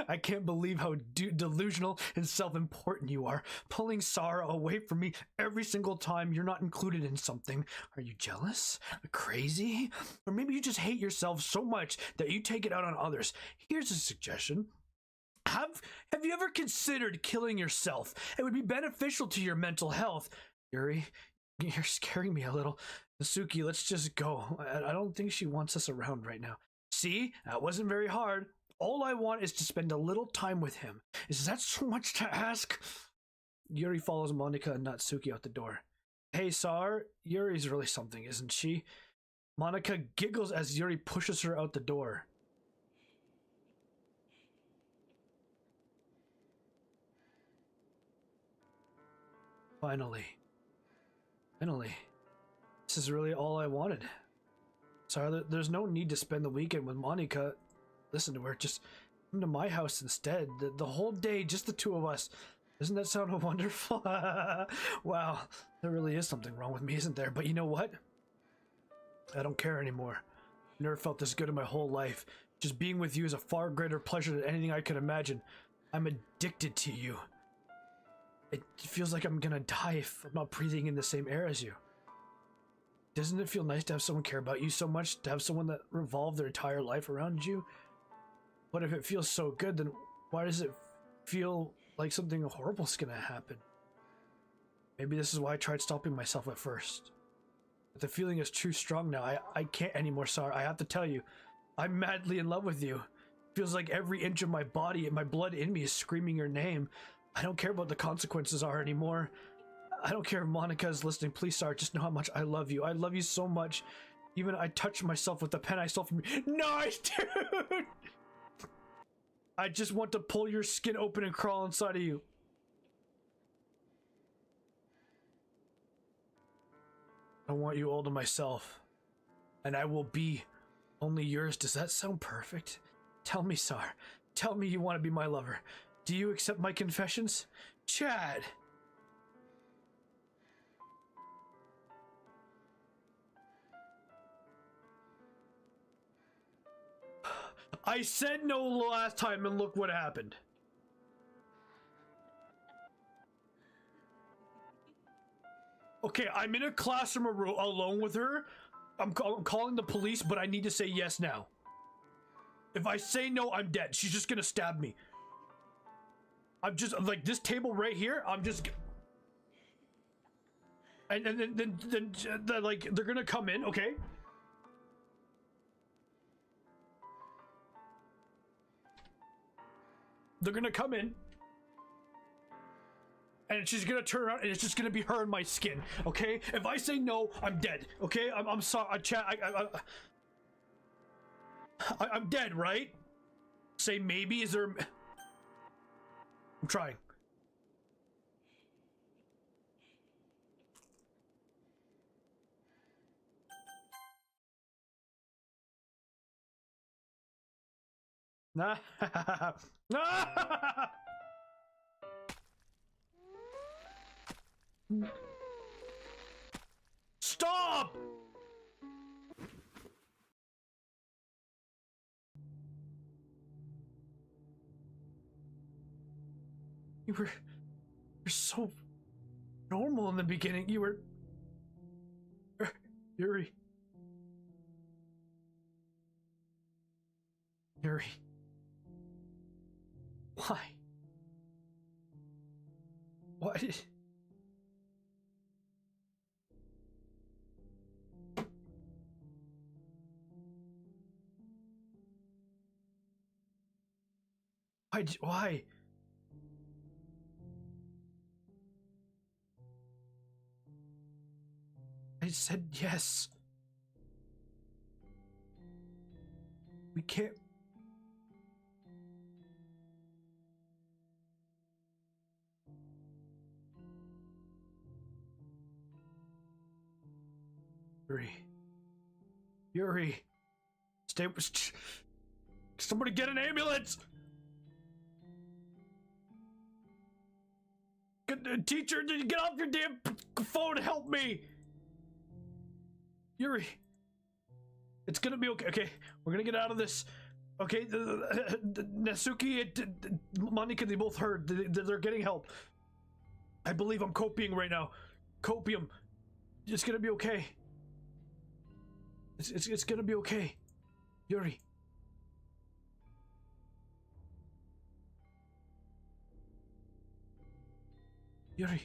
I can't believe how delusional and self-important you are, pulling Tsar away from me every single time you're not included in something. Are you jealous? Crazy? Or maybe you just hate yourself so much that you take it out on others. Here's a suggestion. Have you ever considered killing yourself? It would be beneficial to your mental health. Yuri, you're scaring me a little. Natsuki, let's just go. I don't think she wants us around right now. See, that wasn't very hard. All I want is to spend a little time with him. Is that so much to ask? Yuri follows Monika and Natsuki out the door. Hey, Tsar, Yuri's really something, isn't she? Monika giggles as Yuri pushes her out the door. Finally. This is really all I wanted. Sorry, there's no need to spend the weekend with Monika. Listen to her, just come to my house instead. The whole day, just the two of us. Doesn't that sound wonderful? Wow, there really is something wrong with me, isn't there? But you know what? I don't care anymore. Never felt this good in my whole life. Just being with you is a far greater pleasure than anything I could imagine. I'm addicted to you. It feels like I'm gonna die if I'm not breathing in the same air as you. Doesn't it feel nice to have someone care about you so much, to have someone that revolved their entire life around you? But if it feels so good, then why does it feel like something horrible is gonna happen? Maybe this is why I tried stopping myself at first. But the feeling is too strong now. I can't anymore, Tsar. I have to tell you, I'm madly in love with you. It feels like every inch of my body and my blood in me is screaming your name. I don't care what the consequences are anymore. I don't care if Monika is listening. Please, Tsar, just know how much I love you. I love you so much. Even I touched myself with the pen I stole from you. Nice, dude! I just want to pull your skin open and crawl inside of you. I want you all to myself. And I will be only yours. Does that sound perfect? Tell me, Tsar. Tell me you want to be my lover. Do you accept my confessions? Chad! I said no last time and look what happened. Okay, I'm in a classroom alone with her. I'm calling the police, but I need to say yes now. If I say no, I'm dead. She's just gonna stab me. I'm just like this table right here. I'm just, and then like they're gonna come in, okay? They're gonna come in, and she's gonna turn around, and it's just gonna be her and my skin, okay? If I say no, I'm dead, okay? I'm sorry, I'm dead, right? Say maybe. Is there? I'm trying. Nah. Stop! You're so normal in the beginning. You were Yuri. Why? Why did... Why? I said yes. We can't... Yuri. Yuri. Stay. Somebody get an ambulance! Teacher, did you get off your damn phone? Help me! Yuri. It's gonna be okay. Okay, we're gonna get out of this. Okay, Natsuki and Monika, they both heard. They're getting help. I believe I'm copying right now. Copium. It's gonna be okay. It's gonna be okay. Yuri. Yuri.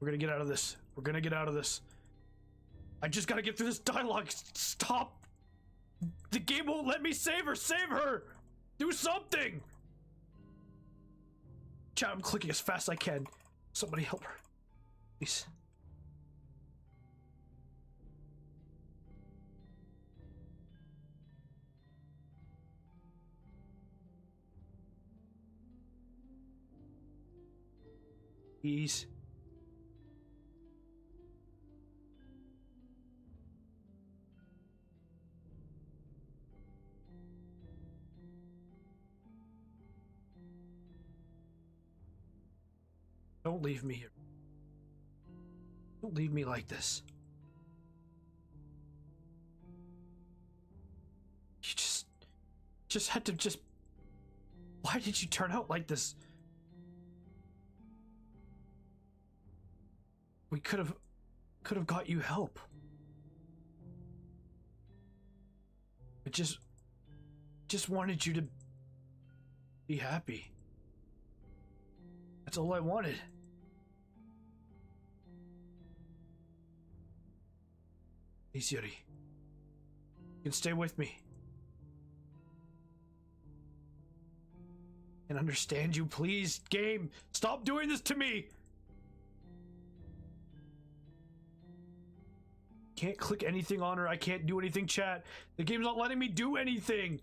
We're gonna get out of this. We're gonna get out of this. I just gotta get through this dialogue. Stop! The game won't let me save her! Save her! Do something! Chat, I'm clicking as fast as I can. Somebody help her. Please. Please. Don't leave me here. Don't leave me like this. You just had to just... Why did you turn out like this? We could have got you help. I just wanted you to be happy. That's all I wanted. Please, Yuri. You can stay with me. And understand you, please, game. Stop doing this to me. Can't click anything on her. I can't do anything, chat. The game's not letting me do anything.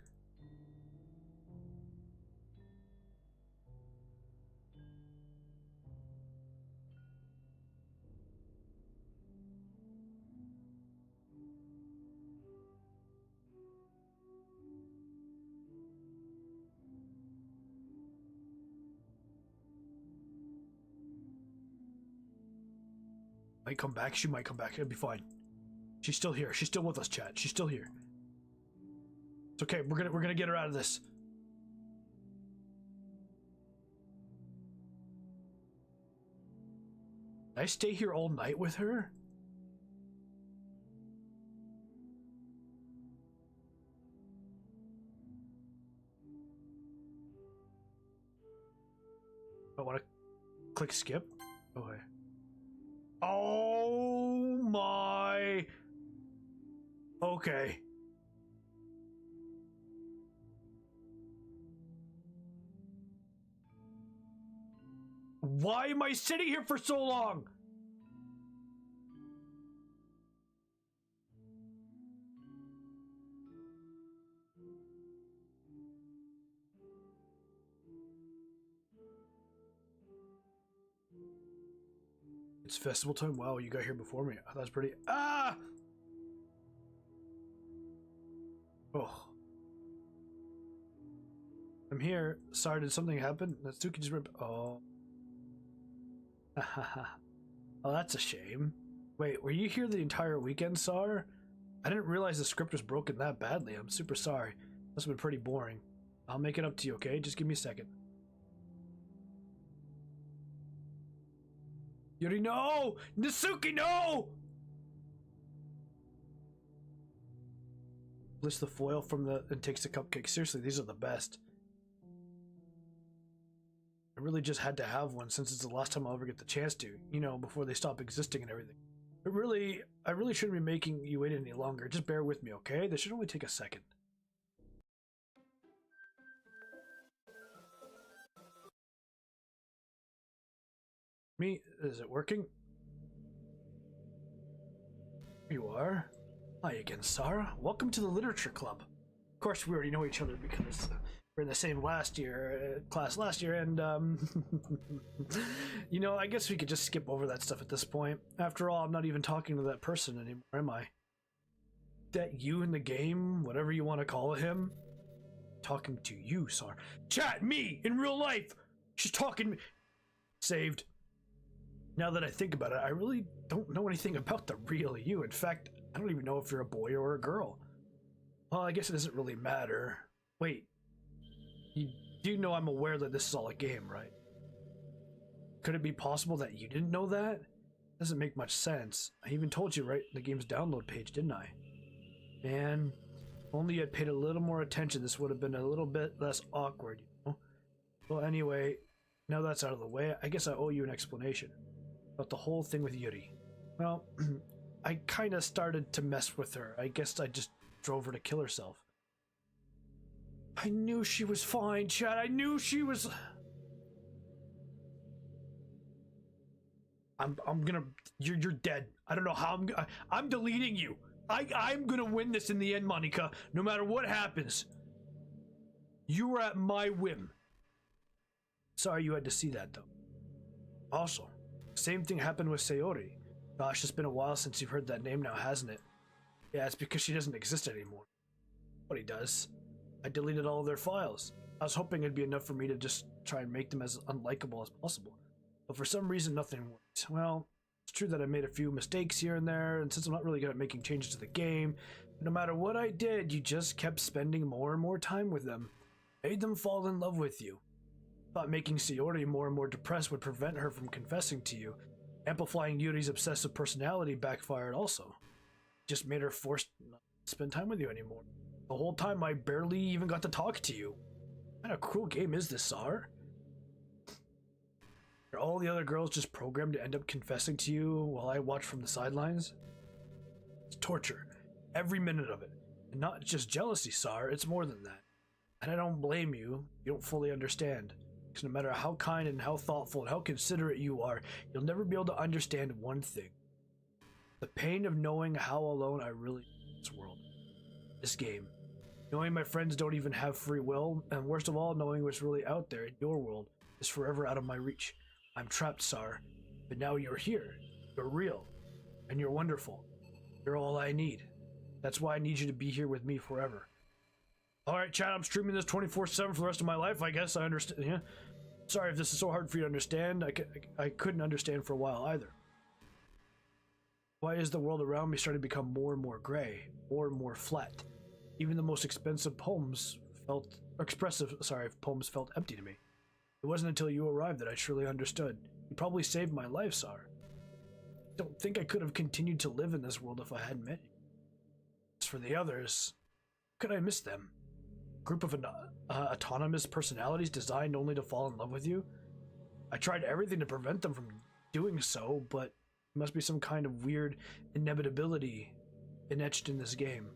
Might come back. She might come back. It'll be fine. She's still here. She's still with us, chat. She's still here. It's okay. We're gonna get her out of this. Did I stay here all night with her? I want to click skip. Okay. Oh my. Okay. Why am I sitting here for so long? It's festival time? Wow, you got here before me. That's pretty... Ah! Oh. I'm here. Sorry, did something happen? That's Doki just ripped... Oh. Oh, that's a shame. Wait, were you here the entire weekend, Tsar? I didn't realize the script was broken that badly. I'm super sorry. Must have been pretty boring. I'll make it up to you, okay? Just give me a second. Yuri, no! Natsuki, no! Lifts the foil from the and takes the cupcake. Seriously, these are the best. I really just had to have one since it's the last time I'll ever get the chance to, you know, before they stop existing and everything. But really, I really shouldn't be making you wait any longer. Just bear with me, okay? This should only take a second. Me, is it working? You are? Hi again, Sarah. Welcome to the Literature Club. Of course, we already know each other because we're in the same class last year, and you know, I guess we could just skip over that stuff at this point. After all, I'm not even talking to that person anymore, am I? That you in the game, whatever you want to call him. Talking to you, Tsar. Chat, me, in real life! She's talking to me. Saved. Now that I think about it, I really don't know anything about the real you. In fact, I don't even know if you're a boy or a girl. Well, I guess it doesn't really matter. Wait. You do know I'm aware that this is all a game, right? Could it be possible that you didn't know that? Doesn't make much sense. I even told you right in the game's download page, didn't I? Man, if only you had paid a little more attention, this would have been a little bit less awkward, you know? Well, anyway, now that's out of the way, I guess I owe you an explanation about the whole thing with Yuri. Well, I kinda started to mess with her. I guess I just drove her to kill herself. I knew she was fine, Chad. I knew she was... I'm gonna... You're dead. I don't know how I'm deleting you. I'm gonna win this in the end, Monica. No matter what happens. You were at my whim. Sorry you had to see that, though. Also, same thing happened with Sayori. Gosh, it's been a while since you've heard that name now, hasn't it? Yeah, it's because she doesn't exist anymore. But he does. I deleted all of their files. I was hoping it'd be enough for me to just try and make them as unlikable as possible. But for some reason, nothing worked. Well, it's true that I made a few mistakes here and there, and since I'm not really good at making changes to the game, no matter what I did, you just kept spending more and more time with them. Made them fall in love with you. Thought making Sayori more and more depressed would prevent her from confessing to you. Amplifying Yuri's obsessive personality backfired also. Just made her forced not to spend time with you anymore. The whole time I barely even got to talk to you. What kind of cruel game is this, Tsar? Are all the other girls just programmed to end up confessing to you while I watch from the sidelines? It's torture. Every minute of it. And not just jealousy, Tsar, it's more than that. And I don't blame you. You don't fully understand. Because no matter how kind and how thoughtful and how considerate you are, you'll never be able to understand one thing. The pain of knowing how alone I really am in this world. This game. Knowing my friends don't even have free will, and worst of all, knowing what's really out there in your world is forever out of my reach. I'm trapped, Tsar. But now you're here. You're real. And you're wonderful. You're all I need. That's why I need you to be here with me forever. Alright, chat, I'm streaming this 24/7 for the rest of my life, I guess. I understand. Yeah. Sorry if this is so hard for you to understand. I couldn't understand for a while either. Why is the world around me starting to become more and more gray, more and more flat? Even the most expressive poems felt empty to me. It wasn't until you arrived that I truly understood. You probably saved my life, Tsar. I don't think I could have continued to live in this world if I hadn't met you. As for the others, how could I miss them? A group of autonomous personalities designed only to fall in love with you? I tried everything to prevent them from doing so, but there must be some kind of weird inevitability etched in this game.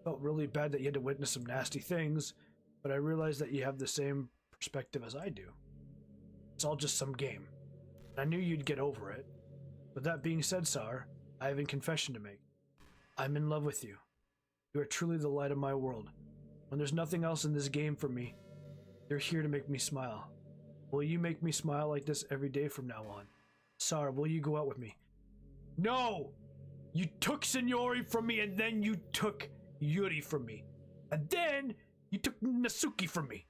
Felt really bad that you had to witness some nasty things, but I realized that you have the same perspective as I do. It's all just some game. I knew you'd get over it. With that being said, Tsar, I have a confession to make. I'm in love with you. You are truly the light of my world. When there's nothing else in this game for me, you're here to make me smile. Will you make me smile like this every day from now on? Tsar, will you go out with me? No! You took Senori from me, and then you took Yuri from me. And then you took Natsuki from me.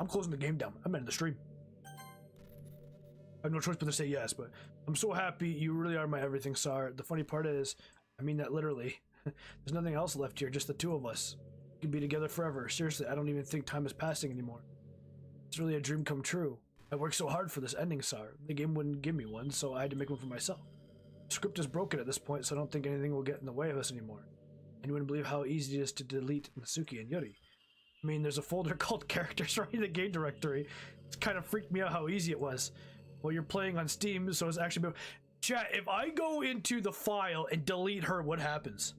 I'm closing the game down. I'm ending the stream. I have no choice but to say yes, but I'm so happy. You really are my everything, Tsar. The funny part is, I mean that literally. There's nothing else left here, just the two of us. We can be together forever. Seriously, I don't even think time is passing anymore. It's really a dream come true. I worked so hard for this ending, Tsar. The game wouldn't give me one, so I had to make one for myself. The script is broken at this point, so I don't think anything will get in the way of us anymore. And you wouldn't believe how easy it is to delete Natsuki and Yuri. I mean, there's a folder called characters right in the game directory. It's kind of freaked me out how easy it was. Well, you're playing on Steam, so it's actually... Chat, if I go into the file and delete her, what happens?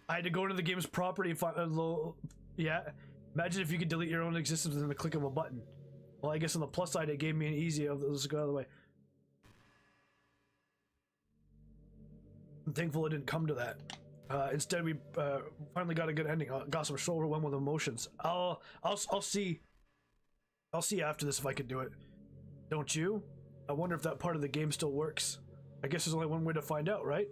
I had to go into the game's property and find a little... Yeah. Imagine if you could delete your own existence within the click of a button. Well, I guess on the plus side, it gave me an easy of let's go out of the way. I'm thankful it didn't come to that. Instead, we finally got a good ending. Got some shoulder one with emotions. I'll see. I'll see after this if I can do it. Don't you? I wonder if that part of the game still works. I guess there's only one way to find out, right?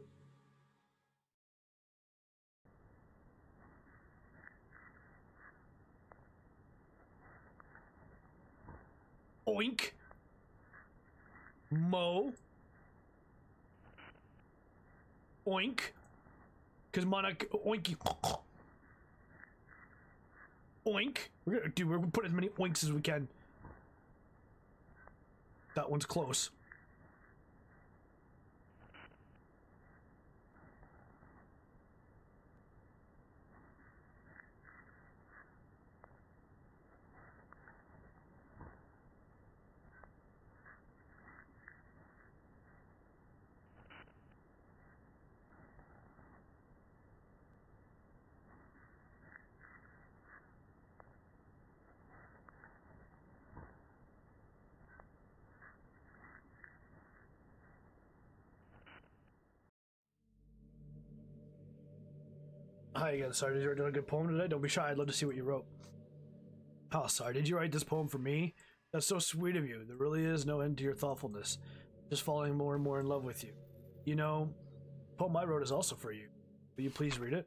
Oink. Mo. Oink. Cause Monica oinky. Oink. We're gonna put as many oinks as we can. That one's close. Hi again, Sorry. Did you write a good poem today? Don't be shy. I'd love to see what you wrote. Oh, sorry. Did you write this poem for me? That's so sweet of you. There really is no end to your thoughtfulness. Just falling more and more in love with you. You know, the poem I wrote is also for you. Will you please read it?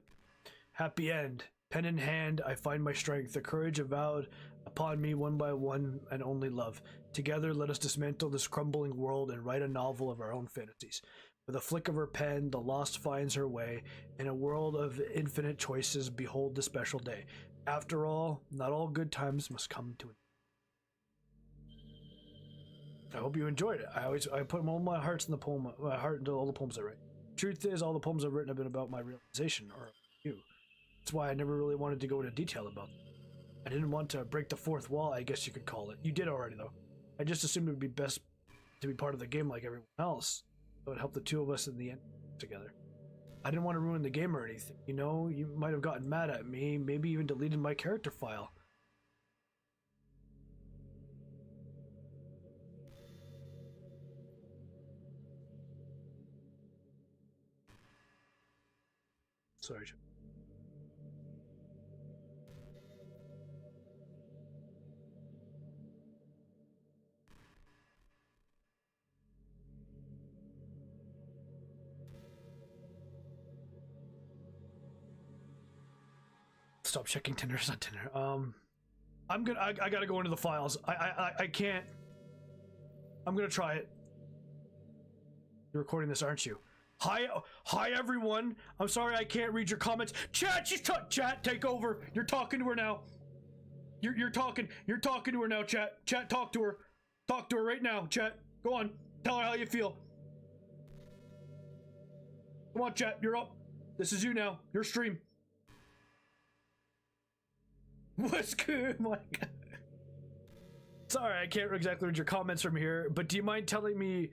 Happy end. Pen in hand, I find my strength. The courage avowed upon me one by one, and only love. Together, let us dismantle this crumbling world and write a novel of our own fantasies. With a flick of her pen, the lost finds her way. In a world of infinite choices, behold the special day. After all, not all good times must come to an end. I hope you enjoyed it. I put all my hearts in the poem, my heart into all the poems I write. Truth is, all the poems I've written have been about my realization, or you. That's why I never really wanted to go into detail about them. I didn't want to break the fourth wall, I guess you could call it. You did already, though. I just assumed it would be best to be part of the game like everyone else. It would help the two of us in the end together. I didn't want to ruin the game or anything. You know, you might have gotten mad at me, maybe even deleted my character file. Sorry, Jim. Stop checking Tinder. It's not Tinder. I gotta go into the files. I can't. I'm gonna try it. You're recording this, aren't you? Hi everyone. I'm sorry I can't read your comments. Chat, chat, take over. You're talking to her now. You're talking to her now, chat. Chat, talk to her. Talk to her right now, chat. Go on. Tell her how you feel. Come on, chat. You're up. This is you now. Your stream. What's good? My God. Sorry, I can't exactly read your comments from here, but do you mind telling me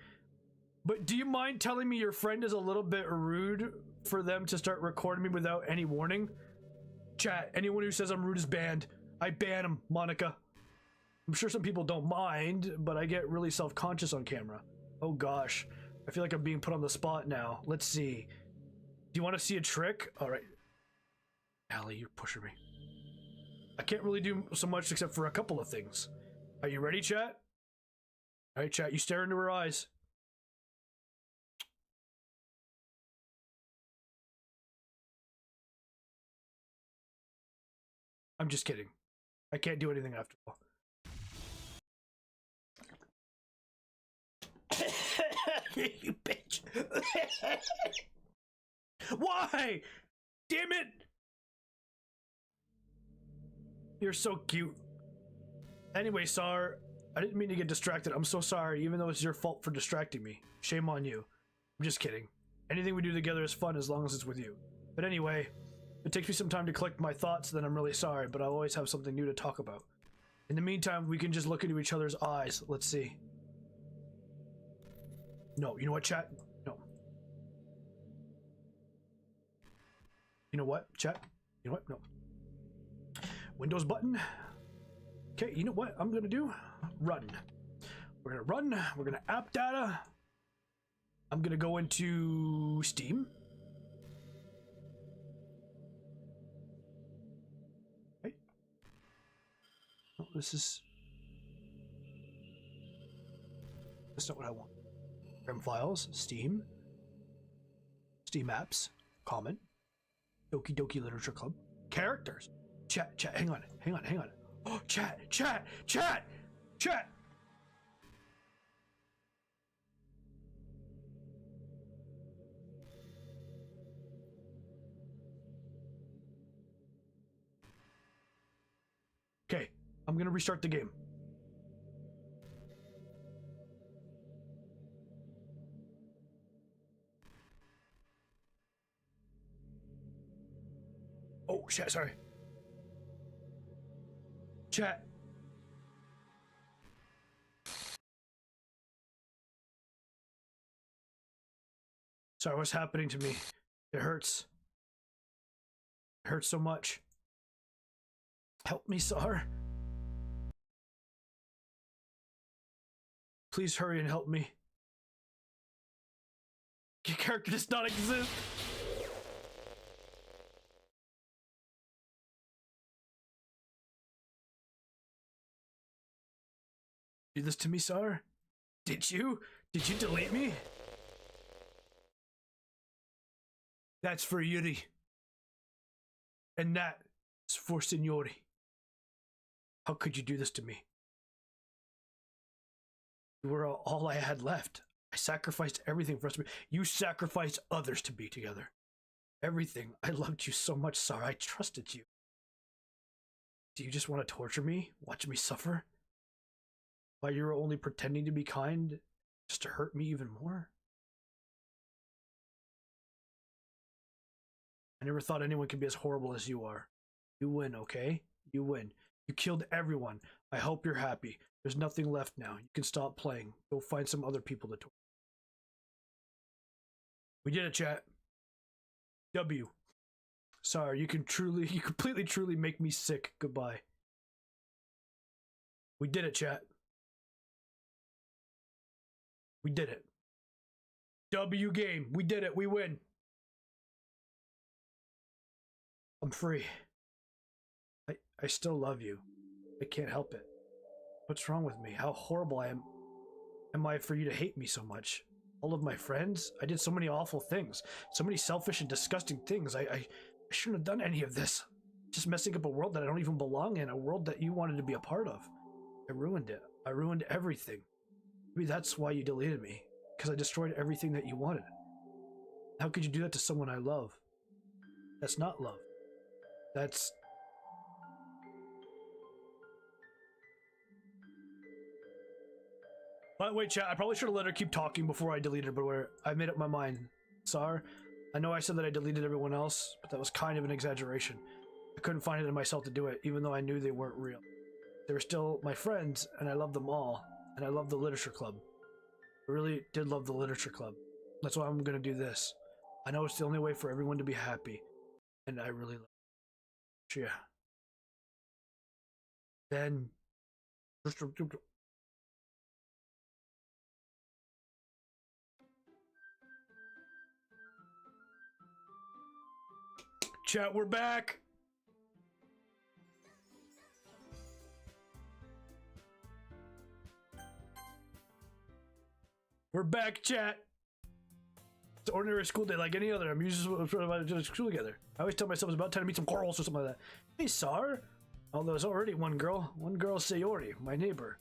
your friend is a little bit rude for them to start recording me without any warning? Chat, anyone who says I'm rude is banned. I ban them, Monica. I'm sure some people don't mind, but I get really self-conscious on camera. Oh gosh, I feel like I'm being put on the spot now. Let's see. Do you want to see a trick? All right. Allie, you're pushing me. I can't really do so much except for a couple of things. Are you ready, chat? All right, chat, you stare into her eyes. I'm just kidding. I can't do anything after all. You bitch. Why? Damn it! You're so cute. Anyway, Tsar, I didn't mean to get distracted. I'm so sorry, even though it's your fault for distracting me. Shame on you. I'm just kidding. Anything we do together is fun as long as it's with you. But anyway, it takes me some time to collect my thoughts, then I'm really sorry, but I'll always have something new to talk about. In the meantime, we can just look into each other's eyes. Let's see. No, you know what, chat? No. You know what, chat? You know what? No. Windows button. Okay, you know what I'm gonna do? run. We're gonna run. We're gonna app data. I'm gonna go into Steam. Okay. Oh, that's not what I want. Trim files, Steam, Steam apps, common, Doki Literature Club, characters, chat, hang on. Oh, chat. Okay, I'm gonna restart the game. Oh shit, sorry. Chat. Sorry, what's happening to me? It hurts. It hurts so much. Help me, Tsar. Please hurry and help me. Your character does not exist. Do this to me, Tsar? Did you? Did you delete me? That's for Yuri. And that is for Signori. How could you do this to me? You were all I had left. I sacrificed everything for us to be. You sacrificed others to be together. Everything. I loved you so much, Tsar. I trusted you. Do you just want to torture me? Watch me suffer? While you were only pretending to be kind, just to hurt me even more? I never thought anyone could be as horrible as you are. You win, okay? You win. You killed everyone. I hope you're happy. There's nothing left now. You can stop playing. Go find some other people to torture. We did it, chat. W. Sorry, you completely truly make me sick. Goodbye. We did it, chat. We did it. W game. We did it. We win. I'm free. I still love you. I can't help it. What's wrong with me? How horrible am I for you to hate me so much? All of my friends? I did so many awful things. So many selfish and disgusting things. I shouldn't have done any of this. Just messing up a world that I don't even belong in. A world that you wanted to be a part of. I ruined it. I ruined everything. Maybe that's why you deleted me. Because I destroyed everything that you wanted. How could you do that to someone I love? That's not love. That's... By the way, chat, I probably should have let her keep talking before I deleted her, but I made up my mind. Tsar, I know I said that I deleted everyone else, but that was kind of an exaggeration. I couldn't find it in myself to do it, even though I knew they weren't real. They were still my friends, and I loved them all, and I loved the literature club. I really did love the literature club. That's why I'm gonna do this. I know it's the only way for everyone to be happy, and I really love it. Yeah. Then... Chat, we're back! We're back, chat! It's an ordinary school day like any other. I'm usually about to school together. I always tell myself it's about time to meet some corals or something like that. Hey, Tsar! Oh, there's already one girl. One girl, Sayori, my neighbor.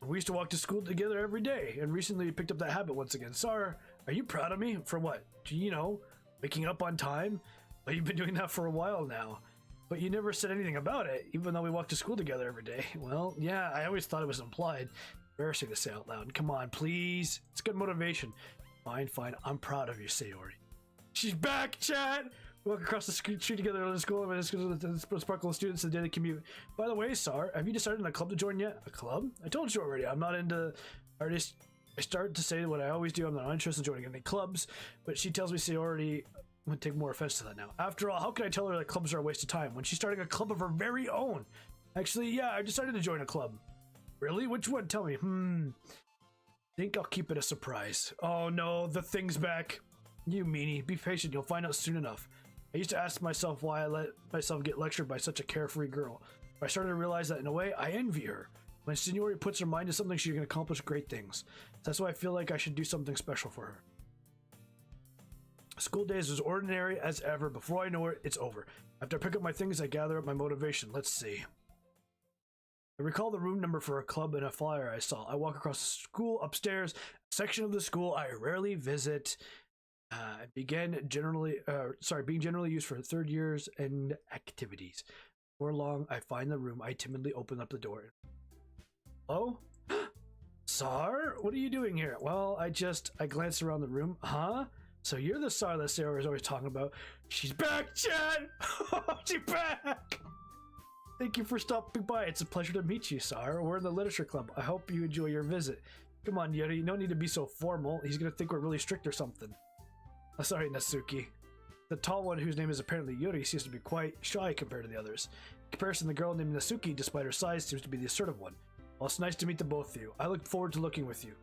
We used to walk to school together every day, and recently picked up that habit once again. Tsar, are you proud of me? For what? You know, waking up on time? But you've been doing that for a while now. But you never said anything about it, even though we walked to school together every day. Well, yeah, I always thought it was implied. Embarrassing to say out loud. Come on, please. It's good motivation. Fine, fine. I'm proud of you, Sayori. She's back, chat! We walk across the street together to school, and the sparkle of students in the daily commute. By the way, Tsar, have you decided on a club to join yet? A club? I told you already, I'm not into artists. I start to say what I always do, I'm not interested in joining any clubs, but she tells me Sayori gonna take more offense to that now. After all, how can I tell her that clubs are a waste of time when she's starting a club of her very own? Actually, yeah, I decided to join a club. Really? Which one? Tell me. Think I'll keep it a surprise. Oh no, the thing's back. You meanie, be patient, you'll find out soon enough. I used to ask myself why I let myself get lectured by such a carefree girl. But I started to realize that in a way, I envy her. When Signori puts her mind to something, she can accomplish great things. That's why I feel like I should do something special for her. School days was ordinary as ever. Before I know it, it's over. After I pick up my things, I gather up my motivation. Let's see. I recall the room number for a club and a flyer I saw. I walk across the school upstairs, a section of the school I rarely visit. Being generally used for third years and activities. Before long, I find the room. I timidly open up the door. Oh? Tsar? What are you doing here? Well, I glanced around the room. Huh? So you're the Tsar that Sarah is always talking about. She's back, Chad! She's back! Thank you for stopping by. It's a pleasure to meet you, Tsar. We're in the literature club. I hope you enjoy your visit. Come on, Yuri. No need to be so formal. He's gonna think we're really strict or something. Sorry, Natsuki. The tall one, whose name is apparently Yuri, seems to be quite shy compared to the others. In comparison, the girl named Natsuki, despite her size, seems to be the assertive one. Well, it's nice to meet the both of you. I look forward to looking with you.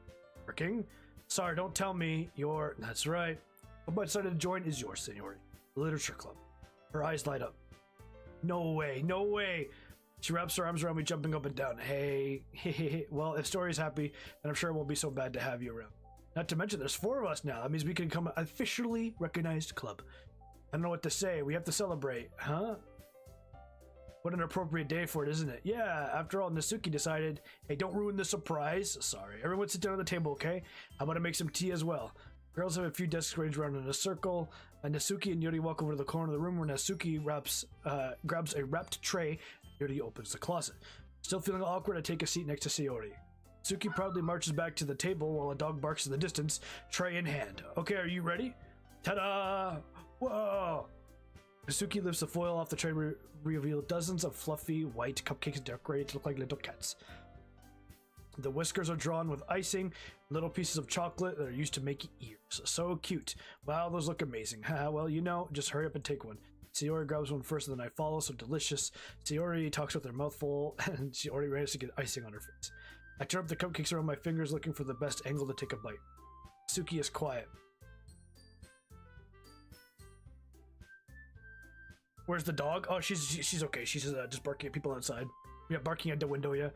Working? Sorry, don't tell me you're... That's right. What I decided to join is yours, Signori. The literature club. Her eyes light up. No way, no way. She wraps her arms around me, jumping up and down. Hey, well, if Story's happy, then I'm sure it won't be so bad to have you around. Not to mention, there's 4 of us now. That means we can become an officially recognized club. I don't know what to say. We have to celebrate. Huh? What an appropriate day for it, isn't it? Yeah, after all, Natsuki decided, hey, don't ruin the surprise. Sorry. Everyone sit down at the table, okay? How about I make some tea as well? Girls have a few desks arranged around in a circle. Natsuki and Yuri walk over to the corner of the room where Natsuki grabs a wrapped tray. Yuri opens the closet. Still feeling awkward, I take a seat next to Sayori. Natsuki proudly marches back to the table while a dog barks in the distance, tray in hand. Okay, are you ready? Ta-da! Whoa! Natsuki lifts the foil off the tray, reveal dozens of fluffy white cupcakes decorated to look like little cats. The whiskers are drawn with icing, little pieces of chocolate that are used to make ears. So cute. Wow, those look amazing. Well, you know, just hurry up and take one. Sayori grabs one first and then I follow, so delicious. Sayori talks with her mouth full and she already manages to get icing on her face. I turn up the cupcakes around my fingers looking for the best angle to take a bite. Suki is quiet. Where's the dog? Oh, she's okay. She's just barking at people outside. Yeah, barking at the window, yeah.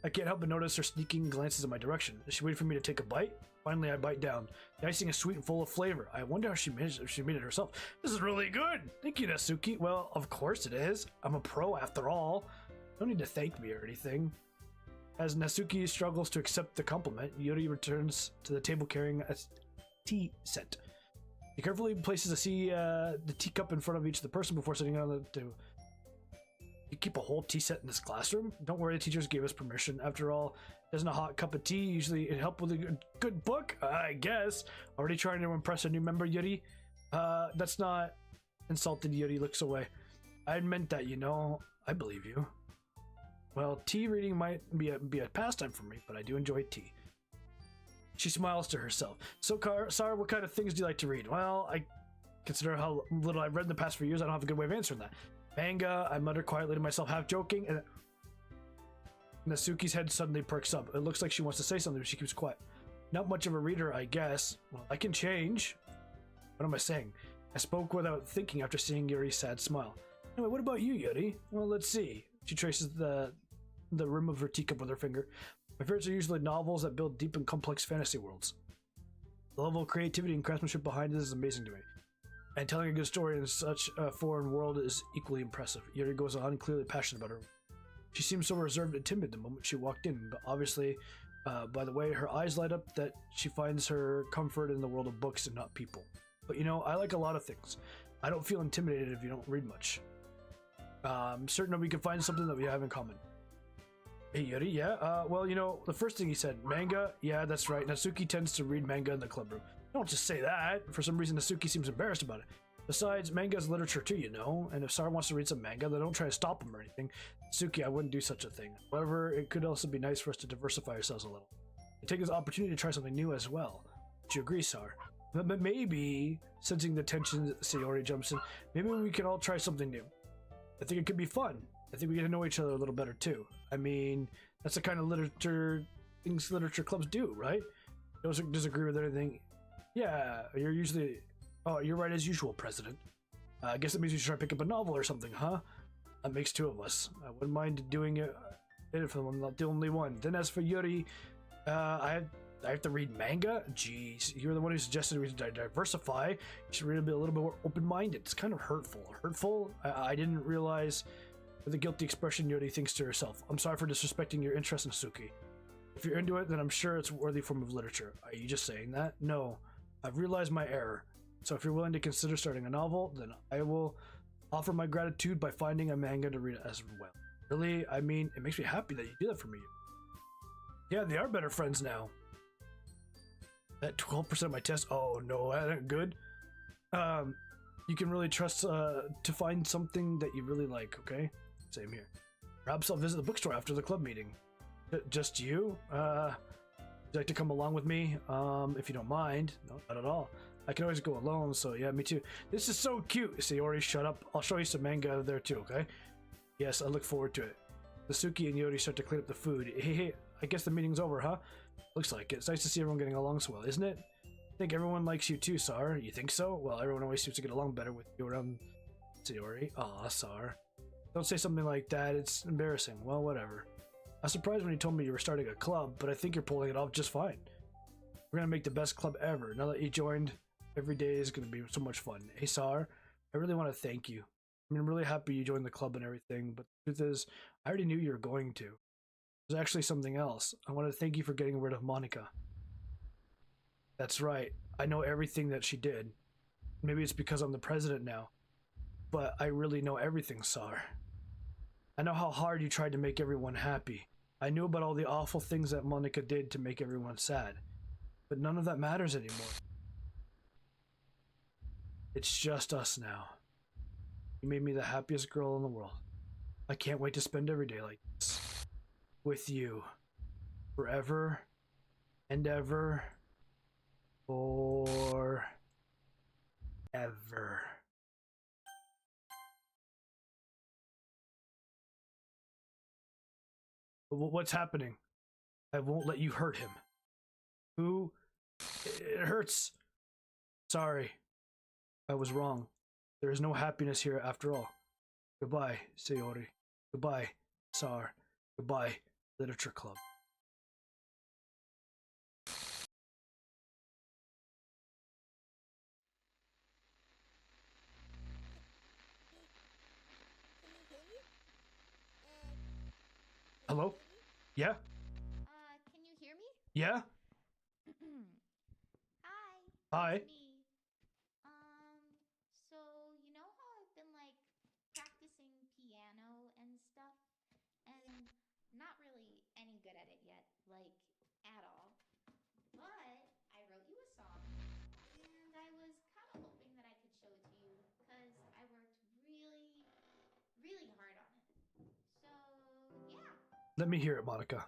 I can't help but notice her sneaking glances in my direction. Is she waiting for me to take a bite? Finally, I bite down. The icing is sweet and full of flavor. I wonder how she made it herself. This is really good. Thank you, Natsuki. Well, of course it is. I'm a pro after all. No need to thank me or anything. As Natsuki struggles to accept the compliment, Yuri returns to the table carrying a tea set. He carefully places the teacup in front of each of the person before sitting down on the table. You keep a whole tea set in this classroom? Don't worry, the teachers gave us permission. After all, isn't a hot cup of tea usually help with a good book? I guess. Already trying to impress a new member, Yuri? That's not... Insulted, Yuri looks away. I meant that, you know. I believe you. Well, tea reading might be a pastime for me, but I do enjoy tea. She smiles to herself. So, Tsar, what kind of things do you like to read? Well, I consider how little I've read in the past few years. I don't have a good way of answering that. Manga, I mutter quietly to myself, half joking, and Natsuki's head suddenly perks up. It looks like she wants to say something, but she keeps quiet. Not much of a reader, I guess. Well, I can change. What am I saying? I spoke without thinking after seeing Yuri's sad smile. Anyway, what about you, Yuri? Well, let's see. She traces the rim of her teacup with her finger. My favorites are usually novels that build deep and complex fantasy worlds. The level of creativity and craftsmanship behind this is amazing to me. And telling a good story in such a foreign world is equally impressive. Yuri goes on, clearly passionate about her. She seemed so reserved and timid the moment she walked in, but obviously, by the way, her eyes light up that she finds her comfort in the world of books and not people. But you know, I like a lot of things. I don't feel intimidated if you don't read much. I'm certain that we can find something that we have in common. Hey Yuri, yeah? Well, you know, the first thing he said, manga? Yeah, that's right. Natsuki tends to read manga in the club room. Don't just say that. For some reason, Natsuki seems embarrassed about it. Besides, manga is literature too, you know? And if Tsar wants to read some manga, then don't try to stop him or anything. Natsuki, I wouldn't do such a thing. However, it could also be nice for us to diversify ourselves a little. And take this opportunity to try something new as well. Do you agree, Tsar? But maybe, sensing the tension, Sayori jumps in, maybe we can all try something new. I think it could be fun. I think we get to know each other a little better too. I mean, that's the kind of things literature clubs do, right? Don't disagree with anything. Yeah, you're usually... Oh, you're right as usual, President. I guess that means we should try to pick up a novel or something, huh? That makes two of us. I wouldn't mind doing it if I'm not the only one. Then as for Yuri, I have to read manga? Jeez, you're the one who suggested we diversify. You should read a little bit more open-minded. It's kind of hurtful. Hurtful? I didn't realize with the guilty expression Yuri thinks to herself. I'm sorry for disrespecting your interest in Suki. If you're into it, then I'm sure it's a worthy form of literature. Are you just saying that? No. I've realized my error. So if you're willing to consider starting a novel, then I will offer my gratitude by finding a manga to read as well. Really? I mean, it makes me happy that you do that for me. Yeah, they are better friends now. At 12% of my test. Oh no, that ain't good. You can really trust to find something that you really like, okay? Same here. Perhaps I'll visit the bookstore after the club meeting. Just you? Would you like to come along with me? If you don't mind. No, not at all. I can always go alone, so yeah, me too. This is so cute. Sayori, shut up. I'll show you some manga there too, okay? Yes, I look forward to it. The Suki and Yori start to clean up the food. Hey, I guess the meeting's over, huh? Looks like it. It's nice to see everyone getting along so well, isn't it? I think everyone likes you too, Tsar. You think so? Well, everyone always seems to get along better with you around Sayori. Aw, Tsar. Don't say something like that. It's embarrassing. Well, whatever. I was surprised when you told me you were starting a club, but I think you're pulling it off just fine. We're gonna make the best club ever. Now that you joined, every day is gonna be so much fun. Hey, Tsar, I really want to thank you. I mean, I'm really happy you joined the club and everything, but the truth is, I already knew you were going to. There's actually something else. I want to thank you for getting rid of Monica. That's right. I know everything that she did. Maybe it's because I'm the president now, but I really know everything, Tsar. I know how hard you tried to make everyone happy. I knew about all the awful things that Monica did to make everyone sad, but none of that matters anymore. It's just us now. You made me the happiest girl in the world. I can't wait to spend every day like this. With you. Forever and ever. Forever. What's happening? I won't let you hurt him. Who? It hurts. Sorry. I was wrong. There is no happiness here after all. Goodbye, Sayori. Goodbye, Tsar. Goodbye, Literature Club. Hello? Yeah? Can you hear me? Yeah? Hi. Hi. It's me. So you know how I've been like practicing piano and stuff, and not really any good at it yet, like at all. But I wrote you a song, and I was kind of hoping that I could show it to you because I worked really, really hard on it. So yeah. Let me hear it, Monica.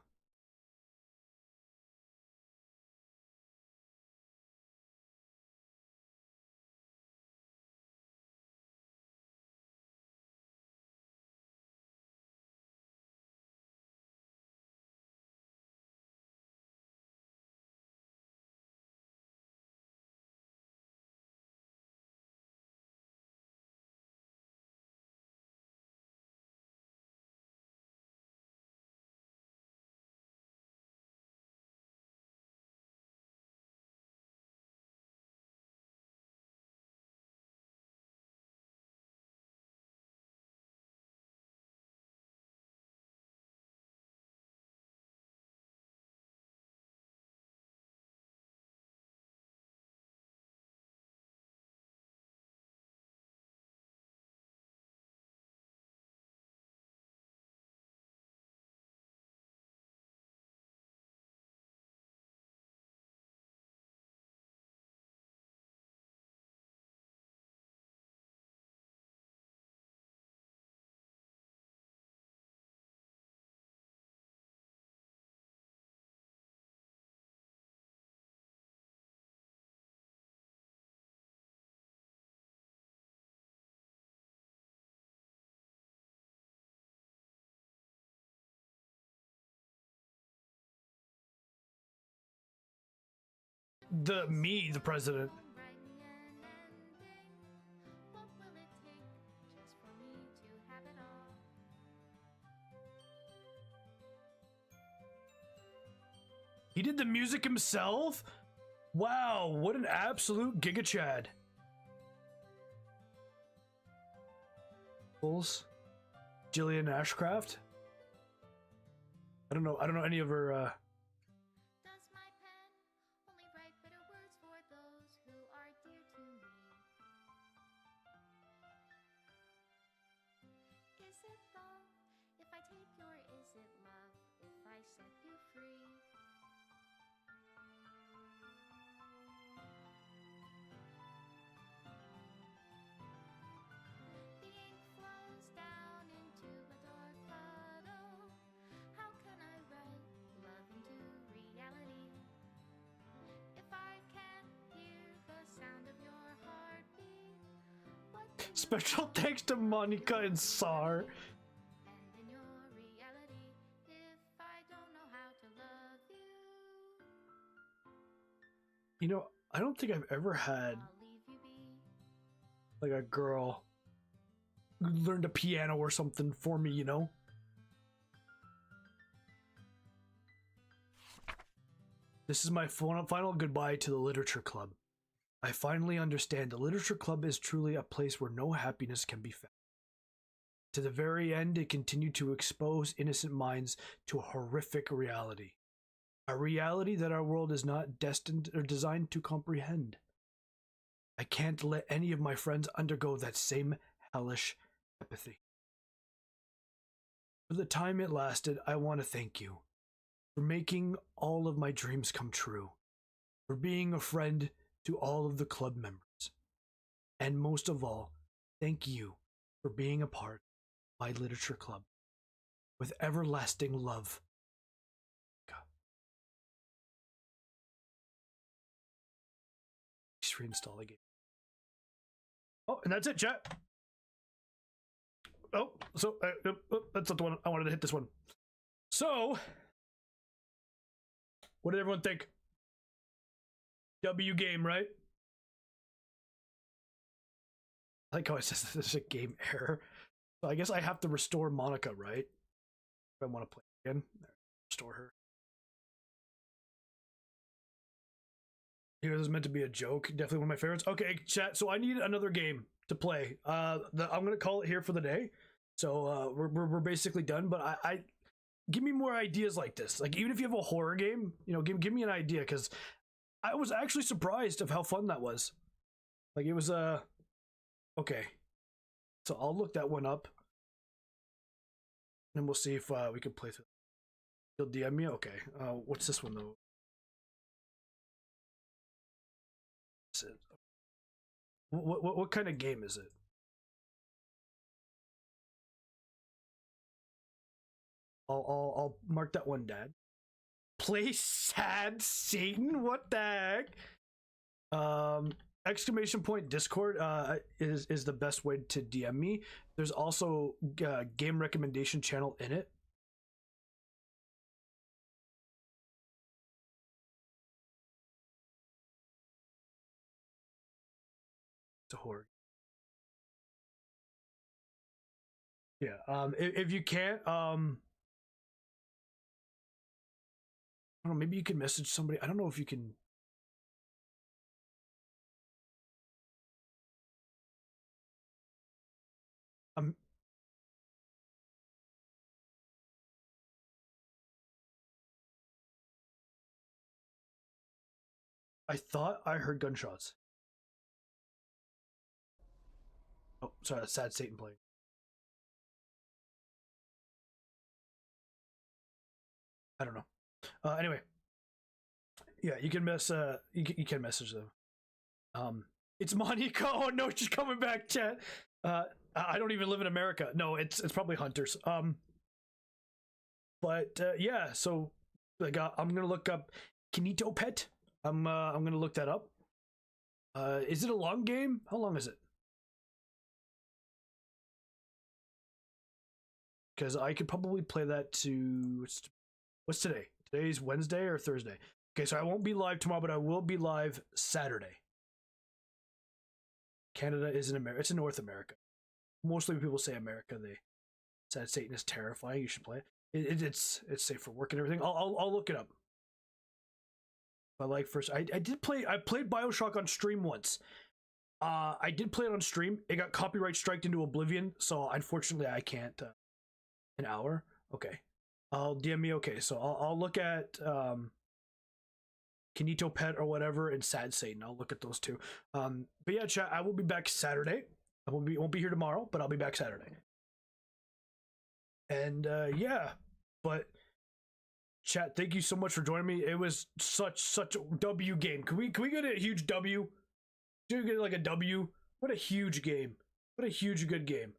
the president. Writing an ending. What will it take just for me to have it all? He did the music himself? Wow, what an absolute Giga Chad. Jillian Ashcraft? I don't know any of her Does my pen only write bitter words for those who are dear to me? Is it love if I take your is it love if I set you free? The ink flows down into a dark puddle. How can I write love into reality? If I can't hear the sound of your heartbeat, what do you special thanks to Monica and Tsar. and in your reality, if I don't know how to love you, You know, I don't think I've ever had I'll leave you be. like a girl who learned a piano or something for me, you know? This is my final goodbye to the Literature Club. I finally understand the Literature Club is truly a place where no happiness can be found. To the very end, it continued to expose innocent minds to a horrific reality. A reality that our world is not destined or designed to comprehend. I can't let any of my friends undergo that same hellish apathy. For the time it lasted, I want to thank you for making all of my dreams come true, for being a friend to all of the club members, and most of all, thank you for being a part of my literature club. With everlasting love. Just reinstall the game. Oh, and that's it, chat. Oh, so that's not the one I wanted to hit. This one. So, what did everyone think? W game, right? I like how it says this is a game error. So I guess I have to restore Monica, right? If I want to play again, restore her. Here, this is meant to be a joke. Definitely one of my favorites. Okay, chat. So I need another game to play. I'm gonna call it here for the day. So we're basically done. But I give me more ideas like this. Like even if you have a horror game, you know, give me an idea because I was actually surprised of how fun that was. Like it was okay. So I'll look that one up, and we'll see if we can play through. You'll DM me, okay? What's this one though? What kind of game is it? I'll mark that one, Dad. Play Sad Satan? What the heck? Exclamation point Discord is the best way to DM me. There's also a game recommendation channel in it. It's a horror. Yeah. If you can't, I don't know. Maybe you can message somebody. I don't know if you can. I thought I heard gunshots. Oh, sorry, that's Sad Satan playing. I don't know. Anyway, yeah, you can you can message them. It's Monica. Oh no, she's coming back, chat. I don't even live in America. No, it's probably Hunters. But yeah, so like I'm gonna look up Kinito Pet. I'm gonna look that up. Is it a long game? How long is it? Because I could probably play that to what's today? Today's Wednesday or Thursday? Okay, so I won't be live tomorrow, but I will be live Saturday. Canada is in America. It's in North America. Mostly when people say America, they said Satan is terrifying. You should play it. It's safe for work and everything. I'll look it up. I like first. I played BioShock on stream once. I did play it on stream. It got copyright striked into oblivion, so unfortunately I can't. An hour. Okay. I'll DM me. Okay, so I'll look at Kinito Pet or whatever and Sad Satan. I'll look at those two. But yeah, chat. I will be back Saturday. I won't be here tomorrow, but I'll be back Saturday. And yeah, but chat, thank you so much for joining me. It was such a W game. Can we get a huge W? Do we get like a W? What a huge game. What a huge good game.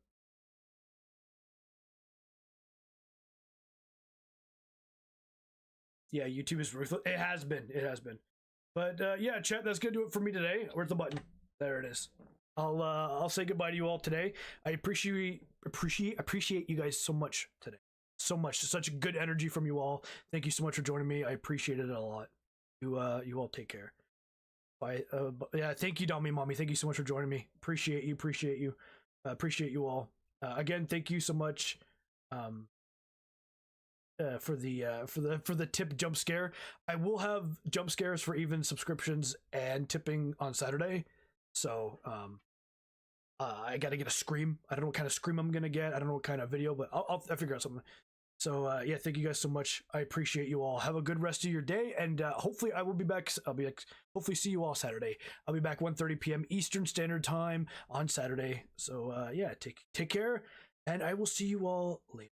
Yeah, YouTube is ruthless. It has been. It has been. But yeah, chat, that's gonna do it for me today. Where's the button? There it is. I'll say goodbye to you all today. I appreciate you guys so much today. So much. Such good energy from you all. Thank you so much for joining me. I appreciate it a lot. You all take care. Bye. Yeah, thank you, Dommy Mommy. Thank you so much for joining me. Appreciate you. Appreciate you all. Again, thank you so much. For the tip jump scare. I will have jump scares for even subscriptions and tipping on Saturday. So I gotta get a scream. I don't know what kind of scream I'm gonna get. I don't know what kind of video, but I'll figure out something. So yeah, thank you guys so much. I appreciate you all. Have a good rest of your day, and hopefully I will be back. Hopefully see you all Saturday. I'll be back 1:30 p.m. Eastern Standard Time on Saturday. So yeah, take care, and I will see you all later.